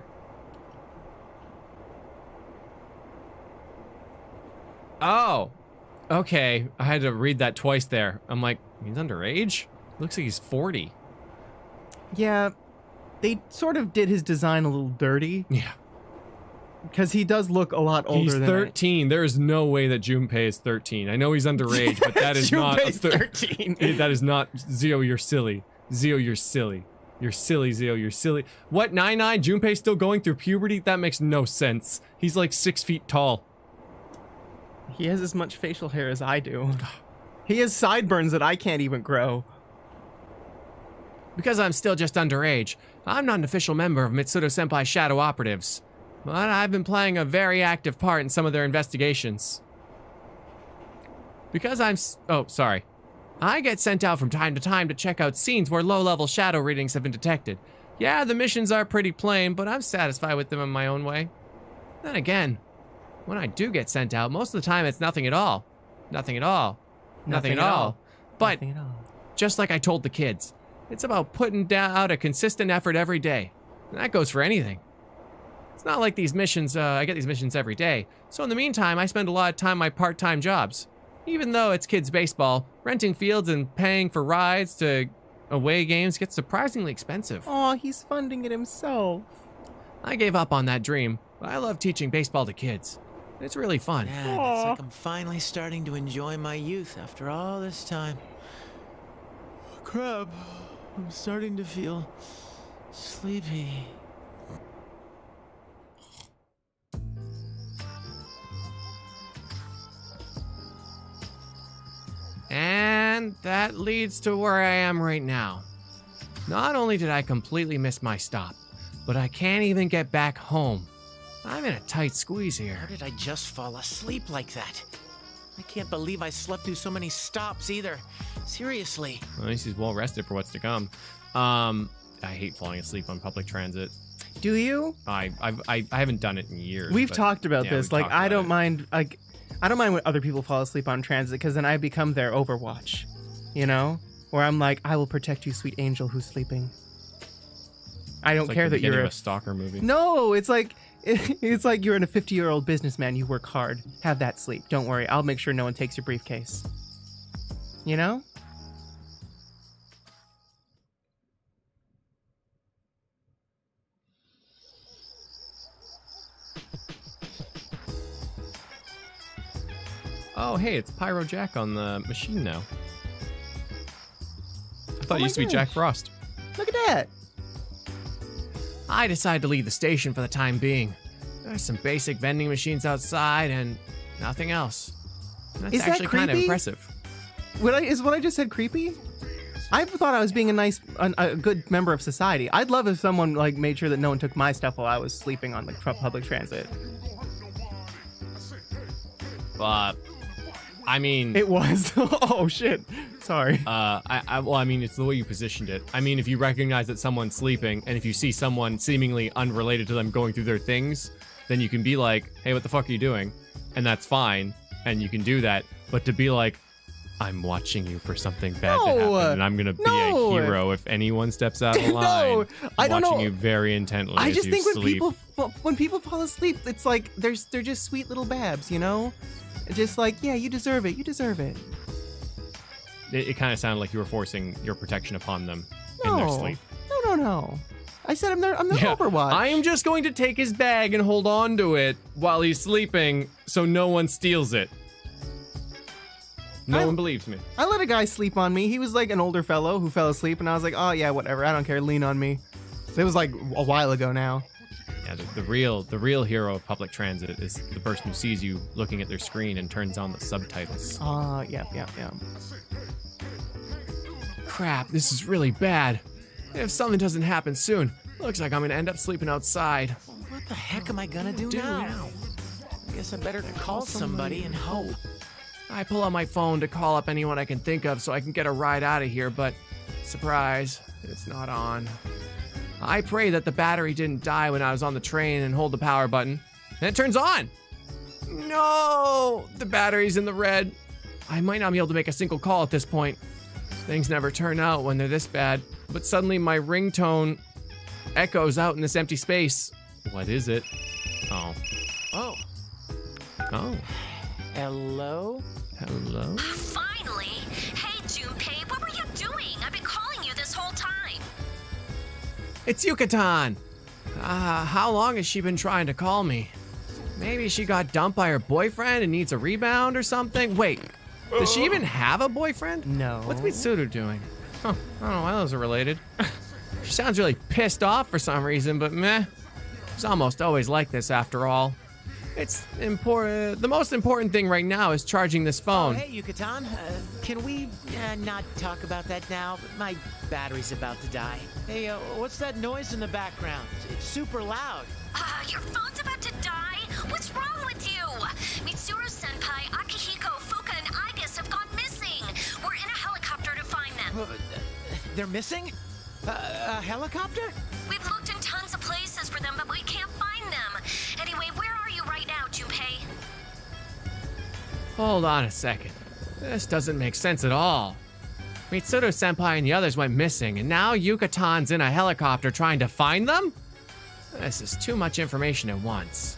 Speaker 2: Oh, okay. I had to read that twice there. I'm like, he's underage? Looks like he's 40.
Speaker 1: Yeah, they sort of did his design a little dirty.
Speaker 2: Yeah.
Speaker 1: Because he does look a lot older
Speaker 2: He's
Speaker 1: than
Speaker 2: 13. There is no way that Junpei is 13. I know he's underage, but that is not...
Speaker 1: Junpei's 13.
Speaker 2: That is not... Zio, you're silly. Zio, you're silly. You're silly, Zio. You're silly. What? 9-9? Junpei's still going through puberty? That makes no sense. He's like 6 feet tall.
Speaker 1: He has as much facial hair as I do. He has sideburns that I can't even grow.
Speaker 2: Because I'm still just underage, I'm not an official member of Mitsuru Senpai's Shadow Operatives. But I've been playing a very active part in some of their investigations. Because oh, sorry. I get sent out from time to time to check out scenes where low-level shadow readings have been detected. Yeah, the missions are pretty plain, but I'm satisfied with them in my own way. Then again, when I do get sent out, most of the time it's nothing at all. Nothing at all. Nothing at all. But, just like I told the kids, it's about putting out a consistent effort every day. And that goes for anything. It's not like these missions, I get these missions every day. So in the meantime, I spend a lot of time on my part-time jobs. Even though it's kids' baseball, renting fields and paying for rides to away games gets surprisingly expensive.
Speaker 1: Aw, he's funding it himself.
Speaker 2: I gave up on that dream, but I love teaching baseball to kids. It's really fun.
Speaker 16: Yeah, it's like I'm finally starting to enjoy my youth after all this time. Crap, I'm starting to feel sleepy.
Speaker 2: And that leads to where I am right now. Not only did I completely miss my stop, but I can't even get back home. I'm in a tight squeeze here.
Speaker 16: How did I just fall asleep like that? I can't believe I slept through so many stops either. Seriously.
Speaker 2: Well, at least he's well rested for what's to come. I hate falling asleep on public transit.
Speaker 1: Do you?
Speaker 2: I haven't done it in years.
Speaker 1: We've
Speaker 2: but
Speaker 1: talked about
Speaker 2: yeah,
Speaker 1: this.
Speaker 2: we've
Speaker 1: Like,
Speaker 2: talked
Speaker 1: I
Speaker 2: about
Speaker 1: don't
Speaker 2: it.
Speaker 1: mind. Like, I don't mind when other people fall asleep on transit because then I become their Overwatch. You know, where I'm like, I will protect you, sweet angel who's sleeping. I don't
Speaker 2: It's like
Speaker 1: care
Speaker 2: the
Speaker 1: that you're
Speaker 2: beginning of a stalker movie.
Speaker 1: No, it's like you're in a 50-year-old businessman. You work hard. Have that sleep. Don't worry. I'll make sure no one takes your briefcase. You know?
Speaker 2: Oh, hey, it's Pyro Jack on the machine now. I thought it used to be
Speaker 1: gosh.
Speaker 2: Jack Frost.
Speaker 1: Look at that.
Speaker 2: I decided to leave the station for the time being. There's some basic vending machines outside and nothing else. That's
Speaker 1: Is that
Speaker 2: actually kind of
Speaker 1: creepy?
Speaker 2: impressive.
Speaker 1: Is what I just said creepy? I thought I was being a good member of society. I'd love if someone like made sure that no one took my stuff while I was sleeping on the public transit.
Speaker 2: I mean,
Speaker 1: It was. Oh shit. Sorry.
Speaker 2: well, I mean, it's the way you positioned it. I mean, if you recognize that someone's sleeping, and if you see someone seemingly unrelated to them going through their things, then you can be like, "Hey, what the fuck are you doing?" And that's fine, and you can do that. But to be like, "I'm watching you for something bad to happen, and I'm gonna be a hero if anyone steps out of line."
Speaker 1: No, I don't
Speaker 2: watching
Speaker 1: know.
Speaker 2: you very intently.
Speaker 1: I
Speaker 2: as
Speaker 1: just
Speaker 2: you
Speaker 1: think
Speaker 2: sleep.
Speaker 1: when people fall asleep, it's like they're just sweet little babs, you know? Just like, yeah, you deserve it. You deserve it.
Speaker 2: It kind of sounded like you were forcing your protection upon them in their sleep.
Speaker 1: No. I said I'm their
Speaker 2: Yeah,
Speaker 1: Overwatch.
Speaker 2: I am just going to take his bag and hold on to it while he's sleeping so no one steals it. No one believes me.
Speaker 1: I let a guy sleep on me. He was like an older fellow who fell asleep, and I was like, oh yeah, whatever. I don't care. Lean on me. It was like a while ago now.
Speaker 2: Yeah, the real hero of public transit is the person who sees you looking at their screen and turns on the subtitles.
Speaker 1: Yeah.
Speaker 2: Crap, this is really bad. If something doesn't happen soon, looks like I'm gonna end up sleeping outside.
Speaker 16: What the heck am I gonna do now? I guess I better call somebody and hope.
Speaker 2: I pull out my phone to call up anyone I can think of so I can get a ride out of here, but surprise, it's not on. I pray that the battery didn't die when I was on the train and hold the power button, and it turns on. No, the battery's in the red. I might not be able to make a single call at this point. Things never turn out when they're this bad, but suddenly my ringtone echoes out in this empty space. What is it? Oh.
Speaker 16: Oh.
Speaker 2: Oh.
Speaker 16: Hello?
Speaker 2: Hello?
Speaker 15: Finally! Hey, Junpei, what were you doing? I've been calling you this whole time.
Speaker 2: It's Yucatan! How long has she been trying to call me? Maybe she got dumped by her boyfriend and needs a rebound or something? Wait, does she even have a boyfriend?
Speaker 1: No.
Speaker 2: What's Mitsuru doing? Huh, I don't know why those are related. She sounds really pissed off for some reason, but meh. She's almost always like this after all. It's important. The most important thing right now is charging this phone.
Speaker 16: Oh, hey, Yucatan. Can we not talk about that now? My battery's about to die. Hey, what's that noise in the background? It's super loud.
Speaker 15: Your phone's about to die? What's wrong with you? Mitsuru-senpai, Akihiko, Fuka, and Igus have gone missing. We're in a helicopter to find them.
Speaker 16: They're missing? A helicopter?
Speaker 15: We've looked in tons of places for them, but we can't find them. Anyway, where are you right now, Junpei?
Speaker 2: Hold on a second. This doesn't make sense at all. Mitsuru-senpai and the others went missing, and now Yukatan's in a helicopter trying to find them? This is too much information at once.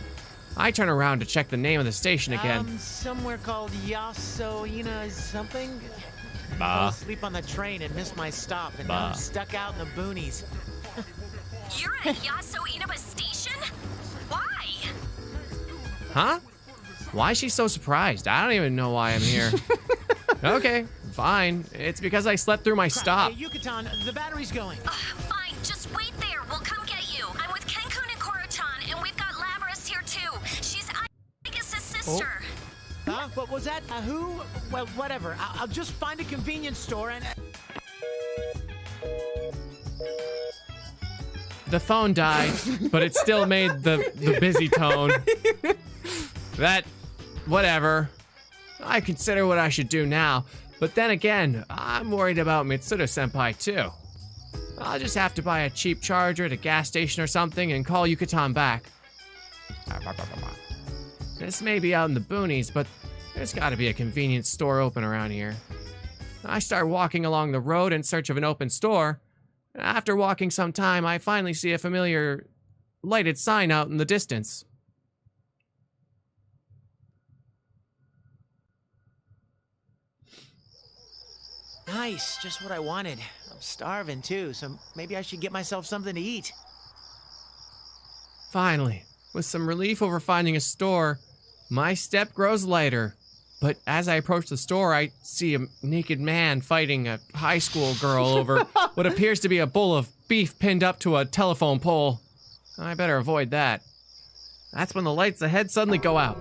Speaker 2: I turn around to check the name of the station again.
Speaker 16: Somewhere called Yasoina something? I
Speaker 2: Bah.
Speaker 16: fell asleep on the train and missed my stop, and now I'm stuck out in the boonies.
Speaker 15: You're at Yaso Inaba Station? Why?
Speaker 2: Huh? Why is she so surprised? I don't even know why I'm here. Okay, fine. It's because I slept through my stop.
Speaker 16: Hey, Yucatan, the battery's going.
Speaker 15: Fine, just wait there. We'll come get you. I'm with Kenkun and Koro-chan, and we've got Labrys here too. She's Igus' sister.
Speaker 16: Huh? What was that? Who? Well, whatever. I'll just find a convenience store and...
Speaker 2: The phone died, but it still made the busy tone. That, whatever. I consider what I should do now, but then again, I'm worried about Mitsuru-senpai too. I'll just have to buy a cheap charger at a gas station or something and call Yucatan back. This may be out in the boonies, but there's gotta be a convenience store open around here. I start walking along the road in search of an open store. After walking some time, I finally see a familiar lighted sign out in the distance.
Speaker 16: Nice, just what I wanted. I'm starving too, so maybe I should get myself something to eat.
Speaker 2: Finally, with some relief over finding a store, my step grows lighter. But as I approach the store, I see a naked man fighting a high school girl over what appears to be a bowl of beef pinned up to a telephone pole. I better avoid that. That's when the lights ahead suddenly go out.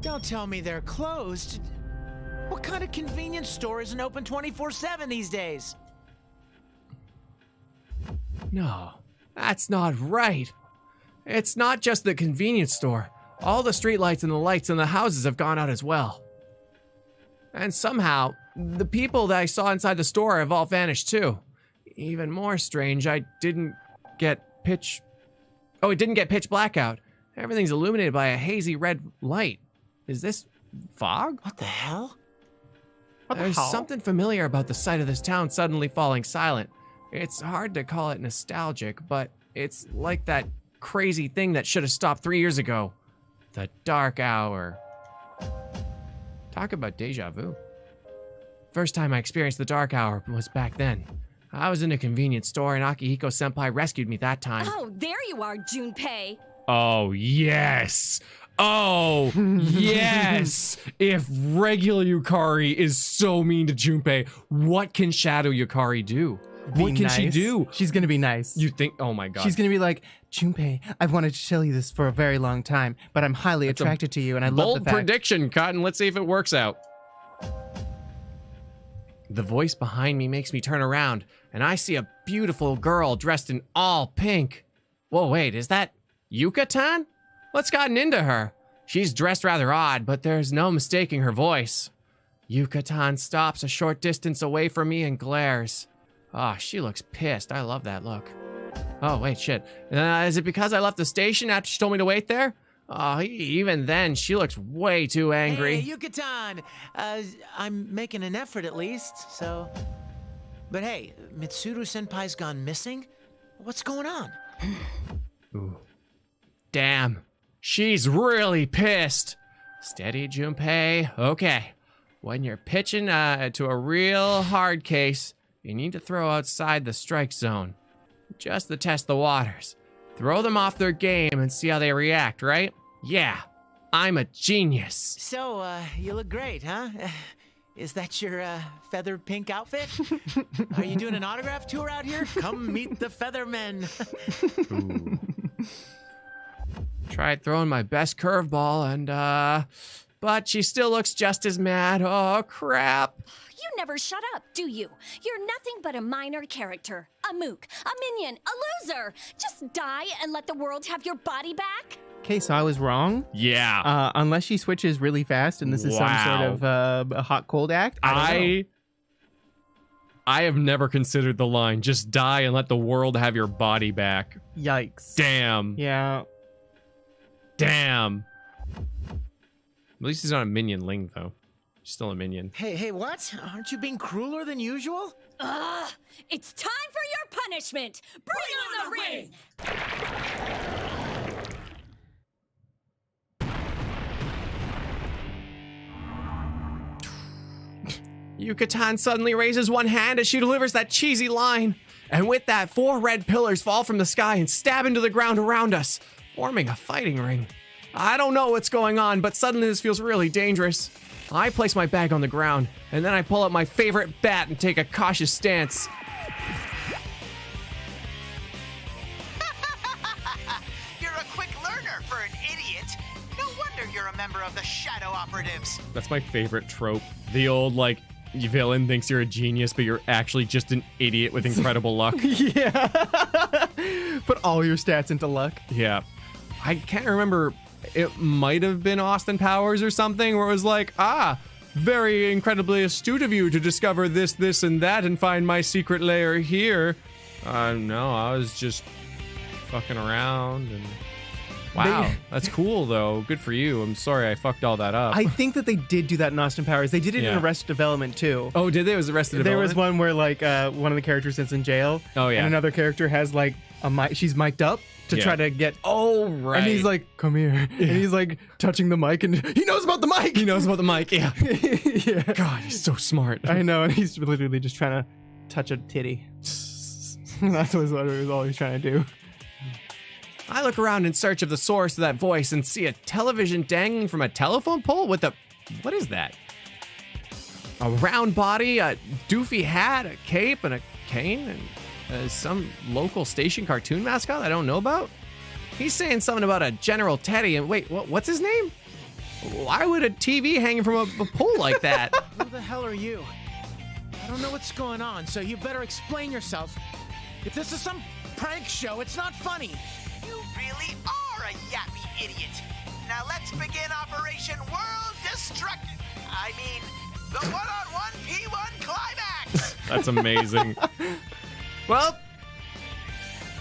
Speaker 16: Don't tell me they're closed. What kind of convenience store isn't open 24/7 these days?
Speaker 2: No, that's not right. It's not just the convenience store. All the streetlights and the lights in the houses have gone out as well. And somehow, the people that I saw inside the store have all vanished too. Even more strange, it didn't get pitch blackout. Everything's illuminated by a hazy red light. Is this fog?
Speaker 16: What the hell?
Speaker 2: There's something familiar about the sight of this town suddenly falling silent. It's hard to call it nostalgic, but it's like that crazy thing that should have stopped 3 years ago. The dark hour. Talk about deja vu. First time I experienced the dark hour was back then. I was in a convenience store and Akihiko-senpai rescued me that time.
Speaker 11: Oh, there you are, Junpei.
Speaker 2: Oh, yes. Oh, yes. If regular Yukari is so mean to Junpei, what can Shadow Yukari do? What can she do?
Speaker 1: She's gonna be nice.
Speaker 2: You think, oh my god.
Speaker 1: She's gonna be like, Junpei, I've wanted to tell you this for a very long time, but I'm highly attracted to you and I love the
Speaker 2: bold
Speaker 1: fact.
Speaker 2: prediction, Cotton. Let's see if it works out. The voice behind me makes me turn around, and I see a beautiful girl dressed in all pink. Whoa, wait, is that Yucatan? What's gotten into her? She's dressed rather odd, but there's no mistaking her voice. Yucatan stops a short distance away from me and glares. Oh, she looks pissed. I love that look. Oh, wait, shit. Is it because I left the station after she told me to wait there? Oh, even then, she looks way too angry.
Speaker 16: Hey, Yucatan! I'm making an effort at least, so... But hey, Mitsuru-senpai's gone missing? What's going on?
Speaker 2: Ooh. Damn. She's really pissed. Steady, Junpei. Okay. When you're pitching to a real hard case, you need to throw outside the strike zone. Just to test the waters. Throw them off their game and see how they react, right? Yeah. I'm a genius.
Speaker 16: So, you look great, huh? Is that your feather pink outfit? Are you doing an autograph tour out here? Come meet the Feathermen.
Speaker 2: Tried throwing my best curveball and, but she still looks just as mad. Oh, crap.
Speaker 15: You never shut up, do you? You're nothing but a minor character. A mook, a minion, a loser. Just die and let the world have your body back?
Speaker 1: Okay, so I was wrong.
Speaker 2: Yeah.
Speaker 1: Unless she switches really fast and this is some sort of a hot-cold act. I don't know.
Speaker 2: I have never considered the line, just die and let the world have your body back.
Speaker 1: Yikes.
Speaker 2: Damn.
Speaker 1: Yeah.
Speaker 2: Damn. At least he's not a minion Ling, though. He's still a minion.
Speaker 16: Hey, what? Aren't you being crueler than usual?
Speaker 15: It's time for your punishment. Bring on the ring.
Speaker 2: Yucatan suddenly raises one hand as she delivers that cheesy line. And with that, 4 red pillars fall from the sky and stab into the ground around us, forming a fighting ring. I don't know what's going on, but suddenly this feels really dangerous. I place my bag on the ground, and then I pull out my favorite bat and take a cautious stance.
Speaker 14: You're a quick learner for an idiot. No wonder you're a member of the Shadow Operatives.
Speaker 2: That's my favorite trope. The old, like, villain thinks you're a genius, but you're actually just an idiot with incredible luck.
Speaker 1: Yeah. Put all your stats into luck.
Speaker 2: Yeah. I can't remember. It might have been Austin Powers or something where it was like, very incredibly astute of you to discover this, this, and that and find my secret lair here. No, I was just fucking around and... Wow, that's cool though. Good for you. I'm sorry I fucked all that up.
Speaker 1: I think that they did do that in Austin Powers. They did it in Arrested Development too.
Speaker 2: Oh, did they? It was Arrested Development?
Speaker 1: There was one where like one of the characters is in jail.
Speaker 2: Oh yeah.
Speaker 1: And another character has like a mic. She's mic'd up to try to get.
Speaker 2: Oh right.
Speaker 1: And he's like, "Come here," and he's like touching the mic, and he knows about the mic.
Speaker 2: He knows about the mic. Yeah.
Speaker 1: Yeah.
Speaker 2: God, he's so smart.
Speaker 1: I know, and he's literally just trying to touch a titty. That's what he was always trying to do.
Speaker 2: I look around in search of the source of that voice and see a television dangling from a telephone pole with a... What is that? A round body, a doofy hat, a cape, and a cane, and some local station cartoon mascot I don't know about? He's saying something about a General Teddie, and wait, what's his name? Why would a TV hanging from a pole like that?
Speaker 16: Who the hell are you? I don't know what's going on, so you better explain yourself. If this is some prank show, it's not funny.
Speaker 14: You really are a yappy idiot. Now let's begin Operation World Destruction. I mean, the one-on-one P1 climax.
Speaker 2: That's amazing. Well,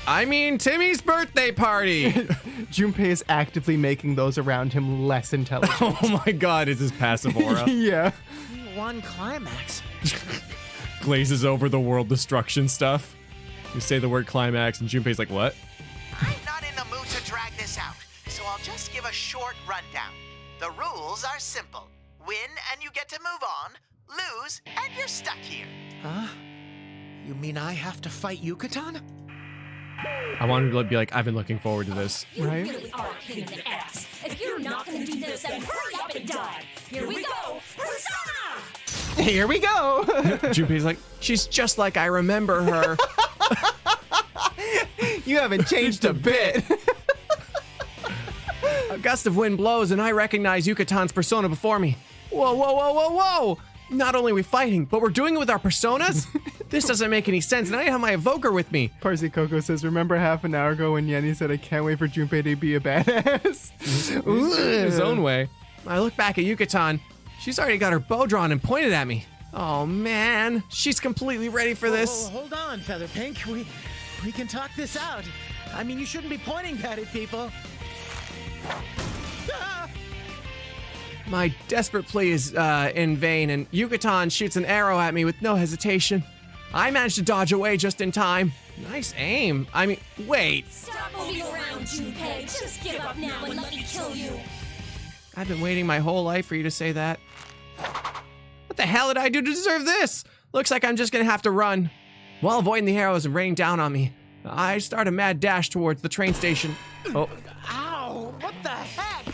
Speaker 2: I mean, Timmy's birthday party.
Speaker 1: Junpei is actively making those around him less intelligent.
Speaker 2: Oh my god, is his passive aura.
Speaker 1: Yeah.
Speaker 16: P1 climax.
Speaker 2: Glazes over the world destruction stuff. You say the word climax and Junpei's like, what?
Speaker 14: I'm not in the mood to drag this out, so I'll just give a short rundown. The rules are simple. Win and you get to move on. Lose and you're stuck here.
Speaker 16: Huh? You mean I have to fight Yucatan?
Speaker 2: I wanted to be like, I've been looking forward to this.
Speaker 15: You really are a pain in the ass. If you're not going to do this, then hurry up and die. Here we go. Persona!
Speaker 1: Here we go.
Speaker 2: Junpei's like, she's just like I remember her.
Speaker 1: You haven't changed a bit.
Speaker 2: A gust of wind blows and I recognize Yucatan's persona before me. Whoa, whoa, whoa, whoa, whoa! Not only are we fighting, but we're doing it with our personas? This doesn't make any sense, and I have my evoker with me.
Speaker 1: Parsi Coco says, remember half an hour ago when Nyan said, I can't wait for Junpei to be a badass?
Speaker 2: In his own way. I look back at Yucatan. She's already got her bow drawn and pointed at me. Oh man, she's completely ready for this.
Speaker 16: Hold on, Featherpink. We can talk this out. I mean, you shouldn't be pointing that at people. Ah!
Speaker 2: My desperate plea is in vain, and Yucatan shoots an arrow at me with no hesitation. I managed to dodge away just in time. Nice aim. I mean, wait.
Speaker 15: Stop moving around, Junpei. Just give up now and let me kill you.
Speaker 2: I've been waiting my whole life for you to say that. What the hell did I do to deserve this? Looks like I'm just gonna have to run. While avoiding the arrows and raining down on me, I start a mad dash towards the train station. Oh.
Speaker 16: Ow! What the heck?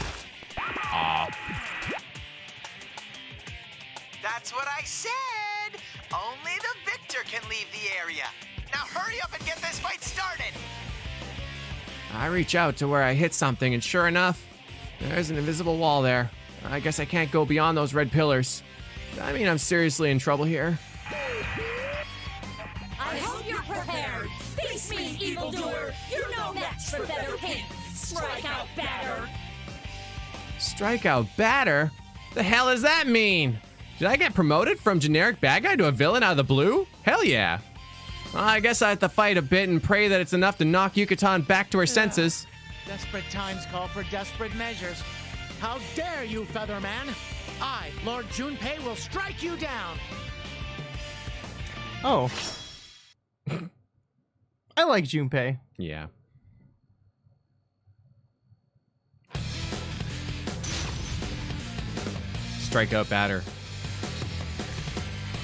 Speaker 14: That That's what I said! Only the victor can leave the area. Now hurry up and get this fight started!
Speaker 2: I reach out to where I hit something, and sure enough, there's an invisible wall there. I guess I can't go beyond those red pillars. I mean, I'm seriously in trouble here.
Speaker 19: I hope you're prepared. Face me, evildoer. You're no match for better paint. Strike out batter.
Speaker 2: Strike out batter? The hell does that mean? Did I get promoted from generic bad guy to a villain out of the blue? Hell yeah. Well, I guess I have to fight a bit and pray that it's enough to knock Yucatan back to her senses.
Speaker 16: Desperate times call for desperate measures. How dare you, Featherman? I, Lord Junpei, will strike you down.
Speaker 1: Oh. I like Junpei.
Speaker 2: Yeah. Strikeout batter.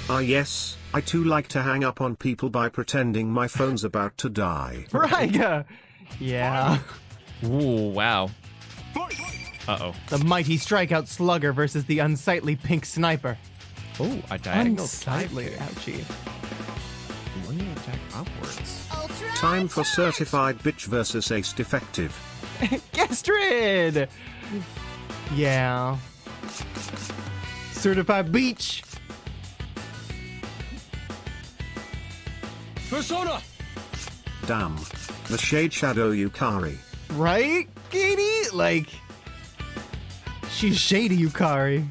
Speaker 4: Ah yes, I too like to hang up on people by pretending my phone's about to die.
Speaker 1: Right. Yeah.
Speaker 2: Ooh, wow. Uh-oh.
Speaker 1: The mighty strikeout slugger versus the unsightly pink sniper.
Speaker 2: Oh, a diagonal
Speaker 1: unsightly,
Speaker 2: type.
Speaker 1: ouchie.
Speaker 2: When you attack upwards.
Speaker 4: Time for certified bitch versus ace defective.
Speaker 1: Gestrid! Yeah. Certified beach.
Speaker 12: Persona!
Speaker 4: Damn. The Shade Shadow Yukari.
Speaker 1: Right, Katie? Like, she's shady Yukari.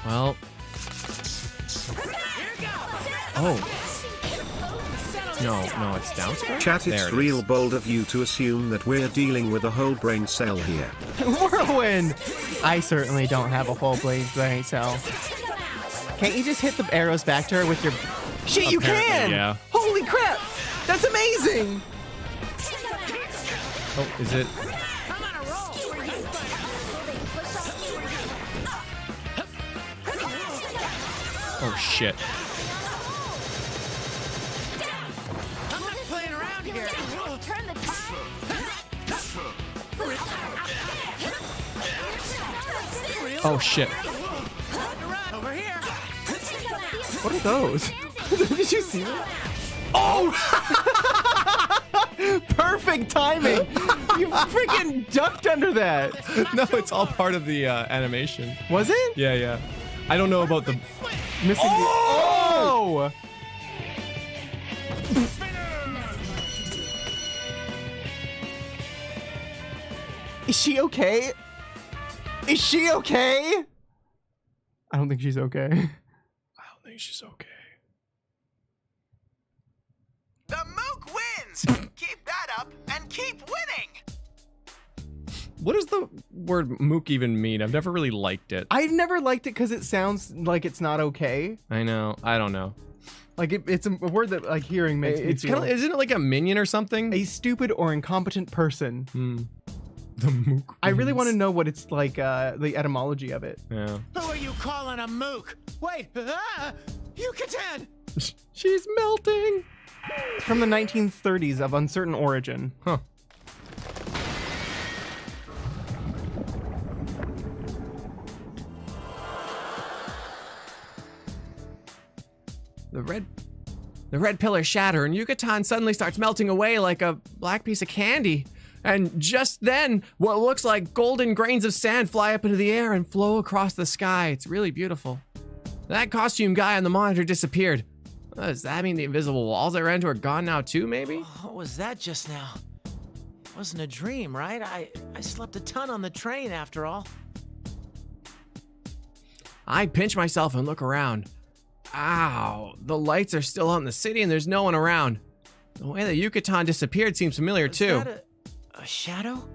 Speaker 2: Well. Oh. No, it's downstairs?
Speaker 4: Chat, it's
Speaker 2: There it
Speaker 4: real
Speaker 2: is.
Speaker 4: bold of you to assume that we're dealing with a whole brain cell here.
Speaker 1: Whirlwind! I certainly don't have a whole blade brain cell. Can't you just hit the arrows back to her with your... Shit, you
Speaker 2: Apparently,
Speaker 1: can!
Speaker 2: yeah.
Speaker 1: Holy crap! That's amazing!
Speaker 2: Oh, is it? Oh, shit.
Speaker 16: I'm not playing around here.
Speaker 19: Turn the tide.
Speaker 2: Oh, shit.
Speaker 16: Over here.
Speaker 1: What are those? Did you see that? Oh! Perfect timing! You freaking ducked under that!
Speaker 2: No, it's all part of the animation.
Speaker 1: Was it?
Speaker 2: Yeah. I don't know about the...
Speaker 1: Missing
Speaker 2: Oh!
Speaker 1: Is she okay? Is she okay? I don't think she's okay.
Speaker 2: I don't think she's okay.
Speaker 14: The Mook wins! Keep that up and keep winning!
Speaker 2: What does the word mook even mean? I've never really liked it.
Speaker 1: I've never liked it because it sounds like it's not okay.
Speaker 2: I know. I don't know.
Speaker 1: Like it's a word that like hearing makes me
Speaker 2: It's
Speaker 1: feel.
Speaker 2: kind of, isn't it like a minion or something?
Speaker 1: A stupid or incompetent person.
Speaker 2: The mook.
Speaker 1: I really want to know what it's like, the etymology of it.
Speaker 2: Yeah.
Speaker 16: Who are you calling a mook? Wait, Yucatan!
Speaker 2: She's melting.
Speaker 1: It's from the 1930s of uncertain origin.
Speaker 2: Huh. The red pillars shatter and Yucatan suddenly starts melting away like a black piece of candy. And just then, what looks like golden grains of sand fly up into the air and flow across the sky. It's really beautiful. That costume guy on the monitor disappeared. Does that mean the invisible walls I ran into are gone now too, maybe?
Speaker 16: What was that just now? It wasn't a dream, right? I slept a ton on the train after all.
Speaker 2: I pinch myself and look around. Ow, the lights are still out in the city and there's no one around. The way that Yucatan disappeared seems familiar too.
Speaker 16: Is that a shadow?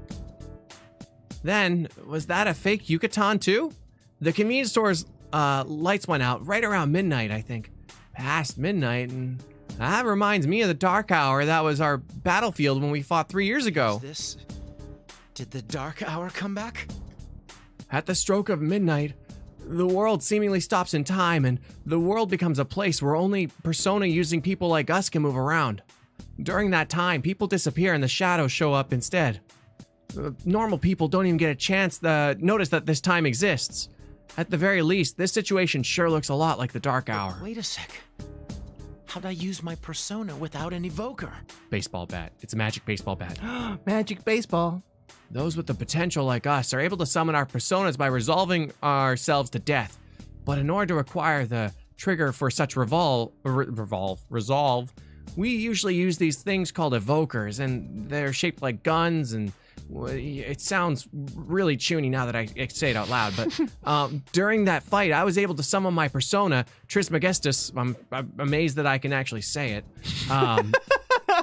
Speaker 2: Then, was that a fake Yucatan too? The convenience store's lights went out right around midnight, I think. Past midnight, and that reminds me of the dark hour that was our battlefield when we fought 3 years ago.
Speaker 16: Did the dark hour come back?
Speaker 2: At the stroke of midnight, the world seemingly stops in time, and the world becomes a place where only persona using people like us can move around. During that time, people disappear and the shadows show up instead. Normal people don't even get a chance to notice that this time exists. At the very least, this situation sure looks a lot like the Dark Hour.
Speaker 16: Wait a sec. How'd I use my persona without an evoker?
Speaker 2: Baseball bat. It's a magic baseball bat.
Speaker 8: Magic baseball.
Speaker 2: Those with the potential like us are able to summon our personas by resolving ourselves to death. But in order to acquire the trigger for such resolve, we usually use these things called evokers, and they're shaped like guns, and it sounds really chuny now that I say it out loud, but during that fight, I was able to summon my persona, Trismegistus. I'm amazed that I can actually say it,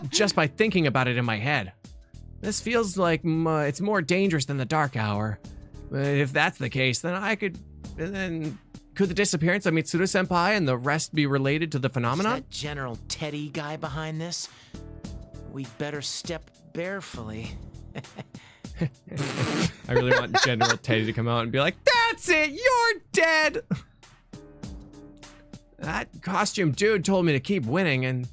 Speaker 2: just by thinking about it in my head. This feels like it's more dangerous than the Dark Hour. If that's the case, then could the disappearance of Mitsuru-senpai and the rest be related to the phenomenon?
Speaker 16: Is that General Teddie guy behind this? We'd better step barefully.
Speaker 2: I really want General Teddie to come out and be like, "That's it, you're dead!" That costume dude told me to keep winning, and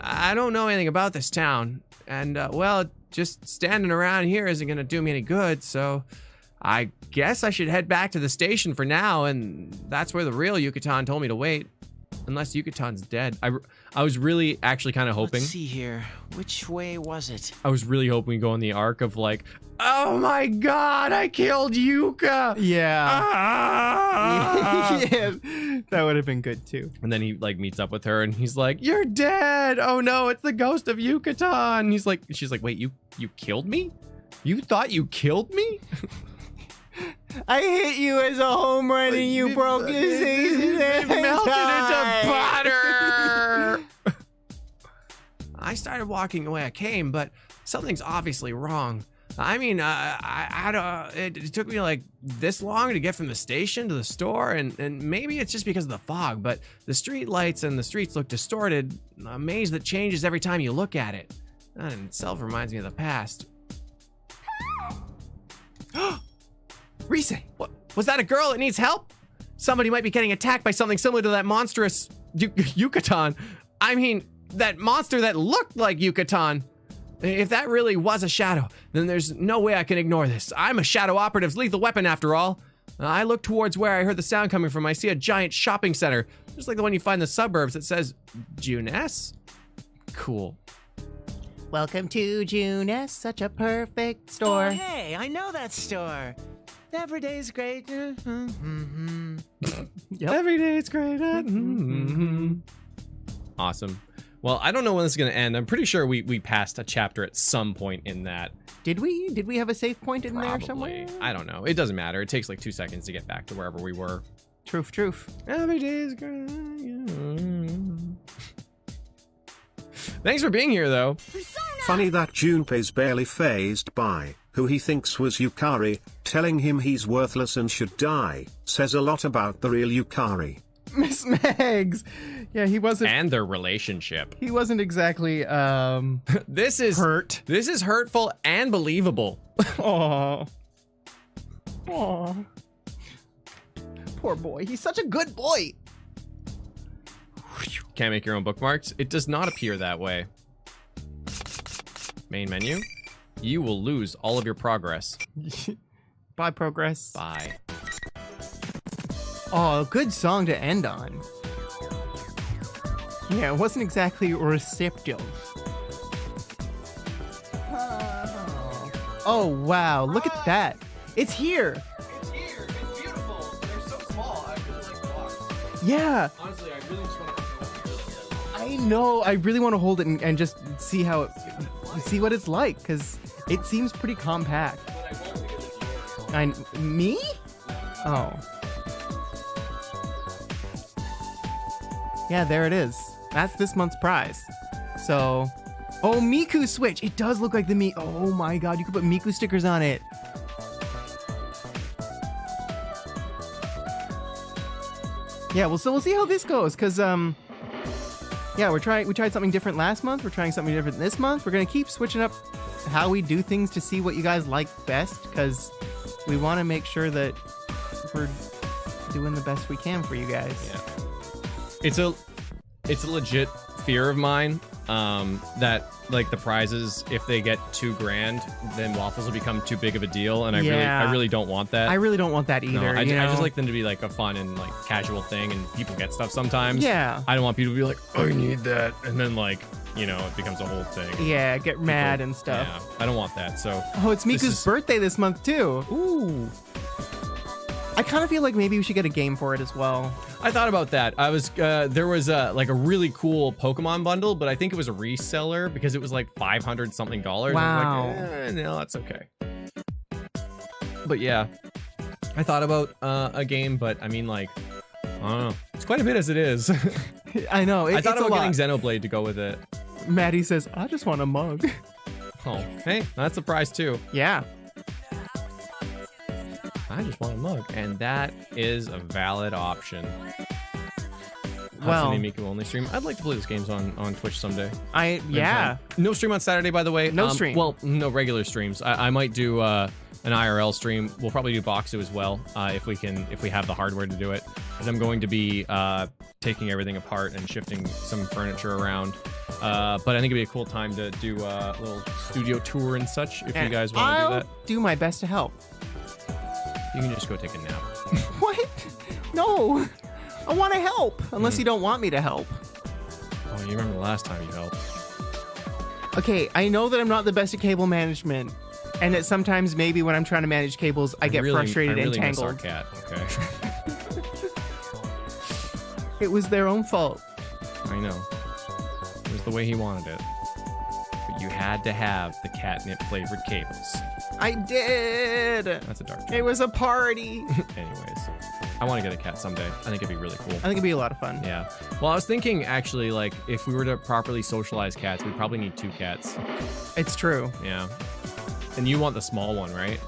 Speaker 2: I don't know anything about this town. And, well, just standing around here isn't going to do me any good, so I guess I should head back to the station for now, and that's where the real Yucatan told me to wait. Unless Yucatan's dead. I was really actually kind of hoping.
Speaker 16: Let's see here. Which way was it?
Speaker 2: I was really hoping we go on the arc of like, oh my god, I killed Yuka!
Speaker 1: Yeah.
Speaker 2: Ah!
Speaker 1: Yeah, that would have been good too.
Speaker 2: And then he like meets up with her and he's like, you're dead! Oh no, it's the ghost of Yucatan! She's like, wait, you killed me? You thought you killed me?
Speaker 1: I hit you as a home run and you broke his ace.
Speaker 2: Melted into butter! I started walking the way I came, but something's obviously wrong. I mean, it took me like this long to get from the station to the store, and maybe it's just because of the fog, but the street lights and the streets look distorted, a maze that changes every time you look at it. That in itself reminds me of the past. Rise, what, was that a girl that needs help? Somebody might be getting attacked by something similar to that monstrous Yucatan. I mean, that monster that looked like Yucatan. If that really was a shadow, then there's no way I can ignore this. I'm a shadow operative's lethal weapon after all. I look towards where I heard the sound coming from. I see a giant shopping center, just like the one you find in the suburbs that says Juness. Cool.
Speaker 8: Welcome to Juness, such a perfect store.
Speaker 16: Oh, hey, I know that store. Every day's great.
Speaker 2: Yep. Every day's great. Awesome. Well, I don't know when this is going to end. I'm pretty sure we passed a chapter at some point in that.
Speaker 1: Did we? Did we have a save point in there
Speaker 2: Probably.
Speaker 1: somewhere?
Speaker 2: I don't know. It doesn't matter. It takes like 2 seconds to get back to wherever we were.
Speaker 1: Truth.
Speaker 2: Every day's great. Thanks for being here, though.
Speaker 4: Funny that Junpei's barely phased by who he thinks was Yukari, telling him he's worthless and should die, says a lot about the real Yukari.
Speaker 1: Miss Megs. Yeah, he wasn't.
Speaker 2: And their relationship.
Speaker 1: He wasn't exactly,
Speaker 2: This is
Speaker 1: hurt.
Speaker 2: This is hurtful and believable.
Speaker 1: Aww. Poor boy. He's such a good boy.
Speaker 2: Can't make your own bookmarks? It does not appear that way. Main menu. You will lose all of your progress.
Speaker 1: Bye, progress.
Speaker 2: Bye.
Speaker 1: Oh, good song to end on. Yeah, it wasn't exactly receptive. Oh, wow. Look at that. It's here.
Speaker 2: It's here. It's beautiful. They're so small. I really like the box.
Speaker 1: Yeah.
Speaker 2: Honestly, I really just want to
Speaker 1: I know. I really want to hold it and just see how it, see what it's like, because it seems pretty compact. Me? Oh. Yeah, there it is. That's this month's prize. So, oh, Miku Switch. It does look like the Oh my god, you could put Miku stickers on it. Yeah, well, so we'll see how this goes, because yeah, we tried something different last month. We're trying something different this month. We're gonna keep switching up how we do things to see what you guys like best, because we want to make sure that we're doing the best we can for you guys.
Speaker 2: Yeah. It's a legit fear of mine that like the prizes, if they get $2,000, then waffles will become too big of a deal, and I really don't want that.
Speaker 1: I really don't want that either.
Speaker 2: No, I just like them to be like a fun and like casual thing, and people get stuff sometimes.
Speaker 1: Yeah.
Speaker 2: I don't want people to be like, I need that, and then like, you know, it becomes a whole thing.
Speaker 1: Yeah, get mad and stuff.
Speaker 2: Yeah, I don't want that. So.
Speaker 1: Oh, it's Miku's birthday this month too.
Speaker 2: Ooh.
Speaker 1: I kind of feel like maybe we should get a game for it as well.
Speaker 2: I thought about that. I was there was like a really cool Pokemon bundle, but I think it was a reseller because it was like $500 something.
Speaker 1: Wow.
Speaker 2: I was like, no, that's okay. But yeah, I thought about a game, but I mean, like, I don't know. It's quite a bit as it is.
Speaker 1: I know.
Speaker 2: I thought about getting Xenoblade to go with it.
Speaker 1: Maddie says, I just want a mug.
Speaker 2: Oh, hey, that's a prize too.
Speaker 1: Yeah.
Speaker 2: I just want a mug, and that is a valid option.
Speaker 1: Well,
Speaker 2: Hatsune Miku only stream. I'd like to play those games on Twitch someday.
Speaker 1: Yeah.
Speaker 2: No stream on Saturday, by the way.
Speaker 1: No stream.
Speaker 2: Well, no regular streams. I might do an IRL stream. We'll probably do Boxu as well if we have the hardware to do it. And I'm going to be taking everything apart and shifting some furniture around. But I think it'd be a cool time to do a little studio tour and such. If you guys want to do that,
Speaker 1: do my best to help.
Speaker 2: You can just go take a nap.
Speaker 1: What? No. I want to help. Unless you don't want me to help.
Speaker 2: Oh, you remember the last time you helped.
Speaker 1: Okay, I know that I'm not the best at cable management. And that sometimes maybe when I'm trying to manage cables, I get frustrated and tangled.
Speaker 2: Miss our cat, okay?
Speaker 1: It was their own fault.
Speaker 2: I know. It was the way he wanted it. But you had to have the catnip flavored cables.
Speaker 1: I did.
Speaker 2: That's a dark joke.
Speaker 1: It was a party.
Speaker 2: Anyways, I want to get a cat someday. I think it'd be really cool.
Speaker 1: I think it'd be a lot of fun.
Speaker 2: Yeah. Well, I was thinking actually, like, if we were to properly socialize cats, we'd probably need 2 cats.
Speaker 1: It's true.
Speaker 2: Yeah. And you want the small one, right?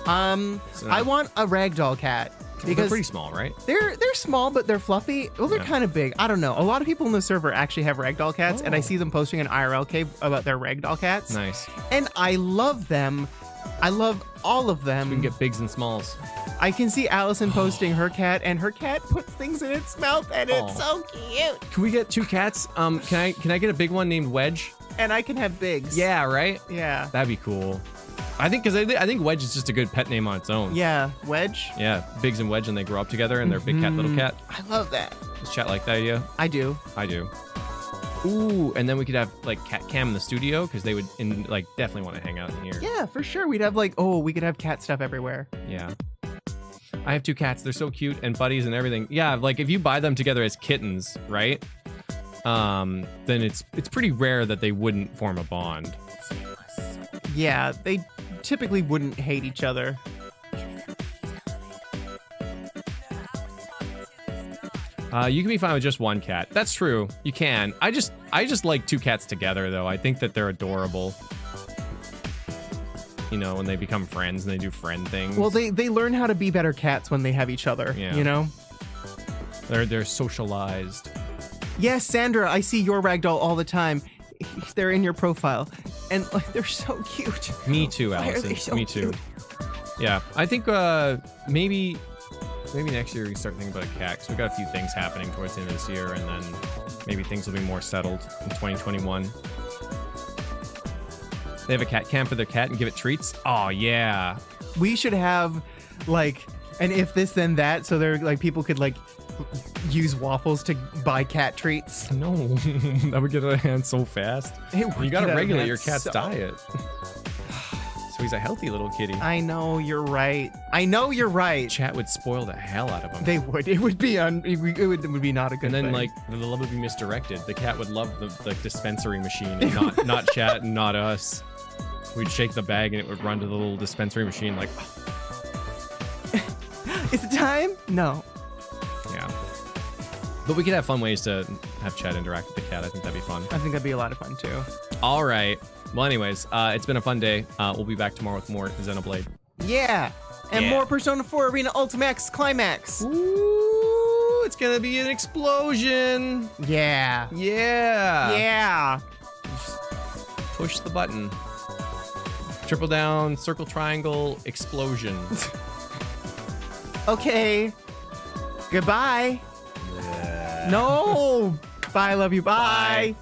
Speaker 1: I want a ragdoll cat. Because
Speaker 2: they're pretty small, right?
Speaker 1: They're small, but they're fluffy. Well, they're kind of big. I don't know. A lot of people in the server actually have ragdoll cats, and I see them posting an IRL cave about their ragdoll cats.
Speaker 2: Nice.
Speaker 1: And I love them. I love all of them.
Speaker 2: So we can get bigs and smalls.
Speaker 1: I can see Allison posting her cat, and her cat puts things in its mouth, and it's so cute.
Speaker 2: Can we get 2 cats? Can I get a big one named Wedge?
Speaker 1: And I can have bigs.
Speaker 2: Yeah, right?
Speaker 1: Yeah.
Speaker 2: That'd be cool. I think I think Wedge is just a good pet name on its own.
Speaker 1: Yeah, Wedge.
Speaker 2: Yeah, Biggs and Wedge, and they grow up together, and they're big cat, little cat.
Speaker 1: I love that.
Speaker 2: Does chat like that idea?
Speaker 1: I do.
Speaker 2: I do. Ooh, and then we could have like cat cam in the studio because they would definitely want to hang out in here.
Speaker 1: Yeah, for sure. We'd have we could have cat stuff everywhere.
Speaker 2: Yeah. I have 2 cats. They're so cute and buddies and everything. Yeah, like if you buy them together as kittens, right? Then it's pretty rare that they wouldn't form a bond.
Speaker 1: Yeah, they typically wouldn't hate each other.
Speaker 2: You can be fine with just 1 cat. That's true. You can. I just like 2 cats together though. I think that they're adorable. You know, when they become friends and they do friend things.
Speaker 1: Well, they learn how to be better cats when they have each other.
Speaker 2: Yeah.
Speaker 1: You know?
Speaker 2: They're socialized.
Speaker 1: Yes, Sandra, I see your ragdoll all the time. They're in your profile. And like they're so cute.
Speaker 2: Me too,
Speaker 1: Why are
Speaker 2: Allison.
Speaker 1: they so
Speaker 2: Me too.
Speaker 1: cute?
Speaker 2: Yeah. I think maybe next year we start thinking about a cat because we got a few things happening towards the end of this year, and then maybe things will be more settled in 2021. They have a cat cam for their cat and give it treats. Oh yeah.
Speaker 1: We should have like an if this then that, so they're like people could like use waffles to buy cat treats.
Speaker 2: No, that would get out of hand so fast. You gotta regulate your cat's diet. So he's a healthy little kitty.
Speaker 1: I know you're right. I know you're right.
Speaker 2: Chat would spoil the hell out of him.
Speaker 1: They would. It would be it would be not a good
Speaker 2: And then
Speaker 1: thing.
Speaker 2: like the love would be misdirected. The cat would love the dispensary machine and not chat and not us. We'd shake the bag and it would run to the little dispensary machine like.
Speaker 1: Is it time? No.
Speaker 2: Yeah. But we could have fun ways to have chat interact with the cat. I think that'd be fun.
Speaker 1: I think that'd be a lot of fun too.
Speaker 2: All right. Well, anyways, it's been a fun day. We'll be back tomorrow with more Xenoblade.
Speaker 1: Yeah. And more Persona 4 Arena ULTIMAX Climax.
Speaker 2: Ooh, it's gonna be an explosion.
Speaker 1: Yeah.
Speaker 2: Yeah.
Speaker 1: Yeah.
Speaker 2: Just push the button. Triple down, circle, triangle, explosion.
Speaker 1: Okay. Goodbye. No. Bye, love you. Bye.